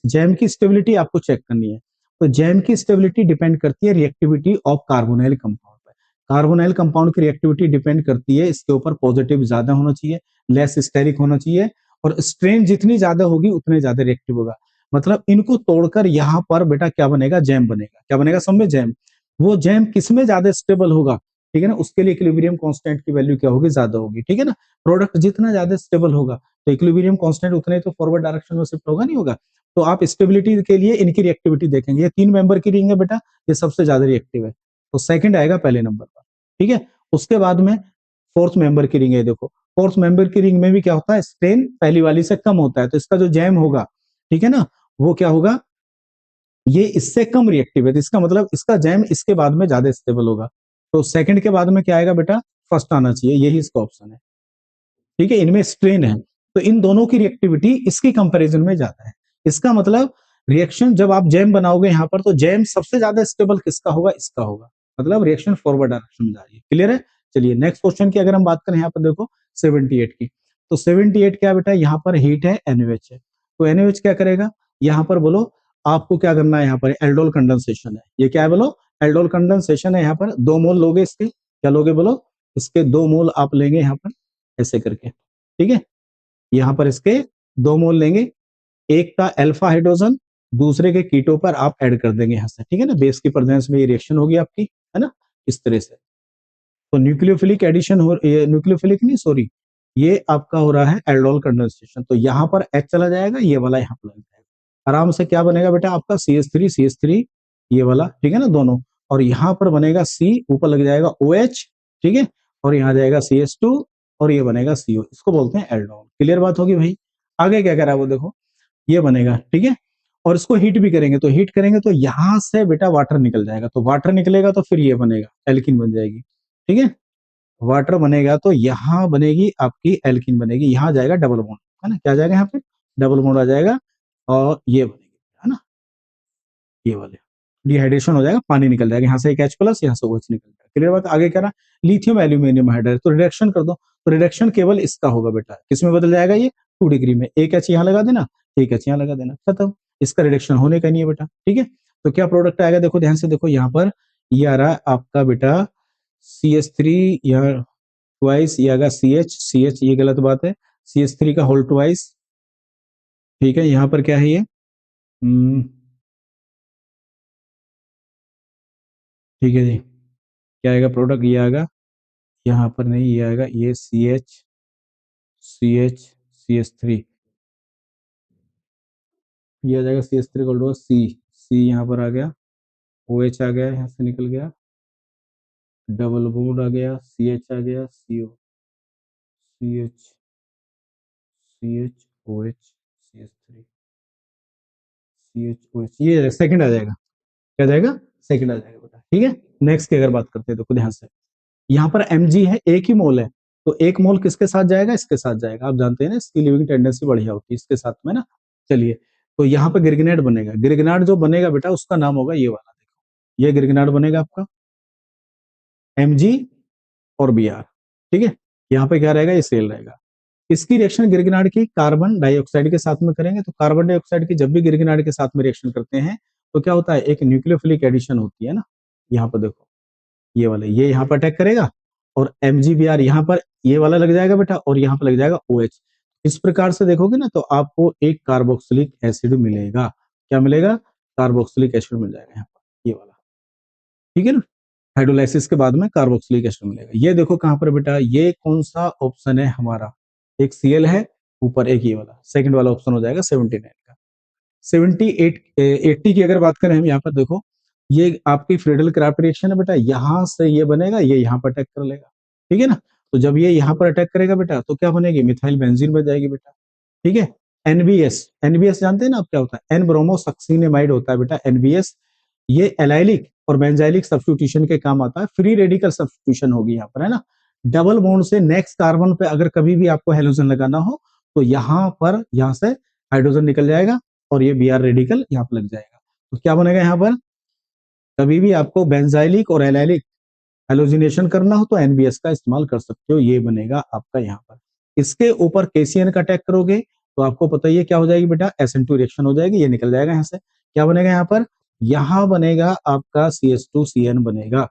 जैम की स्टेबिलिटी आपको चेक करनी है। तो जैम की स्टेबिलिटी डिपेंड करती है रिएक्टिविटी ऑफ कार्बोनाइल कंपाउंड पर। कार्बोनाइल कंपाउंड की रिएक्टिविटी डिपेंड करती है इसके ऊपर, पॉजिटिव ज्यादा होना चाहिए, लेस स्टेरिक होना चाहिए, और स्ट्रेन जितनी ज्यादा होगी उतने ज्यादा रिएक्टिव होगा। मतलब इनको तोड़कर यहाँ पर बेटा क्या बनेगा, जैम बनेगा। क्या बनेगा सब में, जैम। वो जैम किसमें ज्यादा स्टेबल होगा, ठीक है ना, उसके लिए इक्विलिब्रियम कांस्टेंट की वैल्यू क्या होगी, ज्यादा होगी, ठीक है ना। प्रोडक्ट जितना ज्यादा स्टेबल होगा तो इक्विलिब्रियम कांस्टेंट उतने तो फॉरवर्ड डायरेक्शन में शिफ्ट होगा, नहीं होगा। तो आप स्टेबिलिटी के लिए इनकी रिएक्टिविटी देखेंगे, ये 3 मेंबर की रिंग है बेटा, ये सबसे ज्यादा रिएक्टिव है, तो सेकंड आएगा पहले नंबर पर, ठीक है। उसके बाद में फोर्थ मेंबर की रिंग है, देखो फोर्थ मेंबर की रिंग में भी क्या होता है, स्ट्रेन पहली वाली से कम होता है, तो इसका जो जैम होगा, ठीक है ना, वो क्या होगा, ये इससे कम रिएक्टिव है, तो इसका मतलब इसका जैम इसके बाद में ज्यादा स्टेबल होगा। तो सेकंड के बाद में क्या आएगा बेटा, फर्स्ट आना चाहिए, यही इसका ऑप्शन है, ठीक है। इनमें स्ट्रेन है, तो इन दोनों की रिएक्टिविटी इसकी कंपैरिजन में ज्यादा है। इसका मतलब रिएक्शन जब आप जैम बनाओगे यहाँ पर, तो जैम सबसे ज्यादा स्टेबल किसका होगा, इसका होगा, मतलब रिएक्शन फॉरवर्ड डायरेक्शन में जा रही है। क्लियर है। चलिए नेक्स्ट क्वेश्चन की अगर हम बात करें यहाँ पर देखो 78 की, तो 78 क्या बेटा, यहाँ पर हीट है, NaOH है, तो NaOH क्या करेगा, यहाँ पर बोलो आपको क्या करना है, यहाँ पर एल्डोल कंडेंसेशन है, ये क्या है बोलो, एल्डोल कंडेंसेशन है। यहाँ पर 2 मोल लोगे इसके, क्या लोगे बोलो, इसके 2 मोल आप लेंगे यहाँ पर ऐसे करके, ठीक है। यहाँ पर इसके 2 मोल लेंगे, एक का अल्फा हाइड्रोजन, दूसरे के कीटो पर आप ऐड कर देंगे यहाँ से, ठीक है ना, बेस की प्रेजेंस में ये रिएक्शन होगी आपकी, है ना, इस तरह से। तो न्यूक्लियोफिलिक एडिशन हो, ये न्यूक्लियोफिलिक नहीं सॉरी, ये आपका हो रहा है एल्डोल कंडेंसेशन, तो यहाँ पर H चला जाएगा, ये वाला यहाँ पर लग जाएगा, आराम से क्या बनेगा बेटा आपका CH3 ये वाला, ठीक है ना, दोनों। और यहाँ पर बनेगा C, ऊपर लग जाएगा OH, ठीक है, और यहाँ जाएगा CH2, और ये बनेगा CO, इसको बोलते हैं एल्डोल। क्लियर बात होगी भाई। आगे क्या करा वो देखो, ये बनेगा, ठीक है। और इसको हीट भी करेंगे, तो हीट करेंगे तो यहां से बेटा वाटर निकल जाएगा, तो वाटर निकलेगा तो फिर ये बनेगा, एल्किन बन जाएगी, ठीक है। वाटर बनेगा तो यहाँ बनेगी आपकी एल्किन बनेगी, यहाँ जाएगा डबल बॉन्ड, है ना, क्या जाएगा यहाँ पे, डबल बॉन्ड आ जाएगा, और ये बनेगी, है ना, ये वाले डिहाइड्रेशन हो जाएगा, पानी निकल जाएगा, यहाँ से एक H+, यहाँ से OH निकल जाएगा। क्लियर बात। आगे क्या रहा, लिथियम एल्यूमिनियम हाइड्राइड, तो रिडक्शन कर दो, तो रिडक्शन केवल इसका होगा बेटा, किसमें बदल जाएगा, ये 2 डिग्री में, एक H यहाँ लगा देना, एक H यहाँ लगा देना, खत्म। इसका रिडक्शन होने का नहीं है बेटा, ठीक है। तो क्या प्रोडक्ट आएगा, देखो ध्यान से देखो, यहाँ पर ये आ रहा है आपका बेटा CH3, यहाँ ट्वाइस, ये आएगा CH, ये गलत बात है, CH3 का होल ट्वाइस, ठीक है। यहाँ पर क्या है ये, ठीक है जी, क्या आएगा प्रोडक्ट, ये आएगा, यहाँ पर नहीं, ये आएगा, ये CH3, ये आ जाएगा CH3 का C यहाँ पर आ गया, OH आ गया, यहाँ से निकल गया, डबल बॉन्ड आ गया, CH आ गया, CO, CH, OH, CH3, CH, OH, ये सेकंड आ जाएगा, क्या जाएगा, सेकंड आ जाएगा बेटा, ठीक है। नेक्स्ट की अगर बात करते हैं देखो ध्यान से, यहाँ पर Mg है, एक ही मोल है, तो एक मोल किसके साथ जाएगा, इसके साथ जाएगा, आप जानते हैं ना इसकी लिविंग टेंडेंसी बढ़िया होती है इसके साथ में ना। चलिए, तो यहाँ पे गिरगिनेट बनेगा, गिरगिनाट जो बनेगा बेटा उसका नाम होगा ये वाला, देखो ये गिरगिनाट बनेगा आपका Mg और Br, ठीक है। यहाँ पे क्या रहेगा, ये सेल रहेगा। इसकी रिएक्शन गिरगिनाट की कार्बन डाइऑक्साइड के साथ में करेंगे, तो कार्बन डाइऑक्साइड की जब भी गिरगिनाट के साथ में रिएक्शन करते हैं तो क्या होता है, एक न्यूक्लियोफिलिक एडिशन होती है ना, यहाँ पर देखो ये वाला, ये यहाँ पर अटैक करेगा, और MgBr यहाँ पर ये वाला लग जाएगा बेटा, और यहाँ पर लग जाएगा OH। इस प्रकार से देखोगे ना तो आपको एक कार्बोक्सिलिक एसिड मिलेगा, क्या मिलेगा, कार्बोक्सिलिक एसिड मिल जाएगा यहाँ पर, ये वाला, ठीक है ना। हाइड्रोलाइसिस के बाद में कार्बोक्सिलिक एसिड मिलेगा। ये देखो कहां पर बेटा, ये कौन सा ऑप्शन है हमारा, एक Cl है ऊपर, एक ये वाला, सेकंड वाला ऑप्शन हो जाएगा 79 का। 78 80 की अगर बात करें हम, यहाँ पर देखो ये आपकी फ्रीडल क्राफ्ट रिएक्शन है बेटा, यहां से ये बनेगा, ये यहाँ पर अटैक कर लेगा, ठीक है ना। तो जब ये यहाँ पर अटैक करेगा बेटा तो क्या बनेगी, मिथाइल बेंजीन बन जाएगी बेटा, ठीक है। एनबीएस जानते हैं ना आप क्या होता है, एन ब्रोमो सक्सिनेमाइड होता है बेटा एनबीएस, ये एलाइलिक और बेंजाइलिक सब्स्टिट्यूशन के काम आता है, फ्री रेडिकल सब्स्टिट्यूशन होगी यहाँ पर, है ना। डबल बॉन्ड से नेक्स्ट कार्बन पे अगर कभी भी आपको हेलोजन लगाना हो तो यहाँ पर, यहाँ से हाइड्रोजन निकल जाएगा और ये Br रेडिकल यहाँ पर लग जाएगा, तो क्या बनेगा यहाँ पर, कभी भी आपको बेंजाइलिक और एलाइलिक हेलोजिनेशन करना हो तो एनबीएस का इस्तेमाल कर सकते हो, ये बनेगा आपका यहाँ पर। इसके ऊपर केसीएन का अटैक करोगे तो आपको पता ही है क्या हो जाएगी बेटा, SN2 रिएक्शन हो जाएगी, ये निकल जाएगा यहाँ से। क्या बनेगा यहाँ पर, यहाँ बनेगा आपका CH2CN बनेगा,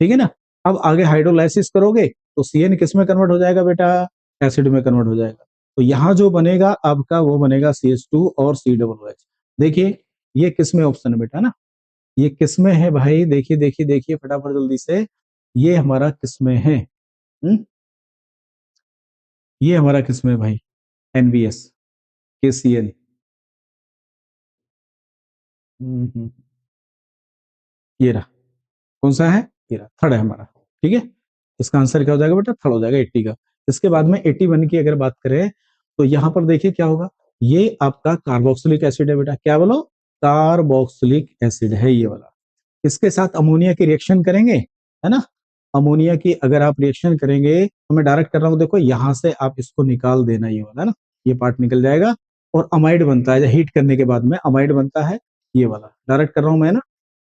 ठीक है ना। अब आगे हाइड्रोलाइसिस करोगे तो CN किस में कन्वर्ट हो जाएगा बेटा, एसिड में कन्वर्ट हो जाएगा। तो यहाँ जो बनेगा आपका वो बनेगा CH2 और COOH। देखिए ये किस में ऑप्शन है बेटा ना, ये किस में है भाई, देखिए देखिए देखिए फटाफट जल्दी से, ये हमारा किस में है, ये हमारा किस में है भाई, एनबीएस केसीएन। ये रहा, कौन सा है, ये रहा, थर्ड है हमारा, ठीक है। इसका आंसर क्या हो जाएगा बेटा, थर्ड हो जाएगा 80 का। इसके बाद में 81 की अगर बात करें तो यहाँ पर देखिए क्या होगा, ये आपका कार्बोक्सिलिक एसिड है बेटा, क्या बोलो, कार्बोक्सिलिक एसिड है ये वाला। इसके साथ अमोनिया की रिएक्शन करेंगे, है ना, अमोनिया की अगर आप रिएक्शन करेंगे तो मैं डायरेक्ट कर रहा हूं, देखो यहां से आप इसको निकाल देना, ये वाला ना, ये पार्ट निकल जाएगा और अमाइड बनता है, हीट करने के बाद में अमाइड बनता है, ये वाला डायरेक्ट कर रहा हूं मैं ना।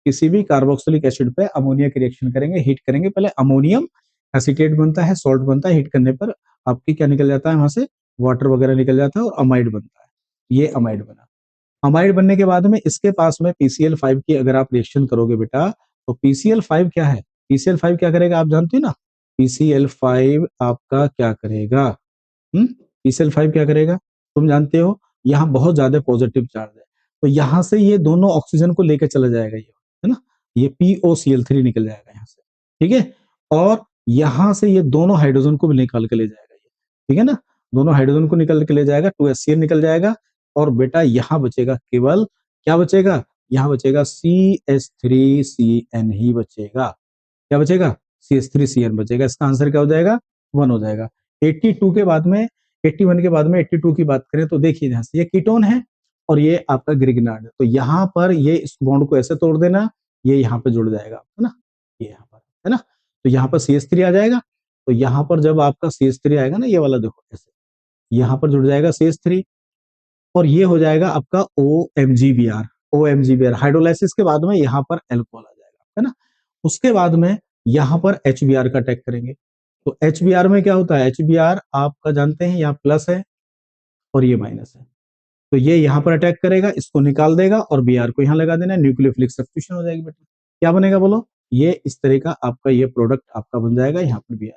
किसी भी कार्बोक्सिलिक एसिड पे अमोनिया की रिएक्शन करेंगे, हीट करेंगे, पहले अमोनियम एसिटेट बनता है, सॉल्ट बनता है, हीट करने पर आपकी क्या निकल जाता है वहां से, वाटर वगैरह निकल जाता है और अमाइड बनता है, ये अमाइड बना। अमाइड बनने के बाद में इसके पास में PCl5 की अगर आप रिएक्शन करोगे बेटा, तो PCl5 क्या है, PCl5 क्या करेगा आप जानते हो ना, PCl5 आपका क्या करेगा, PCl5 क्या करेगा तुम जानते हो, यहाँ बहुत ज्यादा पॉजिटिव चार्ज है, तो यहाँ से ये दोनों ऑक्सीजन को लेकर चला जाएगा, ये है ना, ये POCl3 निकल जाएगा यहाँ से, ठीक है। और यहाँ से ये दोनों हाइड्रोजन को भी निकाल के ले जाएगा ये, ठीक है ना, दोनों हाइड्रोजन को निकल के ले जाएगा, 2HCl निकल जाएगा। और बेटा यहाँ बचेगा केवल, क्या बचेगा, यहाँ बचेगा CH3CN ही बचेगा, क्या बचेगा, CH3CN बचेगा। इसका आंसर क्या हो जाएगा, 1 हो जाएगा। 82 के बाद में, 81 के बाद में 82 की बात करें तो देखिए यहाँ से ये कीटोन है और ये आपका ग्रिग्नार्ड है, तो यहाँ पर ये इस बॉन्ड को ऐसे तोड़ देना, ये यहाँ पे जुड़ जाएगा, है ना, ये यहाँ पर, है ना, तो यहाँ पर CH3 आ जाएगा। तो यहाँ पर जब आपका CH3 आएगा ना, ये वाला देखो ऐसे, यहाँ पर जुड़ जाएगा CH3 और ये हो जाएगा आपका OMgBr, OMgBr हाइड्रोलाइसिस के बाद में यहाँ पर एल्कोहल आ जाएगा, है ना। उसके बाद में यहाँ पर HBr का अटैक करेंगे, तो HBr में क्या होता है, HBr आपका जानते हैं यहाँ प्लस है और ये माइनस है, तो ये यहाँ पर अटैक करेगा, इसको निकाल देगा और Br को यहाँ लगा देना, न्यूक्लियोफिलिक सब्स्टिट्यूशन हो जाएगी बेटा। क्या बनेगा बोलो, ये इस तरह का आपका ये प्रोडक्ट आपका बन जाएगा, यहाँ पर Br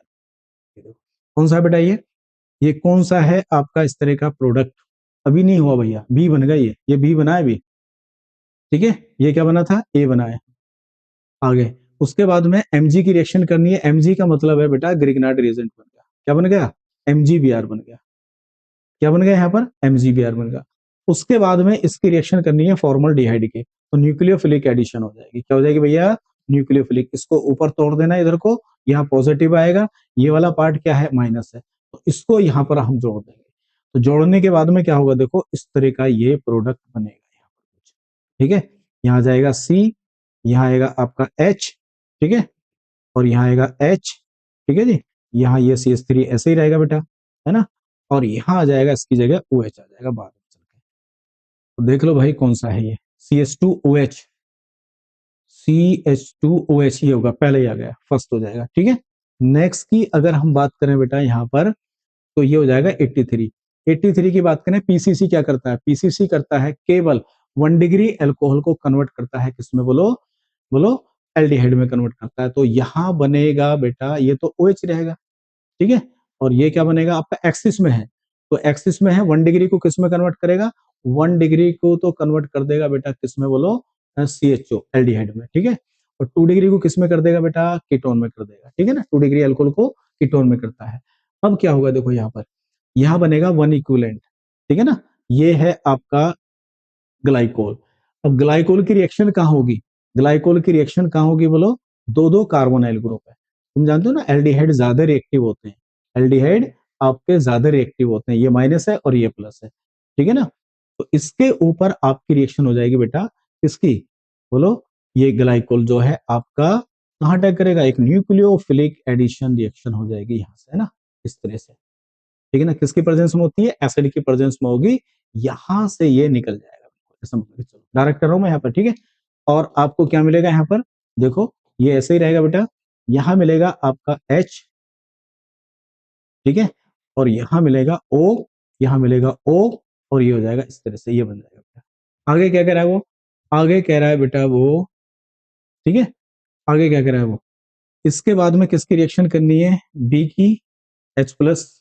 कौन सा है बेटा, ये कौन सा है आपका इस तरह का प्रोडक्ट, अभी नहीं हुआ भैया, बी बन गया, ये बी बना है बी, ठीक है, ये क्या बना था, ए बना है। आगे उसके बाद में Mg की रिएक्शन करनी है, Mg का मतलब है बेटा ग्रिग्नार्ड रिएजेंट बन गया, क्या बन गया, MgBr बन गया, क्या बन गया यहाँ पर, MgBr बन गया। उसके बाद में इसकी रिएक्शन करनी है फॉर्मल्डिहाइड की, तो न्यूक्लियोफिलिक एडिशन हो जाएगी, क्या हो जाएगी भैया, न्यूक्लियोफिलिक, इसको ऊपर तोड़ देना इधर को, यहाँ पॉजिटिव आएगा, ये वाला पार्ट क्या है, माइनस है, तो इसको यहाँ पर हम जोड़ देंगे। तो जोड़ने के बाद में क्या होगा, देखो इस तरह का ये प्रोडक्ट बनेगा यहाँ पर कुछ, ठीक है। यहाँ जाएगा C, यहाँ आएगा आपका H, ठीक है, और यहाँ आएगा H, ठीक है जी, यहाँ ये CH3 ऐसे ही रहेगा बेटा, है ना, और यहाँ आ जाएगा इसकी जगह OH आ जाएगा बाद में चल के। तो देख लो भाई कौन सा है ये, CH2OH, CH2OH ये होगा, पहले ही आ गया, फर्स्ट हो जाएगा, ठीक है। नेक्स्ट की अगर हम बात करें बेटा यहाँ पर, तो ये हो जाएगा 83। 83 की बात करें, पीसीसी क्या करता है, पीसीसी करता है केवल 1 डिग्री एल्कोहल को कन्वर्ट करता है किसमें बोलो, बोलो एल्डिहाइड में कन्वर्ट करता है, तो यहां बनेगा बेटा ये तो OH रहेगा, ठीक है, और ये क्या बनेगा आपका एक्सिस में है, तो एक्सिस में है 1 डिग्री को किस में कन्वर्ट करेगा, 1 डिग्री को तो कन्वर्ट कर देगा बेटा किस में बोलो, CHO एल्डिहाइड में, ठीक है, और 2 डिग्री को किस में कर देगा बेटा, कीटोन में कर देगा, ठीक है ना, 2 डिग्री अल्कोहल को कीटोन में करता है। अब क्या होगा देखो यहाँ पर, यहाँ बनेगा 1 इक्विवेलेंट, ठीक है ना, ये है आपका ग्लाइकोल। अब ग्लाइकोल की रिएक्शन कहाँ होगी, ग्लाइकोल की रिएक्शन कहाँ होगी बोलो, दो दो कार्बोनाइल ग्रुप है, तुम जानते हो ना एल्डिहाइड ज्यादा रिएक्टिव होते हैं, एल्डिहाइड आपके ज्यादा रिएक्टिव होते हैं, ये माइनस है और ये प्लस है, ठीक है ना। तो इसके ऊपर आपकी रिएक्शन हो जाएगी बेटा किसकी, बोलो ये ग्लाइकोल जो है आपका कहाँ अटैक करेगा, एक न्यूक्लियोफिलिक एडिशन रिएक्शन हो जाएगी यहाँ से, है ना, इस तरह से, ठीक है ना, किसकी प्रेजेंस में होती है, एसिड की प्रेजेंस में होगी, यहां से ये निकल जाएगा, समझ चलो डायरेक्ट कर रहा हूं मैं यहाँ पर, ठीक है। और आपको क्या मिलेगा यहाँ पर, देखो ये ऐसे ही रहेगा बेटा, यहाँ मिलेगा आपका H, ठीक है, और यहाँ मिलेगा O, यहाँ मिलेगा O, और ये हो जाएगा इस तरह से, ये बन जाएगा बेटा। आगे क्या कह रहा है वो, आगे कह रहा है बेटा वो, ठीक है, आगे क्या कह रहा है वो, इसके बाद में किसकी रिएक्शन करनी है, बी की, H प्लस।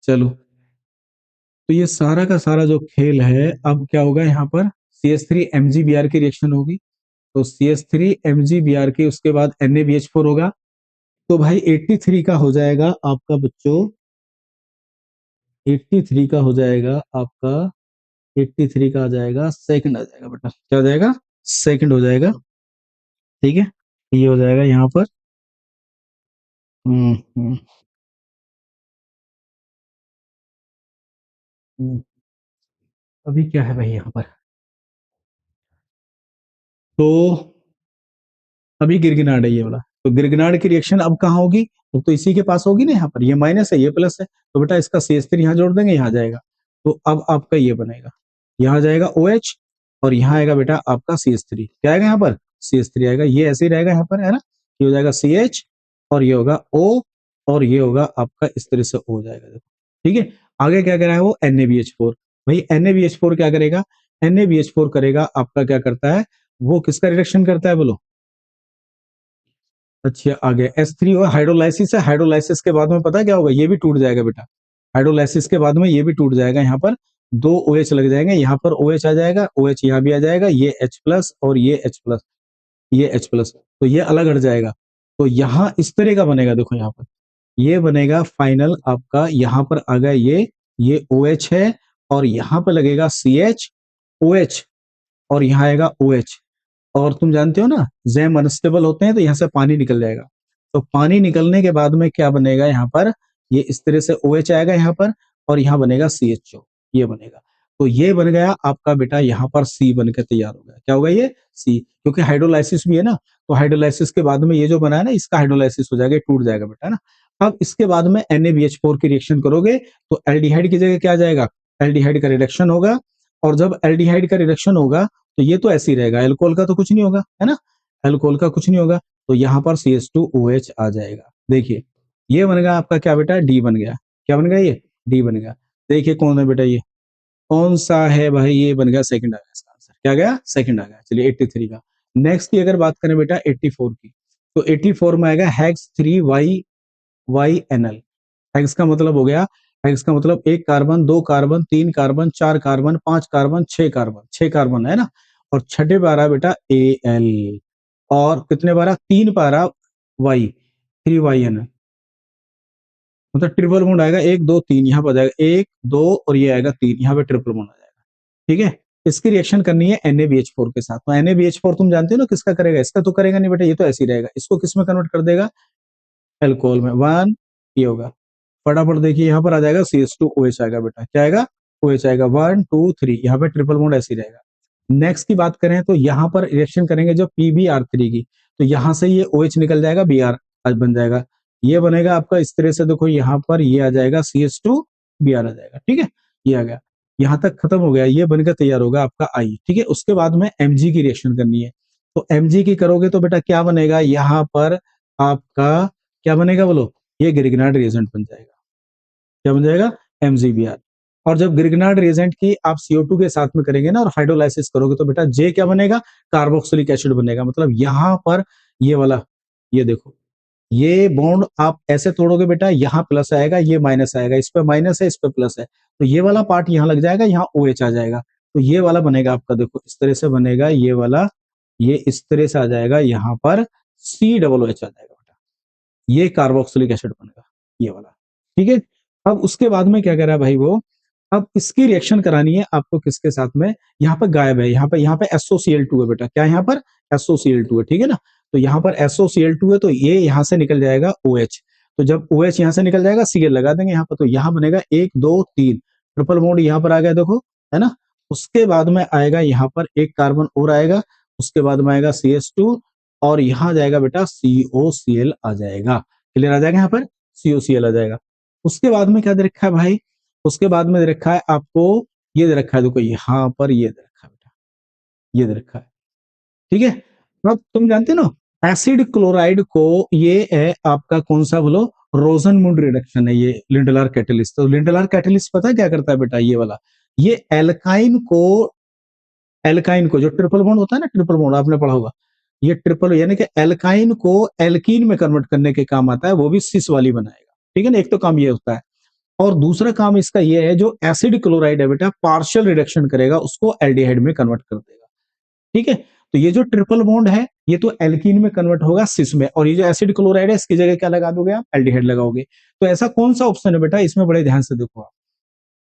चलो, तो ये सारा का सारा जो खेल है, अब क्या होगा यहाँ पर, CH3 MgBr की रिएक्शन होगी, तो CH3 MgBr की, उसके बाद NaBH4 होगा, तो भाई 83 का हो जाएगा आपका बच्चों, 83 का हो जाएगा आपका, 83 का आ जाएगा सेकंड, आ जाएगा बेटा, क्या हो जाएगा, सेकंड हो जाएगा, ठीक है, ये हो जाएगा यहाँ पर। हम्म हम्म हम्म। अभी क्या है भाई यहाँ पर, तो अभी गिरगिनार्ड है ये वाला, तो गिरगिनार्ड की रिएक्शन अब कहाँ होगी, तो इसी के पास होगी ना, यहाँ पर ये माइनस है ये प्लस है, तो बेटा इसका CH3 यहाँ जोड़ देंगे, यहाँ जाएगा, तो अब आपका ये बनेगा, यहाँ जाएगा OH, और यहाँ आएगा बेटा आपका CH3, क्या आएगा यहाँ पर, CH3 आएगा, ये ऐसे ही रहेगा यहाँ पर, है ना, ये हो जाएगा CH, और ये होगा O, और ये होगा आपका इस तरह से हो जाएगा, देखो, ठीक है। आगे क्या करा है वो, NaBH4, भाई NaBH4 क्या करेगा, NaBH4 करेगा आपका, क्या करता है वो, किसका रिडक्शन करता है बोलो, अच्छा आगे S3 और हाइड्रोलाइसिस है, हाइड्रोलाइसिस के बाद में पता है क्या होगा, ये भी टूट जाएगा बेटा, हाइड्रोलाइसिस के बाद में ये भी टूट जाएगा, यहाँ पर दो OH लग जाएंगे, यहाँ पर OH आ जाएगा, OH यहाँ भी आ जाएगा, ये H प्लस और ये H प्लस, ये H प्लस, तो ये अलग हट जाएगा, तो यहाँ इस तरह का बनेगा, देखो यहाँ पर ये बनेगा फाइनल आपका, यहाँ पर आ गया ये OH है, और यहाँ पर लगेगा CH OH, और यहाँ आएगा OH, और तुम जानते हो ना जैम अनस्टेबल होते हैं, तो यहाँ से पानी निकल जाएगा, तो पानी निकलने के बाद में क्या बनेगा यहाँ पर, ये इस तरह से OH आएगा यहाँ पर, और यहाँ बनेगा CHO, ये बनेगा, तो ये बन गया आपका बेटा, यहाँ पर C बन के तैयार हो गया, क्या होगा ये C, क्योंकि हाइड्रोलाइसिस भी है ना, तो हाइड्रोलाइसिस के बाद में ये जो बना है ना, इसका हाइड्रोलाइसिस हो जाएगा, टूट जाएगा बेटा, है ना। अब इसके बाद में NaBH4 की रिएक्शन करोगे, तो एल्डिहाइड की जगह क्या आ जाएगा, एल्डिहाइड का रिडक्शन होगा, और जब एल्डिहाइड का रिडक्शन होगा, तो ये तो ऐसे ही रहेगा, एल्कोहल का तो कुछ नहीं होगा, है ना, एल्कोहल का कुछ नहीं होगा, तो यहाँ पर CH2OH आ जाएगा, देखिए ये बन गया आपका क्या बेटा, D बन गया, क्या बन गया ये, D बन गया, देखिए कौन है बेटा ये, कौन सा है भाई, ये बन गया सेकंड, आ गया इसका आंसर, क्या गया, सेकंड आ गया, चलिए 83 का। नेक्स्ट की अगर बात करें बेटा 84 की, तो 84 में आएगा हेक्स 3YYNL, हेक्स का मतलब हो गया, हेक्स का मतलब एक कार्बन, दो कार्बन, तीन कार्बन, चार कार्बन, पांच कार्बन, छह कार्बन है ना, और छठे पे आ रहा है बेटा Al, और कितने बारा, तीन पे आ रहा Y 3YN, मतलब ट्रिपल बॉन्ड आएगा, एक दो तीन, यहाँ पर आ जाएगा एक दो, और ये आएगा तीन, यहाँ पे ट्रिपल बॉन्ड आ जाएगा, ठीक है। इसकी रिएक्शन करनी है NaBH4 के साथ, तो NaBH4 तुम जानते हो ना किसका करेगा, इसका तो करेगा नहीं बेटा, ये तो ऐसे ही रहेगा, इसको किस में कन्वर्ट कर देगा, एल्कोहल में, वन, ये होगा, फटाफट देखिए यहाँ पर आ जाएगा CH2OH आएगा बेटा, क्या आएगा, OH आएगा, 1 2 3, यहाँ पे ट्रिपल बॉन्ड ऐसे ही रहेगा। नेक्स्ट की बात करें, तो यहाँ पर रिएक्शन करेंगे जो PbR3 की, तो यहाँ से ये OH निकल जाएगा, Br आज बन जाएगा, ये बनेगा आपका इस तरह से, देखो यहाँ पर ये आ जाएगा CH2Br आ जाएगा, ठीक है, ये आ गया, यहाँ तक खत्म हो गया, ये बनकर तैयार होगा आपका I, ठीक है। उसके बाद में Mg की रिएक्शन करनी है, तो Mg की करोगे तो बेटा क्या बनेगा, यहाँ पर आपका क्या बनेगा बोलो, ये गिरगिनार्ड रिएजेंट बन जाएगा, क्या बन जाएगा, MgBr, और जब गिरगिनार्ड रिएजेंट की आप CO2 के साथ में करेंगे ना, और हाइड्रोलाइसिस करोगे, तो बेटा J क्या बनेगा, कार्बोक्सिलिक एसिड बनेगा, मतलब यहाँ पर ये वाला, ये देखो ये बॉन्ड आप ऐसे तोड़ोगे बेटा, यहाँ प्लस आएगा, ये माइनस आएगा, इस पे माइनस है, इस पे प्लस है, तो ये वाला पार्ट यहाँ लग जाएगा, यहाँ OH आ जाएगा, तो ये वाला बनेगा आपका, देखो इस तरह से बनेगा ये वाला, ये इस तरह से आ जाएगा, यहाँ पर COOH आ जाएगा बेटा, ये कार्बोक्सिलिक एसिड बनेगा, ये वाला, ठीक है। अब उसके बाद में क्या कह रहा है भाई वो, अब इसकी रिएक्शन करानी है आपको किसके साथ में, यहाँ पर गायब है, यहाँ पे SOCl2 है बेटा, क्या यहाँ पर SOCl2 है, ठीक है ना, तो यहाँ पर SOCl2 है, तो ये यहाँ से निकल जाएगा OH, तो जब OH यहाँ से निकल जाएगा, Cl लगा देंगे यहाँ पर, तो यहाँ बनेगा एक दो तीन, ट्रिपल बॉन्ड यहाँ पर आ गया, देखो, है ना। उसके बाद में आएगा यहाँ पर एक कार्बन और आएगा, उसके बाद में आएगा CH2, और यहाँ जाएगा बेटा COCl आ जाएगा, क्लियर आ जाएगा, यहाँ पर COCl आ जाएगा। उसके बाद में क्या दे रखा है भाई, उसके बाद में दे रखा है आपको, ये दे रखा है, देखो यहाँ पर ये दे रखा है बेटा, ये दे रखा है, ठीक है। अब तुम जानते हो ना एसिड क्लोराइड को, ये है आपका कौन सा बोलो, रोजनमुंड रिडक्शन है ये लिंडलार कैटलिस्ट। तो लिंडलार कैटलिस्ट पता है क्या करता है बेटा, ये वाला, ये एल्काइन को जो ट्रिपल बॉन्ड होता है ना, ट्रिपल बॉन्ड आपने पढ़ा होगा, ये ट्रिपल यानी कि एल्काइन को एल्कीन में कन्वर्ट करने के काम आता है, वो भी सिस वाली बनाएगा, ठीक है ना। एक तो काम ये होता है, और दूसरा काम इसका ये है, जो एसिड क्लोराइड है बेटा पार्शियल रिडक्शन करेगा, उसको एल्डिहाइड में कन्वर्ट कर देगा, ठीक है। तो ये जो ट्रिपल बॉन्ड है ये तो एल्कीन में कन्वर्ट होगा सिस में, और ये जो एसिड क्लोराइड है इसकी जगह क्या लगा दोगे आप, एल्डिहाइड लगाओगे। तो ऐसा कौन सा ऑप्शन है बेटा, इसमें बड़े ध्यान से देखो आप,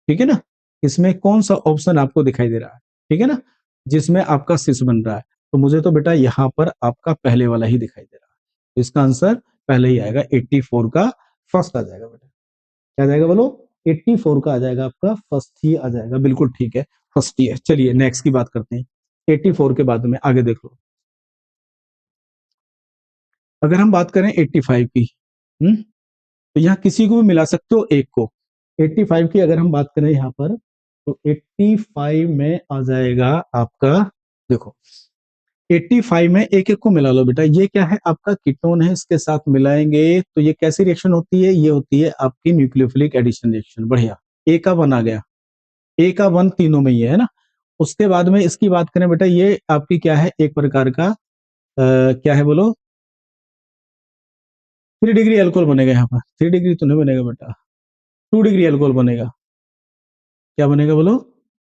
ठीक है ना। इसमें कौन सा ऑप्शन आपको दिखाई दे रहा है, ठीक है ना, जिसमें आपका सिस बन रहा है। तो मुझे तो बेटा यहाँ पर आपका पहले वाला ही दिखाई दे रहा है, तो इसका आंसर पहले ही आएगा, 84 का फर्स्ट आ जाएगा बेटा। क्या आ जाएगा बोलो, 84 का आ जाएगा आपका, फर्स्ट ही आ जाएगा, बिल्कुल ठीक है, फर्स्ट ही है। चलिए नेक्स्ट की बात करते हैं, 84 के बाद में आगे देख लो। अगर हम बात करें 85 की, तो यहाँ किसी को भी मिला सकते हो एक को। 85 की अगर हम बात करें यहाँ पर, तो 85 में आ जाएगा आपका, देखो 85 में एक एक को मिला लो बेटा। ये क्या है, आपका कीटोन है, इसके साथ मिलाएंगे तो ये कैसी रिएक्शन होती है, ये होती है आपकी न्यूक्लियोफिलिक एडिशन रिएक्शन। बढ़िया, ए का वन आ गया, ए का वन तीनों में ही है ना। उसके बाद में इसकी बात करें बेटा, ये आपकी क्या है, एक प्रकार का क्या है बोलो, 3 डिग्री अल्कोहल बनेगा यहाँ पर। 3 डिग्री तो नहीं बनेगा बेटा, 2 डिग्री अल्कोहल बनेगा। क्या बनेगा बोलो,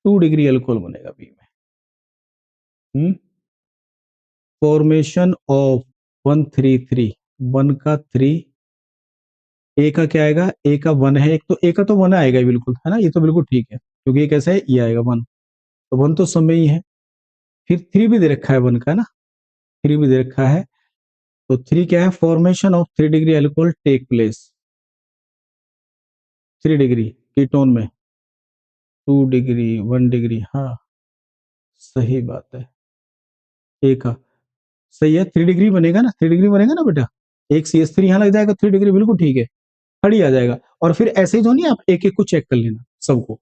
2 डिग्री अल्कोहल बनेगा बी में। फॉर्मेशन ऑफ 133, वन का 3, ए का क्या आएगा, ए का 1 है, एक तो ए का तो 1 आएगा ही बिल्कुल, है ना, ये तो बिल्कुल ठीक है, क्योंकि ये कैसा है, ये आएगा 1, तो 1 तो समय ही है। फिर 3 भी दे रखा है 1 का, है ना, 3 भी दे रखा है। तो 3 क्या है, formation of 3 degree alcohol take place, 3 degree ketone में, 2 डिग्री, 1 डिग्री, हाँ सही बात है, ए का सही है, 3 डिग्री बनेगा ना, 3 डिग्री बनेगा ना बेटा। एक CH3 यहाँ लग जाएगा, 3 डिग्री बिल्कुल ठीक है, खड़ी आ जाएगा। और फिर ऐसे ही जो नहीं, आप एक एक को चेक कर लेना सबको,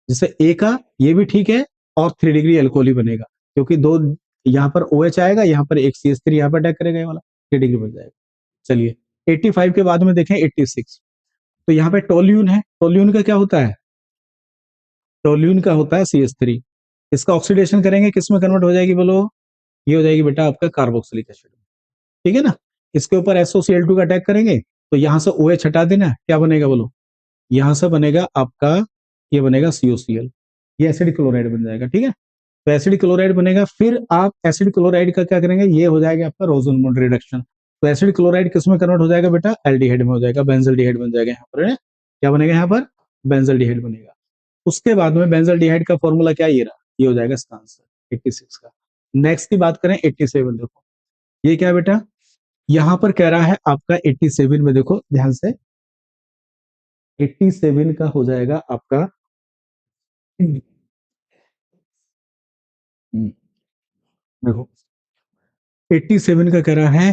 जैसे ए का ये भी ठीक है, और 3 डिग्री अल्कोहल ही बनेगा, क्योंकि दो यहाँ पर OH आएगा, यहाँ पर एक CH3 यहाँ पर अटैक करेगा, ये वाला 3 डिग्री बन जाएगा। चलिए 85 के बाद में देखें 86, तो यहाँ पे टोल्यून है, टोल्यून का क्या होता है, टोल्यून का होता है CH3, इसका ऑक्सीडेशन करेंगे किस में कन्वर्ट हो जाएगी बोलो, ये हो जाएगी बेटा आपका कार्बोक्सिलिक एसिड, ठीक है ना। इसके ऊपर SOCl2 का अटैक करेंगे, तो यहां से OH हटा देना, क्या बनेगा बोलो, यहां से बनेगा आपका, ये बनेगा COCl, ये एसिड क्लोराइड बन जाएगा, ठीक है। तो एसिड क्लोराइड बनेगा, फिर आप एसिड क्लोराइड का क्या करेंगे, ये हो जाएगा आपका रोजनमुंड रिडक्शन। तो एसिड क्लोराइड किस में कन्वर्ट हो जाएगा बेटा, एल्डिहाइड में हो जाएगा, बेंजल्डिहाइड बन जाएगा यहाँ पर, है? क्या बनेगा यहाँ पर, बेंजल्डिहाइड बनेगा। उसके बाद में बेंजल्डिहाइड का फॉर्मूला क्या, ये रहा, ये हो जाएगा इसका आंसर 86 का। नेक्स्ट की बात करें 87, देखो ये क्या है बेटा, यहां पर कह रहा है आपका 87 में, देखो ध्यान से, 87 का हो जाएगा आपका, देखो 87 का कह रहा है,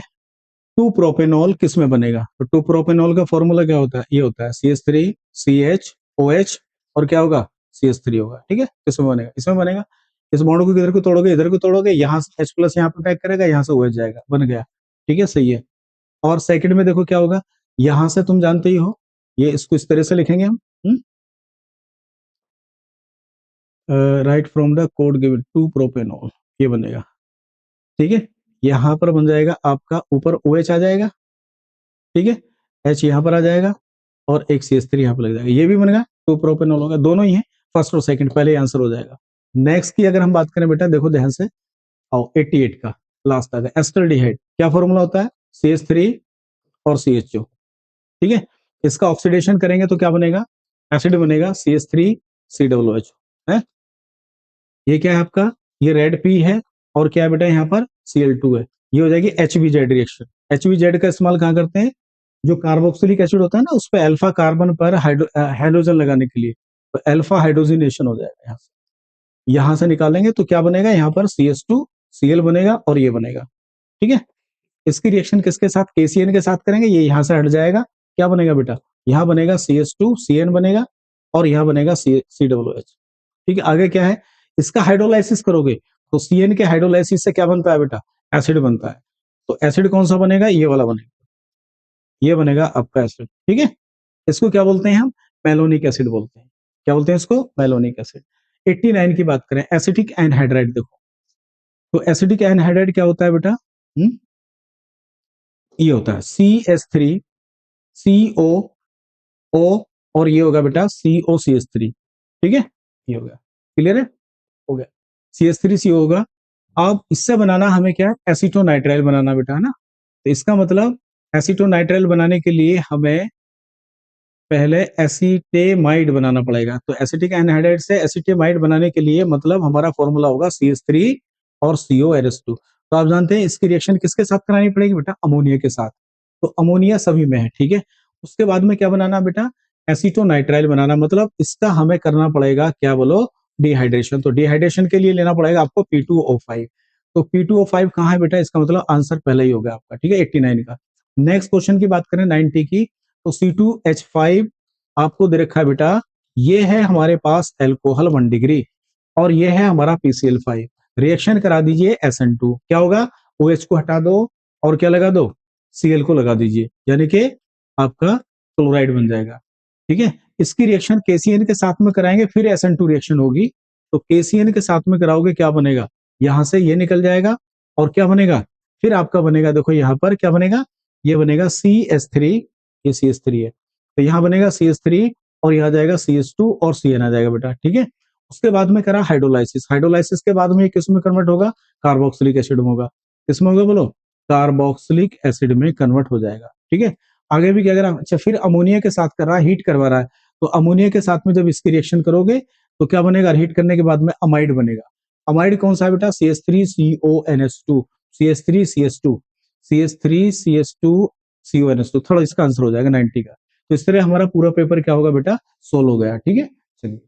टू प्रोपेनॉल किस में बनेगा, तो टू प्रोपेनॉल का फॉर्मूला क्या होता है, ये होता है CH3 CH OH, और क्या होगा, CH3 होगा, ठीक है। किस में बनेगा, इसमें बनेगा। इस बॉन्ड को किधर को तोड़ोगे, इधर को तोड़ोगे, यहाँ से H प्लस यहाँ पर अटैक करेगा, यहाँ से OH जाएगा, बन गया, ठीक है, सही है। और सेकंड में देखो क्या होगा, यहां से तुम जानते ही हो, ये इसको इस तरह से लिखेंगे हम, write from the code given, two propanol, ये बनेगा, ठीक है। यहां पर बन जाएगा आपका, ऊपर OH आ जाएगा, ठीक है, H यहाँ पर आ जाएगा, और एक CH3 यहाँ पर लग जाएगा, ये भी बनेगा, टू प्रोपेनॉल होगा, दोनों ही है, फर्स्ट और सेकंड, पहले आंसर हो जाएगा। नेक्स्ट की अगर हम बात करें बेटा, देखो ध्यान से, आओ 88 का लास्ट आ गया, एस्टल्डिहाइड, क्या फॉर्मूला होता है, CH3 और CHO, ठीक है। इसका ऑक्सीडेशन करेंगे तो क्या बनेगा, एसिड बनेगा, CH3COOH, है। ये क्या है आपका, ये रेड पी है, और क्या है बेटा यहाँ पर Cl2 है, ये हो जाएगी HBZ रिएक्शन। HBZ का इस्तेमाल कहाँ करते हैं, जो कार्बोक्सिलिक एसिड होता है ना, उस पर अल्फा कार्बन पर हाइड्रोजन लगाने के लिए, तो अल्फा हाइड्रोजिनेशन हो जाएगा, यहाँ से निकालेंगे तो क्या बनेगा, यहाँ पर CH2Cl बनेगा, और ये बनेगा, ठीक है। इसकी रिएक्शन किसके साथ, KCN के साथ करेंगे, ये यहाँ से हट जाएगा, क्या बनेगा बेटा, यहाँ बनेगा CH2CN बनेगा, और यहाँ बनेगा COOH, ठीक है। आगे क्या है, इसका हाइड्रोलाइसिस करोगे तो CN के हाइड्रोलाइसिस से क्या बनता है बेटा, एसिड बनता है। तो एसिड कौन सा बनेगा, ये वाला बनेगा, ये बनेगा आपका एसिड, ठीक है। इसको क्या बोलते हैं हम, मेलोनिक एसिड बोलते हैं। क्या बोलते हैं इसको, मेलोनिक एसिड। 89 की बात करें, एसिटिक एनहाइड्राइड, देखो तो एसिटिक एनहाइड्राइड क्या होता है बेटा, ये होता है CH3 COO और ये होगा बेटा COCH3, ठीक है, ये हो गया, क्लियर है, हो गया, CH3CO होगा। अब इससे बनाना हमें क्या है, एसीटोनाइट्राइल बनाना बेटा, है ना। तो इसका मतलब एसीटोनाइट्राइल बनाने के लिए हमें पहले एसीटेमाइड बनाना पड़ेगा। तो एसिटिक एनहाइड्राइड से एसीटेमाइड बनाने के लिए मतलब हमारा फॉर्मूला होगा CH3 और CONH2। तो आप जानते हैं इसकी रिएक्शन किसके साथ करानी पड़ेगी बेटा, अमोनिया के साथ। तो अमोनिया सभी में है, ठीक है। उसके बाद में क्या बनाना बेटा, एसीटोनाइट्राइल बनाना, मतलब इसका हमें करना पड़ेगा क्या बोलो, डिहाइड्रेशन। तो डिहाइड्रेशन के लिए लेना पड़ेगा आपको P2O5। तो P2O5 कहाँ है बेटा, इसका मतलब आंसर पहले ही हो गया आपका, ठीक है, 89 का। नेक्स्ट क्वेश्चन की बात करें 90 की, तो C2H5 आपको दे रखा है बेटा, ये है हमारे पास एल्कोहल 1 डिग्री और ये है हमारा PCl5। रिएक्शन करा दीजिए SN2, क्या होगा, OH को हटा दो और क्या लगा दो, Cl को लगा दीजिए, यानी कि आपका क्लोराइड बन जाएगा, ठीक है। इसकी रिएक्शन KCN के साथ में कराएंगे, फिर SN2 रिएक्शन होगी। तो KCN के साथ में कराओगे, क्या बनेगा, यहां से ये निकल जाएगा और क्या बनेगा, फिर आपका बनेगा, देखो यहां पर क्या बनेगा, ये बनेगा CH3, ये CH3 है, तो यहाँ बनेगा CH3 और यहाँ जाएगा CH2 और CN आ जाएगा बेटा, ठीक है। उसके बाद में करा हाइड्रोलाइसिस, हाइड्रोलाइसिस के बाद में ये किस में कन्वर्ट होगा, कार्बोक्सिलिक एसिड में होगा। किसमें होगा बोलो, कार्बोक्सिलिक एसिड में कन्वर्ट हो जाएगा, ठीक है। आगे भी क्या करा, अच्छा फिर अमोनिया के साथ कर रहा है, हीट करवा रहा है। तो अमोनिया के साथ में जब इसकी रिएक्शन करोगे तो क्या बनेगा, हीट करने के बाद में अमाइड बनेगा। अमाइड कौन सा है बेटा, CH3CONH2, CH3CH2, CH3CH2CONH2, थोड़ा इसका आंसर हो जाएगा 90 का। तो इस तरह हमारा पूरा पेपर क्या होगा बेटा, सोल्व हो गया, ठीक है। चलिए।